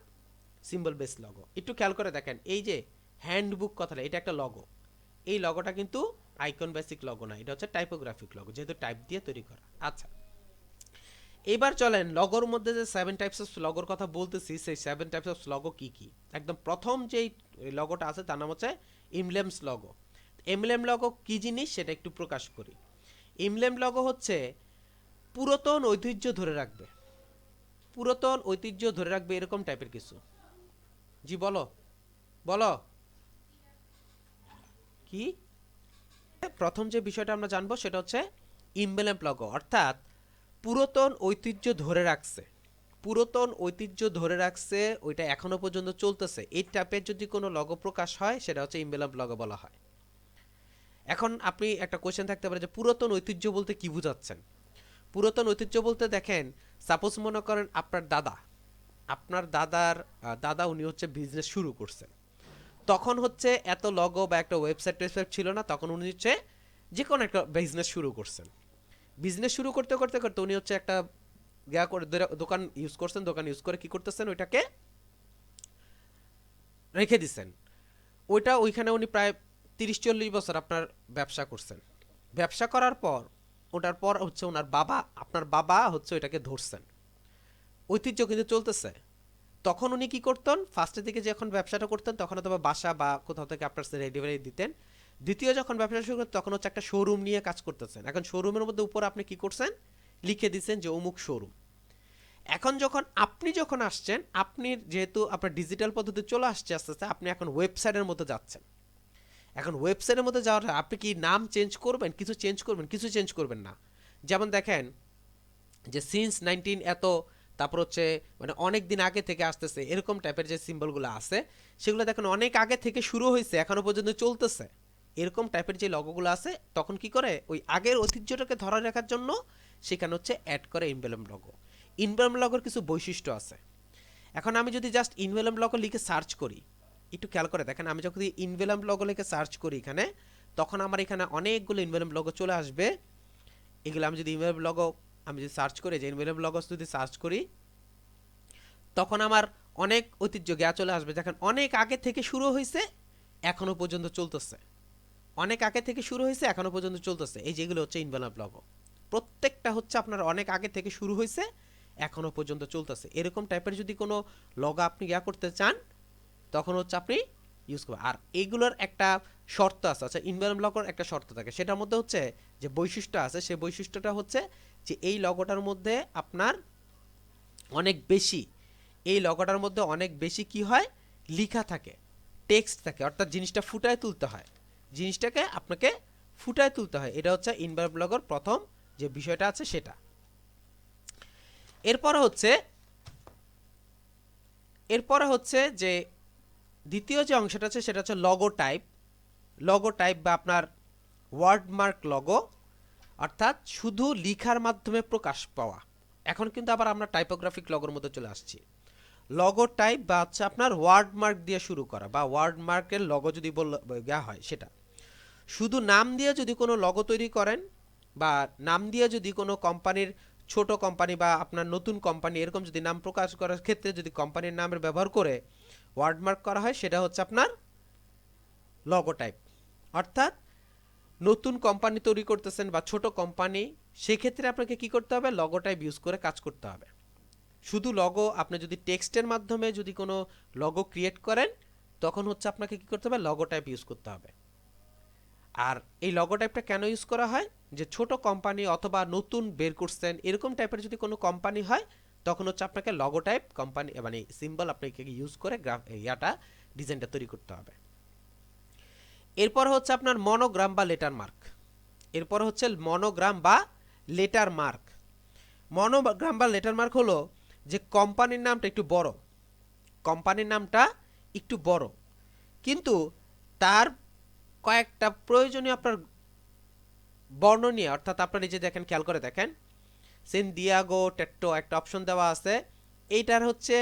সিম্বল বেস লগো। একটু খেয়াল করে দেখেন এই যে হ্যান্ডবুক কথাটা, এটা একটা লগো, এই লগোটা কিন্তু আইকন বেসিক লগো না, এটা হচ্ছে টাইপোগ্রাফিক লগো, যেহেতু টাইপ দিয়ে তৈরি করা। আচ্ছা, এবার চলেন লগোর মধ্যে যে 7 টাইপস অফ লগোর কথা বলতেছি, সেই 7 টাইপস অফ লগো কি কি। একদম প্রথম যেই লগোটা আছে তার নাম হচ্ছে এমব্লেমস লগো। এমব্লেম লগো কি জিনিস সেটা একটু প্রকাশ করি। এমব্লেম লগো হচ্ছে পুরাতন ঐতিহ্য ধরে রাখবে, পুরাতন ঐতিহ্য ধরে রাখবে এরকম টাইপের কিছু। জি বলো বলো কি। প্রথম যে বিষয়টা আমরা জানবো সেটা হচ্ছে এমব্লেম লগো, অর্থাৎ পুরাতন ঐতিহ্য ধরে রাখছে, পুরাতন ঐতিহ্য ধরে রাখছে, ওইটা এখনো পর্যন্ত চলতেছে, এই টাইপের যদি কোনো লগো প্রকাশ হয় সেটা হচ্ছে এমব্লেম লগো বলা হয়। এখন আপনি একটা কোশ্চেন থাকতে পারে যে পুরাতন ঐতিহ্য বলতে কি বুঝাচ্ছেন। পুরাতন ঐতিহ্য বলতে দেখেন সাপোজ মনে করেন আপনার দাদার দাদা উনি হচ্ছে বিজনেস শুরু করছেন, তখন হচ্ছে এত লগো বা একটা ওয়েবসাইট ছিল না, তখন উনি হচ্ছে যে কোনো একটা বিজনেস শুরু করছেন। বিজনেস শুরু করতে করতে করতে উনি হচ্ছে একটা দোকান ইউজ করছেন, দোকান ইউজ করে কি করতেছেন ওইটাকে রেখে দিচ্ছেন। ওইখানে উনি প্রায় 30-40 বছর আপনার ব্যবসা করছেন। ব্যবসা করার পর ওটার পর হচ্ছে আপনার বাবা হচ্ছে ওইটাকে ধরছেন, ঐতিহ্য কিন্তু চলতেছে। তখন উনি কি করতেন, ফার্স্টের দিকে যখন ব্যবসাটা করতেন তখন হয়তো বাসা বা কোথাও থেকে আপনার ডেলিভারি দিতেন। দ্বিতীয় যখন ব্যবসা শুরু করতেন তখন হচ্ছে একটা শোরুম নিয়ে কাজ করতেছেন। এখন শোরুমের মধ্যে উপরে আপনি কি করছেন, লিখে দিচ্ছেন যে অমুক শোরুম। এখন আপনি যখন আসছেন, আপনি যেহেতু আপনার ডিজিটাল পদ্ধতি চলে আসছে আস্তে আস্তে, আপনি এখন ওয়েবসাইটের মধ্যে যাচ্ছেন। এখন ওয়েবসাইটের মধ্যে যাওয়ার আপনি কি নাম চেঞ্জ করবেন, কিছু চেঞ্জ করবেন না। যেমন দেখেন যে সিন্স 19 এত, তারপর হচ্ছে মানে অনেক দিন আগে থেকে আসতেছে এরকম টাইপের যে সিম্বলগুলো আছে সেগুলো দেখেন অনেক আগে থেকে শুরু হয়েছে এখনো পর্যন্ত চলতেছে। এরকম টাইপের যে লগোগুলো আছে তখন কি করে ওই আগের ঐতিহ্যটাকে ধরে রাখার জন্য সেখানে হচ্ছে অ্যাড করে ইনভেলম লগো। ইনভেলম লগোর কিছু বৈশিষ্ট্য আছে। এখন আমি যদি জাস্ট ইনভেলম লগো লিখে সার্চ করি, একটু খেয়াল করে দেখেন, আমি যখন ইনভেলম লগো লিখে সার্চ করি এখানে, তখন আমার এখানে অনেকগুলো ইনভেলম লগো চলে আসবে। এগুলো আমি যদি ইনভেলম লগো আমি যদি সার্চ করি, যে ইনভেলম লগো যদি সার্চ করি, তখন আমার অনেক ঐতিহ্য জ্ঞা চলে আসবে। দেখেন অনেক আগে থেকে শুরু হয়েছে এখনো পর্যন্ত চলতেছে, অনেক আগে থেকে শুরু হয়েছে এখনো পর্যন্ত চলতেছে। এই যেগুলো হচ্ছে ইনভেলম লগো, প্রত্যেকটা হচ্ছে আপনার অনেক আগে থেকে শুরু হয়েছে এখনো পর্যন্ত চলতেছে। এরকম টাইপের যদি কোনো লগো আপনি ইয়া করতে চান তখন হচ্ছে আপনি ইউজ করবেন। আর এইগুলোর একটা শর্ত আছে, আচ্ছা ইনভেলম লগোর একটা শর্ত থাকে, সেটার মধ্যে হচ্ছে যে বৈশিষ্ট্য আছে, সেই বৈশিষ্ট্যটা হচ্ছে যে এই লগোটার মধ্যে আপনার অনেক বেশি, এই লগোটার মধ্যে অনেক বেশি কি হয়, লেখা থাকে, টেক্সট থাকে, অর্থাৎ জিনিসটা ফুটায় তুলতে হয়, জিনিসটাকে আপনাকে ফুটায় তুলতে হয়। এটা হচ্ছে ইনভেলম লগোর প্রথম যে বিষয়টা আছে সেটা। এরপরে হচ্ছে যে দ্বিতীয় যে অংশটা আছে সেটা হচ্ছে লগো টাইপ। লগো টাইপ বা আপনার ওয়ার্ডমার্ক লগো, অর্থাৎ শুধু লিখার মাধ্যমে প্রকাশ পাওয়া। এখন কিন্তু আবার আমরা টাইপোগ্রাফিক লগোর মধ্যে চলে আসছি। লগো টাইপ বা হচ্ছে আপনার ওয়ার্ডমার্ক দিয়ে শুরু করা, বা ওয়ার্ডমার্কের লগো যদি বলা হয়, সেটা শুধু নাম দিয়ে যদি কোনো লগো তৈরি করেন, বা নাম দিয়ে যদি কোনো কোম্পানির, ছোট কোম্পানি বা আপনার নতুন কোম্পানি এরকম যদি নাম প্রকাশ করার ক্ষেত্রে যদি কোম্পানির নামের ব্যবহার করে ওয়ার্ডমার্ক করা হয়, সেটা হচ্ছে আপনার লগো টাইপ। অর্থাৎ নতুন কোম্পানি তৈরি করতেছেন বা ছোট কোম্পানি, সেক্ষেত্রে আপনাকে কি করতে হবে, লগো টাইপ ইউজ করে কাজ করতে হবে। শুধু লগো আপনি যদি টেক্সটের মাধ্যমে যদি কোনো লগো ক্রিয়েট করেন, তখন হচ্ছে আপনাকে কি করতে হবে, লগো টাইপ ইউজ করতে হবে। আর এই লগো টাইপটা কেন ইউজ করা হয়, যে ছোট কোম্পানি অথবা নতুন বের করছেন এরকম টাইপের যদি কোনো কোম্পানি হয়, তখন হচ্ছে আপনাকে লগো টাইপ কোম্পানি মানে সিম্বল আপনাকে ইউজ করে ইয়াটা ডিজাইনটা তৈরি করতে হবে। এরপর হচ্ছে আপনার মনোগ্রাম বা লেটার মার্ক। এরপর হচ্ছে মনোগ্রাম বা লেটার মার্ক। মনোগ্রাম বা লেটার মার্ক হলো যে কোম্পানির নামটা একটু বড়, কোম্পানির নামটা একটু বড়, কিন্তু তার কয়েকটা প্রয়োজনীয় আপনার বর্ণ নিয়ে, অর্থাৎ আপনার এই যে দেখেন, খেয়াল করে দেখেন, সেন্দিয়াগো টেট্টো একটা অপশন দেওয়া আছে, এইটার হচ্ছে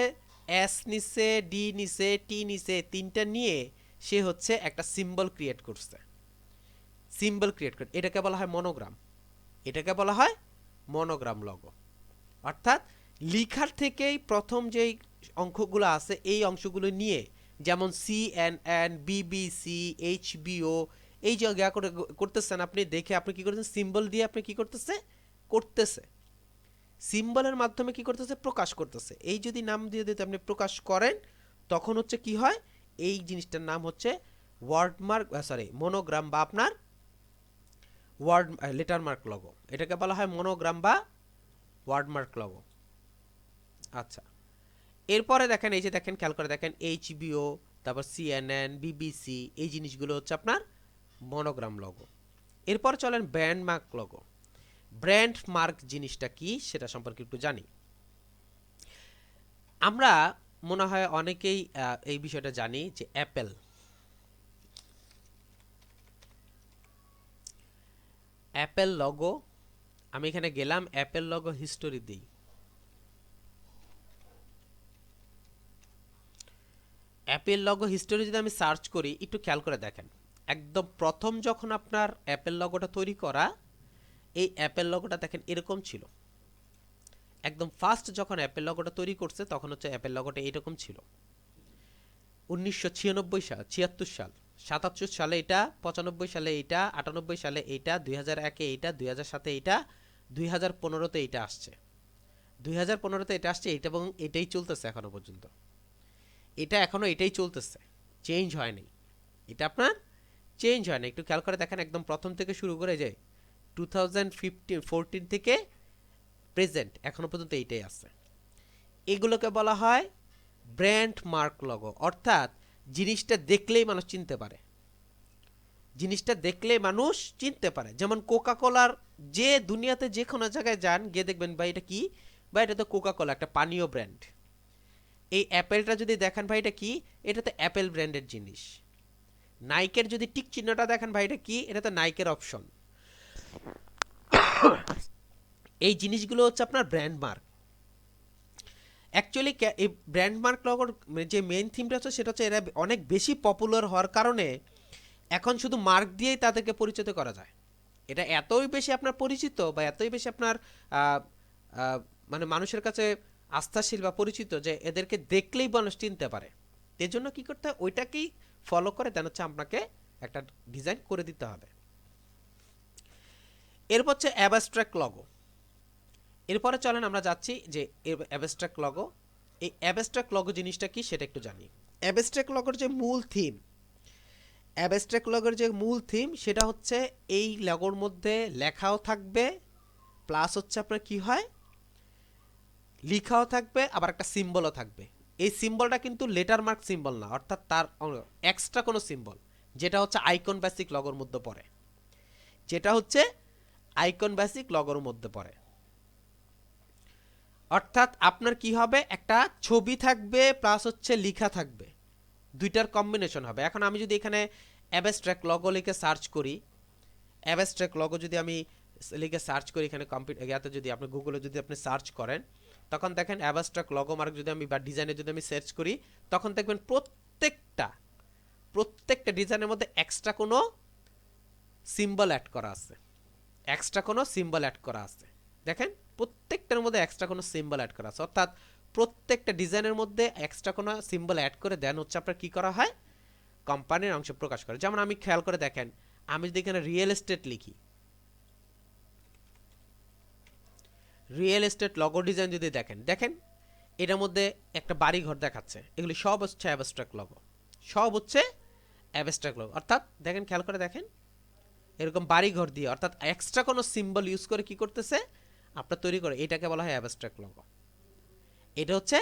এস নিচে, ডি নিচে, টি নিচে, তিনটা নিয়ে সে হচ্ছে একটা সিম্বল ক্রিয়েট করছে। সিম্বল ক্রিয়েট করে এটাকে বলা হয় মনোগ্রাম, এটাকে বলা হয় মনোগ্রাম লগো। অর্থাৎ লিখার থেকেই প্রথম যেই অঙ্কগুলো আছে এই অংশগুলো নিয়ে, যেমন CNN, BBC, HBO, এই যে করতেছেন আপনি, দেখে আপনি কি করতেছেন, সিম্বল দিয়ে আপনি কি করতেছে, সিম্বলের মাধ্যমে কি করতেছে, প্রকাশ করতেছে। এই যদি নাম দিয়ে দিতে আপনি প্রকাশ করেন, তখন হচ্ছে কি হয়, এই জিনিসটার নাম হচ্ছে ওয়ার্ডমার্ক, সরি মনোগ্রাম বা আপনার ওয়ার্ড লেটার মার্ক লগো। এটাকে বলা হয় মনোগ্রাম বা ওয়ার্ডমার্ক লগো। আচ্ছা, এরপরে দেখেন, এই যে দেখেন, খেয়াল করে দেখেন, HBO, তারপর CNN, BBC, এই জিনিসগুলো হচ্ছে আপনার মনোগ্রাম লগো। এরপর চলেন brand mark logo. Brand mark জিনিসটা কি সেটা সম্পর্কে একটু জানি। আমরা মনে হয় অনেকেই এই বিষয়টা জানি যে অ্যাপেল, অ্যাপেল লগো, আমি এখানে গেলাম অ্যাপেল লগো হিস্টোরি দিই। অ্যাপেল লগো হিস্টোরি যদি আমি সার্চ করি, একটু খেয়াল করে দেখেন, একদম প্রথম যখন আপনার অ্যাপেল লগোটা তৈরি করা, এই অ্যাপেল লগোটা দেখেন এরকম ছিল। একদম ফার্স্ট যখন অ্যাপেল লগোটা তৈরি করছে তখন হচ্ছে অ্যাপেল লগোটা এরকম ছিল। 1996 সাল, 76 সাল, 77 সালে এটা, 95 সালে এটা, 98 সালে এটা, 2001-এ এটা, 2007-এ এটা, 2015-তে এটা আসছে। 2015-তে এটা আসছে, এটা এবং এটাই চলতেছে এখনো পর্যন্ত। এটা এখনো এটাই চলতেছে, চেঞ্জ হয়নি। এটা আপনার চেঞ্জ হয়নি। একটু খেয়াল করে দেখেন, একদম প্রথম থেকে শুরু করে যায় 2014 থেকে প্রেজেন্ট এখনো পর্যন্ত এইটাই আছে। এগুলোকে বলা হয় ব্র্যান্ড মার্ক লগো, অর্থাৎ জিনিসটা দেখলেই মানুষ চিনতে পারে, জিনিসটা দেখলেই মানুষ চিনতে পারে। যেমন কোকা কোলার, যে দুনিয়াতে যে কোনো জায়গায় যান গিয়ে দেখবেন ভাই এটা কি, বা এটা তো কোকা কোলা, একটা পানীয় ব্র্যান্ড। এই অ্যাপেলটা যদি দেখেন ভাই এটা কি, এটা তো অ্যাপেল ব্র্যান্ডের জিনিস। নাইকের যদি টিক চিহ্নটা দেখেন ভাই, এটা কি? এটা তো নাইকের অপশন। এই জিনিসগুলো হচ্ছে আপনার ব্র্যান্ড মার্ক। অ্যাকচুয়ালি এই ব্র্যান্ড মার্ক লগোর যে মেইন থিমটা হচ্ছে সেটা হচ্ছে এরা অনেক বেশি পপুলার হওয়ার কারণে এখন শুধু মার্ক দিয়েই তাদেরকে পরিচিত করা যায়। এটা এতই বেশি আপনার পরিচিত বা এতই বেশি আপনার আহ, আহ, মানে মানুষের কাছে আস্থাশীল বা পরিচিত যে এদেরকে দেখলেই মানুষ চিনতে পারে। এর জন্য কি করতে হয়, ওইটাকেই ফলো করে দেন হচ্ছে আপনাকে একটা ডিজাইন করে দিতে হবে। এরপর হচ্ছে অ্যাবস্ট্রাক্ট লগো। এরপরে চলেন আমরা যাচ্ছি যে অ্যাবস্ট্রাক্ট লগো। এই অ্যাবস্ট্রাক্ট লগো জিনিসটা কি সেটা একটু জানি। অ্যাবস্ট্রাক্ট লগোর যে মূল থিম, অ্যাবস্ট্রাক্ট লগোর যে মূল থিম সেটা হচ্ছে এই লগোর মধ্যে লেখাও থাকবে, প্লাস হচ্ছে আপনার কি হয়, লেখাও থাকবে, আবার একটা সিম্বলও থাকবে। এই সিম্বলটা কিন্তু লেটার মার্ক সিম্বল না, অর্থাৎ তার এক্সট্রা কোনো সিম্বল, যেটা হচ্ছে আইকন বেসিক লগোর মধ্যে পড়ে, যেটা হচ্ছে আইকন বেসিক লগোর মধ্যে পড়ে। অর্থাৎ আপনার কি হবে, একটা ছবি থাকবে প্লাস হচ্ছে লেখা থাকবে, দুইটার কম্বিনেশন হবে। এখন আমি যদি এখানে অ্যাবস্ট্রাক্ট লগো লিখে সার্চ করি, অ্যাবস্ট্রাক্ট লগো যদি আমি লিখে সার্চ করি এখানে কম্পিউটার ইয়াতে, যদি আপনি গুগলে যদি আপনি সার্চ করেন, তখন দেখেন অ্যাবস্ট্রাক্ট লগো মার্ক যদি আমি বা ডিজাইনে যদি আমি সার্চ করি, তখন দেখবেন প্রত্যেকটা ডিজাইনের মধ্যে এক্সট্রা কোনো সিম্বল অ্যাড করা আছে, এক্সট্রা কোনো সিম্বল অ্যাড করা আছে। দেখেন প্রত্যেকটার মধ্যে এক্সট্রা কোনো সিম্বল অ্যাড করা আছে, অর্থাৎ প্রত্যেকটা ডিজাইনের মধ্যে এক্সট্রা কোনো সিম্বল অ্যাড করে দেন হচ্ছে আপনার কি করা হয়, কোম্পানির অংশ প্রকাশ করে। যেমন আমি খেয়াল করে দেখেন, আমি যদি এখানে রিয়েল এস্টেট লিখি, রিয়েল এস্টেট লগো ডিজাইন যদি দেখেন, দেখেন এটার মধ্যে একটা বাড়ি ঘর দেখাচ্ছে, এগুলি সব হচ্ছে অ্যাবস্ট্রাক্ট লগো, সব হচ্ছে অ্যাবস্ট্রাক্ট লগো। অর্থাৎ দেখেন, খেয়াল করে দেখেন, এরকম বাড়ি ঘর দিয়ে, অর্থাৎ এক্সট্রা কোনো সিম্বল ইউজ করে কি করতেছে আপনার তৈরি করে, এটাকে বলা হয় অ্যাবস্ট্রাক্ট লগো। এটা হচ্ছে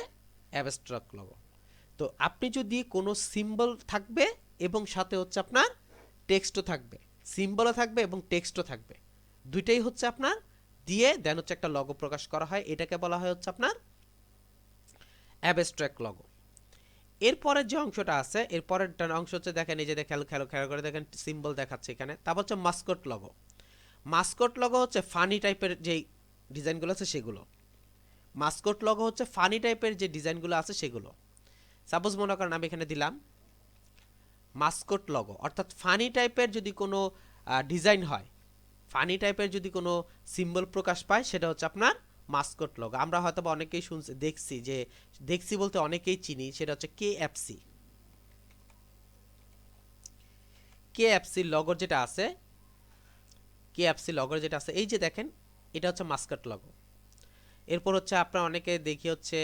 অ্যাবস্ট্রাক্ট লগো। তো আপনি যদি কোনো সিম্বল থাকবে এবং সাথে হচ্ছে আপনার টেক্সটও থাকবে, সিম্বলও থাকবে এবং টেক্সটও থাকবে, দুইটাই হচ্ছে আপনার দিয়ে দেন হচ্ছে একটা লগো প্রকাশ করা হয়, এটাকে বলা হয় হচ্ছে আপনার অ্যাবস্ট্রাক্ট লগো। এরপরের যে অংশটা আছে, এরপরের অংশ হচ্ছে দেখেন, এই যে খেয়াল খেয়াল খেয়াল করে দেখেন সিম্বল দেখাচ্ছে এখানে। তারপর হচ্ছে মাস্কট লগো। মাস্কট লগো হচ্ছে ফানি টাইপের যেই ডিজাইনগুলো আছে সেগুলো। মাস্কট লগো হচ্ছে ফানি টাইপের যে ডিজাইনগুলো আছে সেগুলো। সাপোজ মনে করেন আমি এখানে দিলাম মাস্কট লগো, অর্থাৎ ফানি টাইপের যদি কোনো ডিজাইন হয়, ফানি টাইপের যদি কোনো সিম্বল প্রকাশ পায়, সেটা হচ্ছে আপনার মাস্কট লগো। আমরা হয়তো বা অনেকেই শুনছি, দেখছি যে, দেখছি বলতে অনেকেই চিনি, সেটা হচ্ছে কেএফসি। কেএফসি লগোর যেটা আছে, কেএফসি লগোর যেটা আছে, এই যে দেখেন, এটা হচ্ছে মাস্কট লগো। এরপর হচ্ছে আপনার অনেকে দেখি হচ্ছে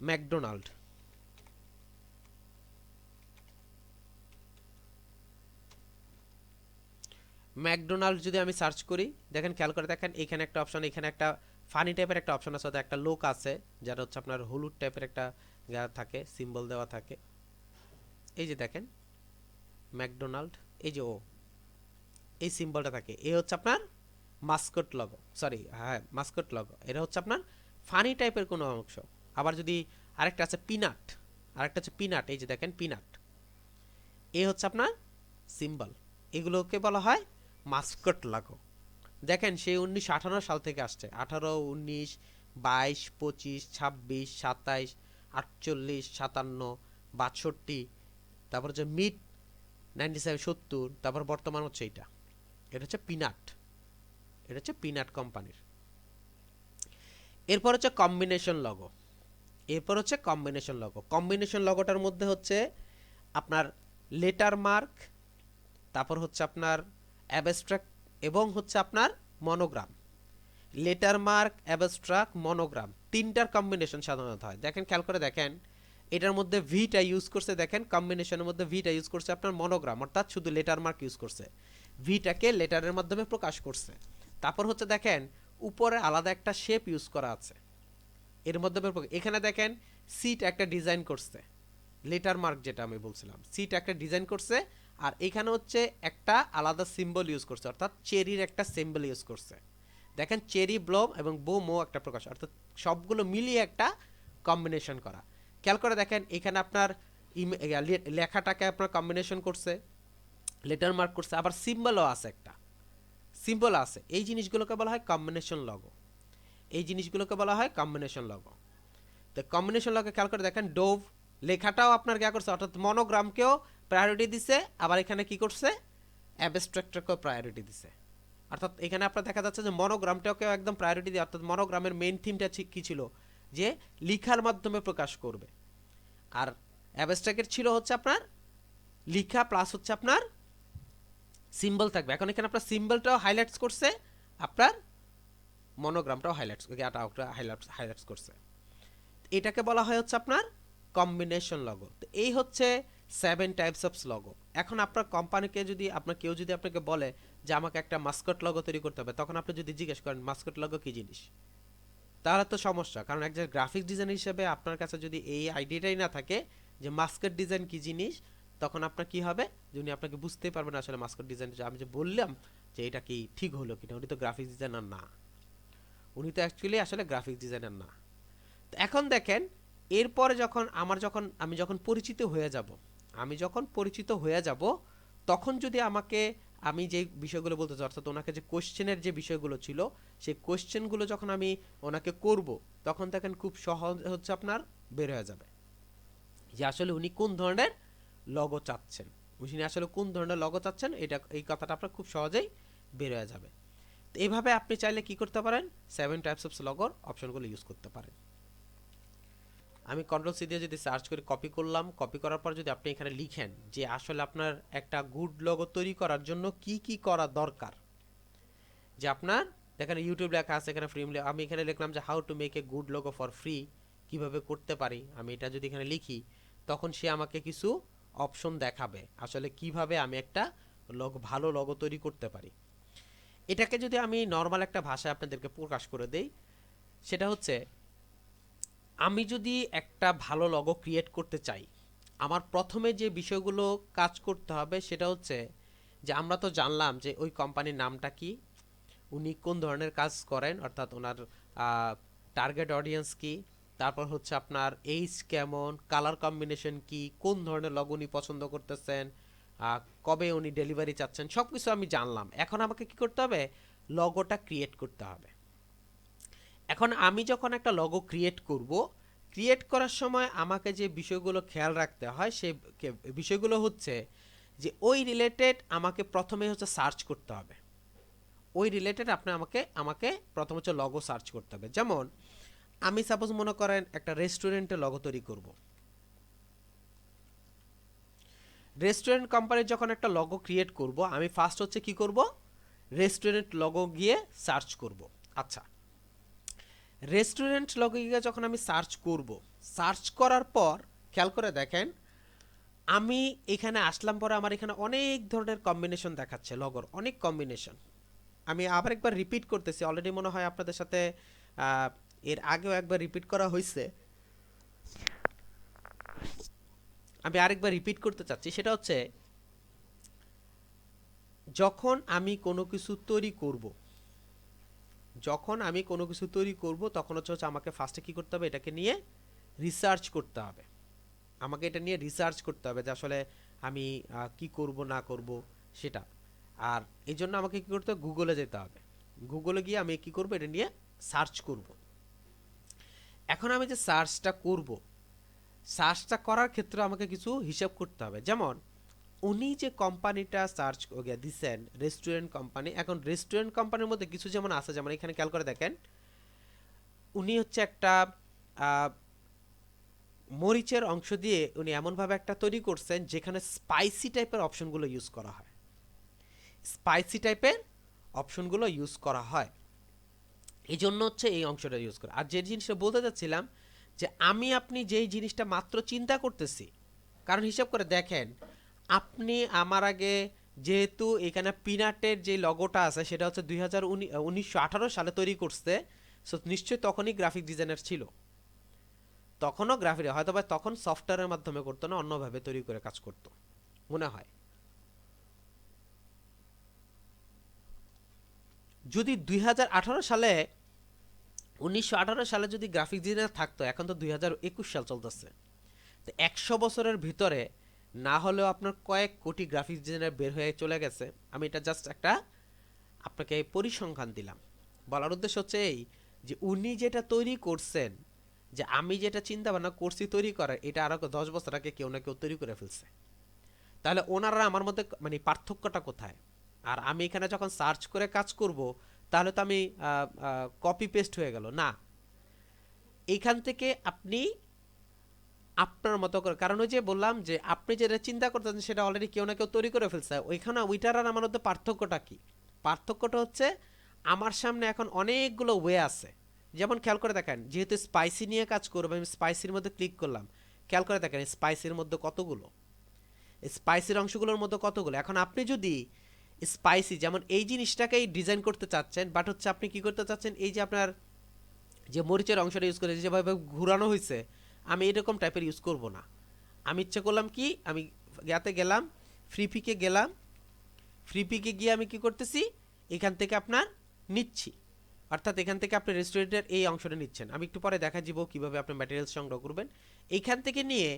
ম্যাকডোনাল্ড, ম্যাকডোনাল্ড যদি আমি সার্চ করি, দেখেন খেয়াল করে দেখেন, এখানে একটা অপশন, এখানে একটা ফানি টাইপের একটা অপশন আছে, অর্থাৎ একটা লোক আছে যারা হচ্ছে আপনার হলুদ টাইপের একটা থাকে, সিম্বল দেওয়া থাকে। এই যে দেখেন ম্যাকডোনাল্ড, এই যে ও, এই সিম্বলটা থাকে, এই হচ্ছে আপনার মাস্কট লগো, সরি হ্যাঁ মাস্কট লগো। এটা হচ্ছে আপনার ফানি টাইপের কোনো অংশ। আবার যদি আরেকটা আছে পিনাট, আরেকটা হচ্ছে পিনাট, এই যে দেখেন পিনাট, এই হচ্ছে আপনার সিম্বল। এগুলোকে বলা হয় মাস্কট লগো। দেখেন সেই 1958 সাল থেকে আসছে, 18, 19, 22, 25, 26, 27, 48, 57, 62, তারপর হচ্ছে মিড 97, 70, তারপর বর্তমান হচ্ছে এটা, এটা হচ্ছে পিনাট, এটা হচ্ছে পিনাট কোম্পানির। এরপর হচ্ছে কম্বিনেশন লগো। এরপর হচ্ছে কম্বিনেশন লগো। কম্বিনেশন লগোটার মধ্যে হচ্ছে আপনার লেটার মার্ক, তারপর হচ্ছে আপনার অ্যাবস্ট্রাক্ট এবং হচ্ছে আপনার monogram. Letter mark, abstract, monogram, তিনটার কম্বিনেশন সাধারণত হয়। দেখেন খেয়াল করে দেখেন, এটার মধ্যে ভিটা ইউজ করছে, দেখেন কম্বিনেশনের মধ্যে ভিটা ইউজ করছে আপনার মনোগ্রাম, অর্থাৎ শুধু লেটার মার্ক ইউজ করছে, ভিটাকে লেটারের মাধ্যমে প্রকাশ করছে। তারপর হচ্ছে দেখেন উপরে আলাদা একটা শেপ ইউজ করা আছে এর মাধ্যমে। এখানে দেখেন সিট একটা ডিজাইন করছে, লেটার মার্ক যেটা আমি বলছিলাম, সিট একটা ডিজাইন করছে, আর এখানে হচ্ছে একটা আলাদা সিম্বল ইউজ করছে, অর্থাৎ চেরির একটা সিম্বল ইউজ করছে। দেখেন চেরি ব্লম এবং বোমো একটা প্রকাশ, অর্থাৎ সবগুলো মিলিয়ে একটা কম্বিনেশন করা। খেয়াল করে দেখেন এখানে আপনার লেখাটাকে আপনার কম্বিনেশন করছে, লেটার মার্ক করছে, আবার সিম্বলও আছে, একটা সিম্বল আছে। এই জিনিসগুলোকে বলা হয় কম্বিনেশন লগো। এই জিনিসগুলোকে বলা হয় কম্বিনেশন লগো। তো কম্বিনেশন লগো খেয়াল করে দেখেন, ডোভ লেখাটাও আপনার কে করছে, অর্থাৎ মনোগ্রামকেও প্রায়োরিটি দিছে, আবার এখানে কি করছে, অ্যাবস্ট্রাক্টকেও প্রায়োরিটি দিছে। অর্থাৎ এখানে আপনার দেখা যাচ্ছে যে মনোগ্রামটাকেও একদম প্রায়োরিটি দিয়ে, অর্থাৎ মনোগ্রামের মেইন থিমটা কি ছিল, যে লিখার মাধ্যমে প্রকাশ করবে। আর অ্যাবস্ট্রাক্টের ছিল হচ্ছে আপনার লিখা প্লাস হচ্ছে আপনার সিম্বল থাকবে। এখন এখানে আপনার সিম্বলটাও হাইলাইটস করছে, আপনার মনোগ্রামটাও হাইলাইটস করছে। এটাকে বলা হয় হচ্ছে আপনার কম্বিনেশন লগো। তো এই হচ্ছে 7 টাইপস অফ লগো। এখন আপনার কোম্পানিকে যদি কেউ যদি আপনাকে বলে যে আমাকে একটা মাস্কট লগো তৈরি করতে হবে, তখন আপনি যদি জিজ্ঞেস করেন মাস্কট লগো কি জিনিস, তাহলে তো সমস্যা। কারণ একজন গ্রাফিক্স ডিজাইন হিসেবে আপনার কাছে যদি এই আইডিয়াটাই না থাকে যে মাস্কট ডিজাইন কি জিনিস, তখন আপনার কি হবে, যিনি আপনাকে বুঝতেই পারবেন আসলে মাস্কট ডিজাইন, আমি যে বললাম যে এটা কি ঠিক হলো কিনা, উনি তো গ্রাফিক্স ডিজাইনার না, উনি তো অ্যাকচুয়ালি আসলে গ্রাফিক্স ডিজাইনার না। তো এখন দেখেন, এরপরে আমি যখন পরিচিত হয়ে যাব, তখন যদি আমি যে বিষয়গুলো বলতে চাই, অর্থাৎ ওনাকে যে কোশ্চেনের যে বিষয়গুলো ছিল, সেই কোশ্চেনগুলো যখন আমি ওনাকে করব, তখন দেখেন খুব সহজ হচ্ছে আপনার বের হয়ে যাবে যে আসলে উনি কোন ধরনের লগো চাচ্ছেন। এই কথাটা আপনার খুব সহজেই বের হয়ে যাবে। তো এইভাবে আপনি চাইলে কি করতে পারেন, 7 টাইপস অফ লগোর অপশনগুলো ইউজ করতে পারেন। আমি কন্ট্রোল সি দিয়ে যদি সার্চ করে কপি করলাম, কপি করার পর যদি আপনি এখানে লিখেন যে আসলে আপনার একটা গুড লগো তৈরি করার জন্য কি কি করা দরকার, যে আপনার দেখেন ইউটিউব লেখা আছে এখানে ফ্রি, আমি এখানে লিখলাম যে how to make a good logo for free, কিভাবে করতে পারি। আমি এটা যদি এখানে লিখি, তখন সে আমাকে কিছু অপশন দেখাবে আসলে কিভাবে আমি একটা ভালো লগো তৈরি করতে পারি। এটাকে যদি আমি নর্মাল একটা ভাষায় আপনাদেরকে প্রকাশ করে দেই, সেটা হচ্ছে, আমি যদি একটা ভালো লগো ক্রিয়েট করতে চাই, আমার প্রথমে যে বিষয়গুলো কাজ করতে হবে সেটা হচ্ছে যে আমরা তো জানলাম যে ওই কোম্পানির নামটা কি, উনি কোন ধরনের কাজ করেন, অর্থাৎ ওনার টার্গেট অডিয়েন্স কি, তারপর হচ্ছে আপনার এইজ কেমন, কালার কম্বিনেশন কি, কোন ধরনের লগো উনি পছন্দ করতেছেন, কবে উনি ডেলিভারি চাচ্ছেন, সব কিছু আমি জানলাম। এখন আমাকে কি করতে হবে, লগোটা ক্রিয়েট করতে হবে। এখন আমি যখন একটা লগো ক্রিয়েট করার সময় আমাকে যে বিষয়গুলো খেয়াল রাখতে হয়, সেই বিষয়গুলো হচ্ছে যে ওই রিলেটেড আমাকে প্রথমে হচ্ছে সার্চ করতে হবে। ওই রিলেটেড আমাকে প্রথম হচ্ছে লগো সার্চ করতে হবে। যেমন আমি সাপোজ মনে করেন একটা রেস্টুরেন্টের লগো তৈরি করব। রেস্টুরেন্ট কোম্পানির যখন একটা লগো ক্রিয়েট করব, আমি ফার্স্ট হচ্ছে কি করব, রেস্টুরেন্ট লগো গিয়ে সার্চ করব। আচ্ছা, রেস্টুরেন্ট লগো গিয়ে যখন আমি সার্চ করার পর খেয়াল করে দেখেন, আমি এখানে আসলাম পরে আমার এখানে অনেক ধরনের কম্বিনেশন দেখাচ্ছে, লগোর অনেক কম্বিনেশন। আমি আবার একবার রিপিট করতেছি, অলরেডি মনে হয় আপনাদের সাথে এর আগেও একবার রিপিট করা হয়েছে, আমি আরেকবার রিপিট করতে চাচ্ছি। সেটা হচ্ছে, যখন আমি কোনো কিছু তৈরি করব তখন হচ্ছে আমাকে ফার্স্টে কি করতে হবে, এটাকে নিয়ে রিসার্চ করতে হবে। যে আসলে আমি কি করব না করব সেটা। আর এই জন্য আমাকে কি করতে হবে, গুগলে যেতে হবে। গুগলে গিয়ে আমি কি করব, এটা নিয়ে সার্চ করব। এখন আমি যে সার্চটা করার ক্ষেত্রে আমাকে কিছু হিসাব করতে হবে। যেমন উনি যে কোম্পানিটা সার্চ দিচ্ছেন, রেস্টুরেন্ট কোম্পানি, এখন রেস্টুরেন্ট কোম্পানির মধ্যে কিছু যেমন আছে, যেমন এখানে খেয়াল করে দেখেন, উনি হচ্ছে একটা মরিচের অংশ দিয়ে উনি এমনভাবে একটা তৈরি করছেন যেখানে স্পাইসি টাইপের অপশনগুলো ইউজ করা হয়। এই জন্য হচ্ছে এই অংশটা ইউজ করা। আর যে জিনিসটা বলতে চাচ্ছিলাম, যে আপনি যেই জিনিসটা মাত্র চিন্তা করতেছি, কারণ হিসাব করে দেখেন, আপনি আমার আগে যেহেতু এখানে পিনাটের যে লগোটা আছে সেটা হচ্ছে 1918 সালে তৈরি করছে, সো নিশ্চয়ই তখনই গ্রাফিক ডিজাইনার ছিল। তখনও হয়তো বা তখন সফটওয়্যারের মাধ্যমে করতো না, অন্যভাবে তৈরি করে কাজ করতো মনে হয়। যদি 1918 সালে যদি গ্রাফিক ডিজাইনার থাকতো, এখন তো 2021 সাল চলতেছে, তো 100 বছরের ভিতরে না হলেও আপনার কয়েক কোটি গ্রাফিক্স ডিজাইনার বের হয়ে চলে গেছে। আমি এটা জাস্ট একটা আপনাকে পরিসংখ্যান দিলাম। বলার উদ্দেশ্য হচ্ছে এই যে উনি যেটা তৈরি করছেন, যে আমি যেটা চিন্তা ভাবনা করছি তৈরি করার, এটা আরো 10 বছর আগে কেউ না কেউ তৈরি করে ফেলছে। তাহলে ওনারা আমার মধ্যে মানে পার্থক্যটা কোথায়? আর আমি এখানে যখন সার্চ করে কাজ করব, তাহলে তো আমি কপি পেস্ট হয়ে গেল না। এইখান থেকে আপনি আপনার মতো করে, কারণ ওই যে বললাম যে আপনি যেটা চিন্তা করতেছেন সেটা অলরেডি কেউ না কেউ তৈরি করে ফেলছে। ওইখানে ওইটার আর আমার মধ্যে পার্থক্যটা কি? পার্থক্যটা হচ্ছে আমার সামনে এখন অনেকগুলো ওয়ে আছে। যেমন খেয়াল করে দেখেন, যেহেতু স্পাইসি নিয়ে কাজ করবো, আমি স্পাইসির মধ্যে ক্লিক করলাম। খেয়াল করে দেখেন স্পাইসির মধ্যে কতগুলো, স্পাইসির অংশগুলোর মধ্যে কতগুলো। এখন আপনি যদি স্পাইসি যেমন এই জিনিসটাকেই ডিজাইন করতে চাচ্ছেন, বাট হচ্ছে আপনি কি করতে চাচ্ছেন, এই যে আপনার যে মরিচের অংশটা ইউজ করে যেভাবে ঘুরানো হয়েছে, আমি এরকম টাইপের ইউজ করব না। আমি ইচ্ছে করলাম কি, আমি ইয়াতে গেলাম, ফ্রি পিকে গেলাম, ফ্রি পিকে গিয়ে আমি কি করতেছি, এখান থেকে আপনার নিচ্ছি, অর্থাৎ এখান থেকে আপনি রেস্টুরেন্টের এই অংশটা নিচ্ছেন। আমি একটু পরে দেখা যাব কীভাবে আপনি ম্যাটেরিয়ালস সংগ্রহ করবেন। এইখান থেকে নিয়ে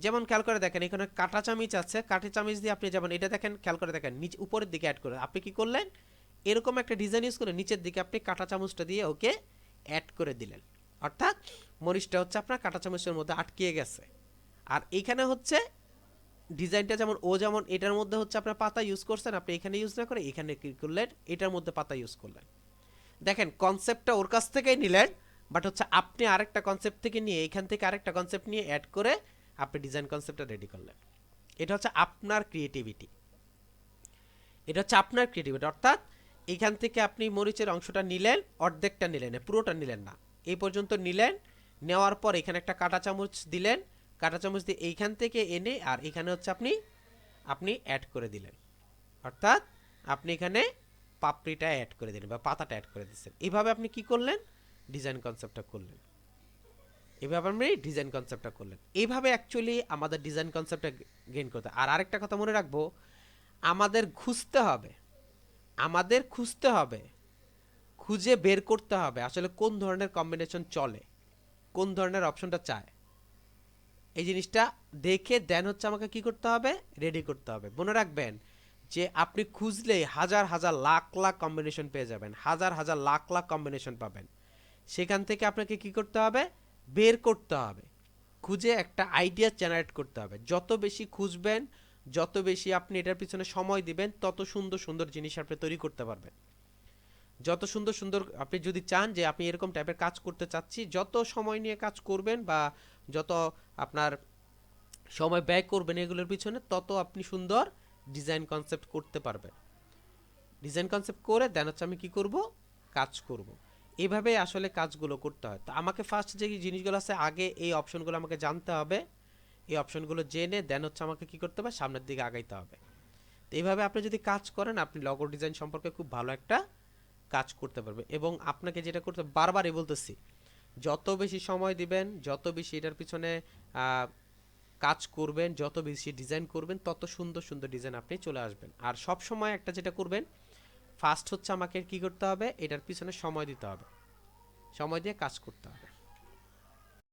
যেমন খেয়াল করে দেখেন এখানে কাঁটা চামিচ আছে, কাঁটা চামিচ দিয়ে আপনি যেমন এটা দেখেন, খেয়াল করে দেখেন নিচে উপরের দিকে অ্যাড করে আপনি কি করলেন, এরকম একটা ডিজাইন ইউজ করে নিচের দিকে আপনি কাঁটা চামচটা দিয়ে ওকে অ্যাড করে দিলেন। অর্থাৎ মরিচটা হচ্ছে আপনার কাঁটা চামচের মধ্যে আটকিয়ে গেছে। আর এইখানে হচ্ছে ডিজাইনটা যেমন ও যেমন এটার মধ্যে হচ্ছে আপনার পাতা ইউজ করছেন, আপনি এখানে ইউজ না করে এখানে কি করলেন, এটার মধ্যে পাতা ইউজ করলেন। দেখেন কনসেপ্টটা ওর কাছ থেকেই নিলেন, বাট হচ্ছে আপনি আরেকটা কনসেপ্ট থেকে নিয়ে এখান থেকে আরেকটা কনসেপ্ট নিয়ে অ্যাড করে আপনি ডিজাইন কনসেপ্টটা রেডি করলেন। এটা হচ্ছে আপনার ক্রিয়েটিভিটি, এটা হচ্ছে আপনার ক্রিয়েটিভিটি। অর্থাৎ এখান থেকে আপনি মরিচের অংশটা নিলেন, অর্ধেকটা নিলেন, পুরোটা নিলেন না, এই পর্যন্ত নিলেন। নেওয়ার পর এখানে একটা কাঁটা চামচ দিলেন, কাঁটা চামচ দিয়ে এইখান থেকে এনে আর এখানে হচ্ছে আপনি আপনি অ্যাড করে দিলেন। অর্থাৎ আপনি এখানে পাপড়িটা অ্যাড করে দিলেন বা পাতাটা অ্যাড করে দিচ্ছেন। এইভাবে আপনি কি করলেন, ডিজাইন কনসেপ্টটা করলেন। এইভাবে আপনি ডিজাইন কনসেপ্টটা করলেন। এইভাবে অ্যাকচুয়ালি আমাদের ডিজাইন কনসেপ্টটা গেইন করতে। আর আরেকটা কথা মনে রাখবো, আমাদের খুঁজতে হবে, আমাদের খুঁজতে হবে, খুঁজে বের করতে হবে আসলে কোন ধরনের কম্বিনেশন চলে, কোন ধরনের অপশনটা চায়। এই জিনিসটা দেখে দেন হচ্ছে আমাকে কি করতে হবে, রেডি করতে হবে। মনে রাখবেন যে আপনি খুঁজলেই হাজার হাজার লাখ লাখ কম্বিনেশন পেয়ে যাবেন, হাজার হাজার লাখ লাখ কম্বিনেশন পাবেন। সেখান থেকে আপনাকে কি করতে হবে, বের করতে হবে, খুঁজে একটা আইডিয়া জেনারেট করতে হবে। যত বেশি খুঁজবেন, যত বেশি আপনি এটার পিছনে সময় দিবেন, তত সুন্দর সুন্দর জিনিস আপনি তৈরি করতে পারবেন। যত সুন্দর সুন্দর আপনি যদি চান যে আপনি এরকম টাইপের কাজ করতে চাচ্ছি, যত সময় নিয়ে কাজ করবেন বা যত আপনার সময় ব্যয় করবেন এগুলোর পিছনে, তত আপনি সুন্দর ডিজাইন কনসেপ্ট করতে পারবেন। ডিজাইন কনসেপ্ট করে দেন হচ্ছে আমি কি করব, কাজ করব। এইভাবে আসলে কাজগুলো করতে হয়। তো আমাকে ফার্স্ট যে জিনিসগুলো আছে আগে এই অপশনগুলো আমাকে জানতে হবে, এই অপশনগুলো জেনে দেন হচ্ছে আমাকে কি করতে হবে, সামনের দিকে আগাইতে হবে। তো এইভাবে আপনি যদি কাজ করেন, আপনি লগো ডিজাইন সম্পর্কে খুব ভালো একটা কাজ করতে পারবে। এবং আপনাকে যেটা করতে বারবারই বলতেছি, যত বেশি সময় দিবেন, যত বেশি এটার পিছনে কাজ করবেন, যত বেশি ডিজাইন করবেন, তত সুন্দর সুন্দর ডিজাইন আপনি চলে আসবেন। আর সব সময় একটা যেটা করবেন, ফার্স্ট হচ্ছে আমাকে কি করতে হবে, এটার পিছনে সময় দিতে হবে, সময় দিয়ে কাজ করতে হবে।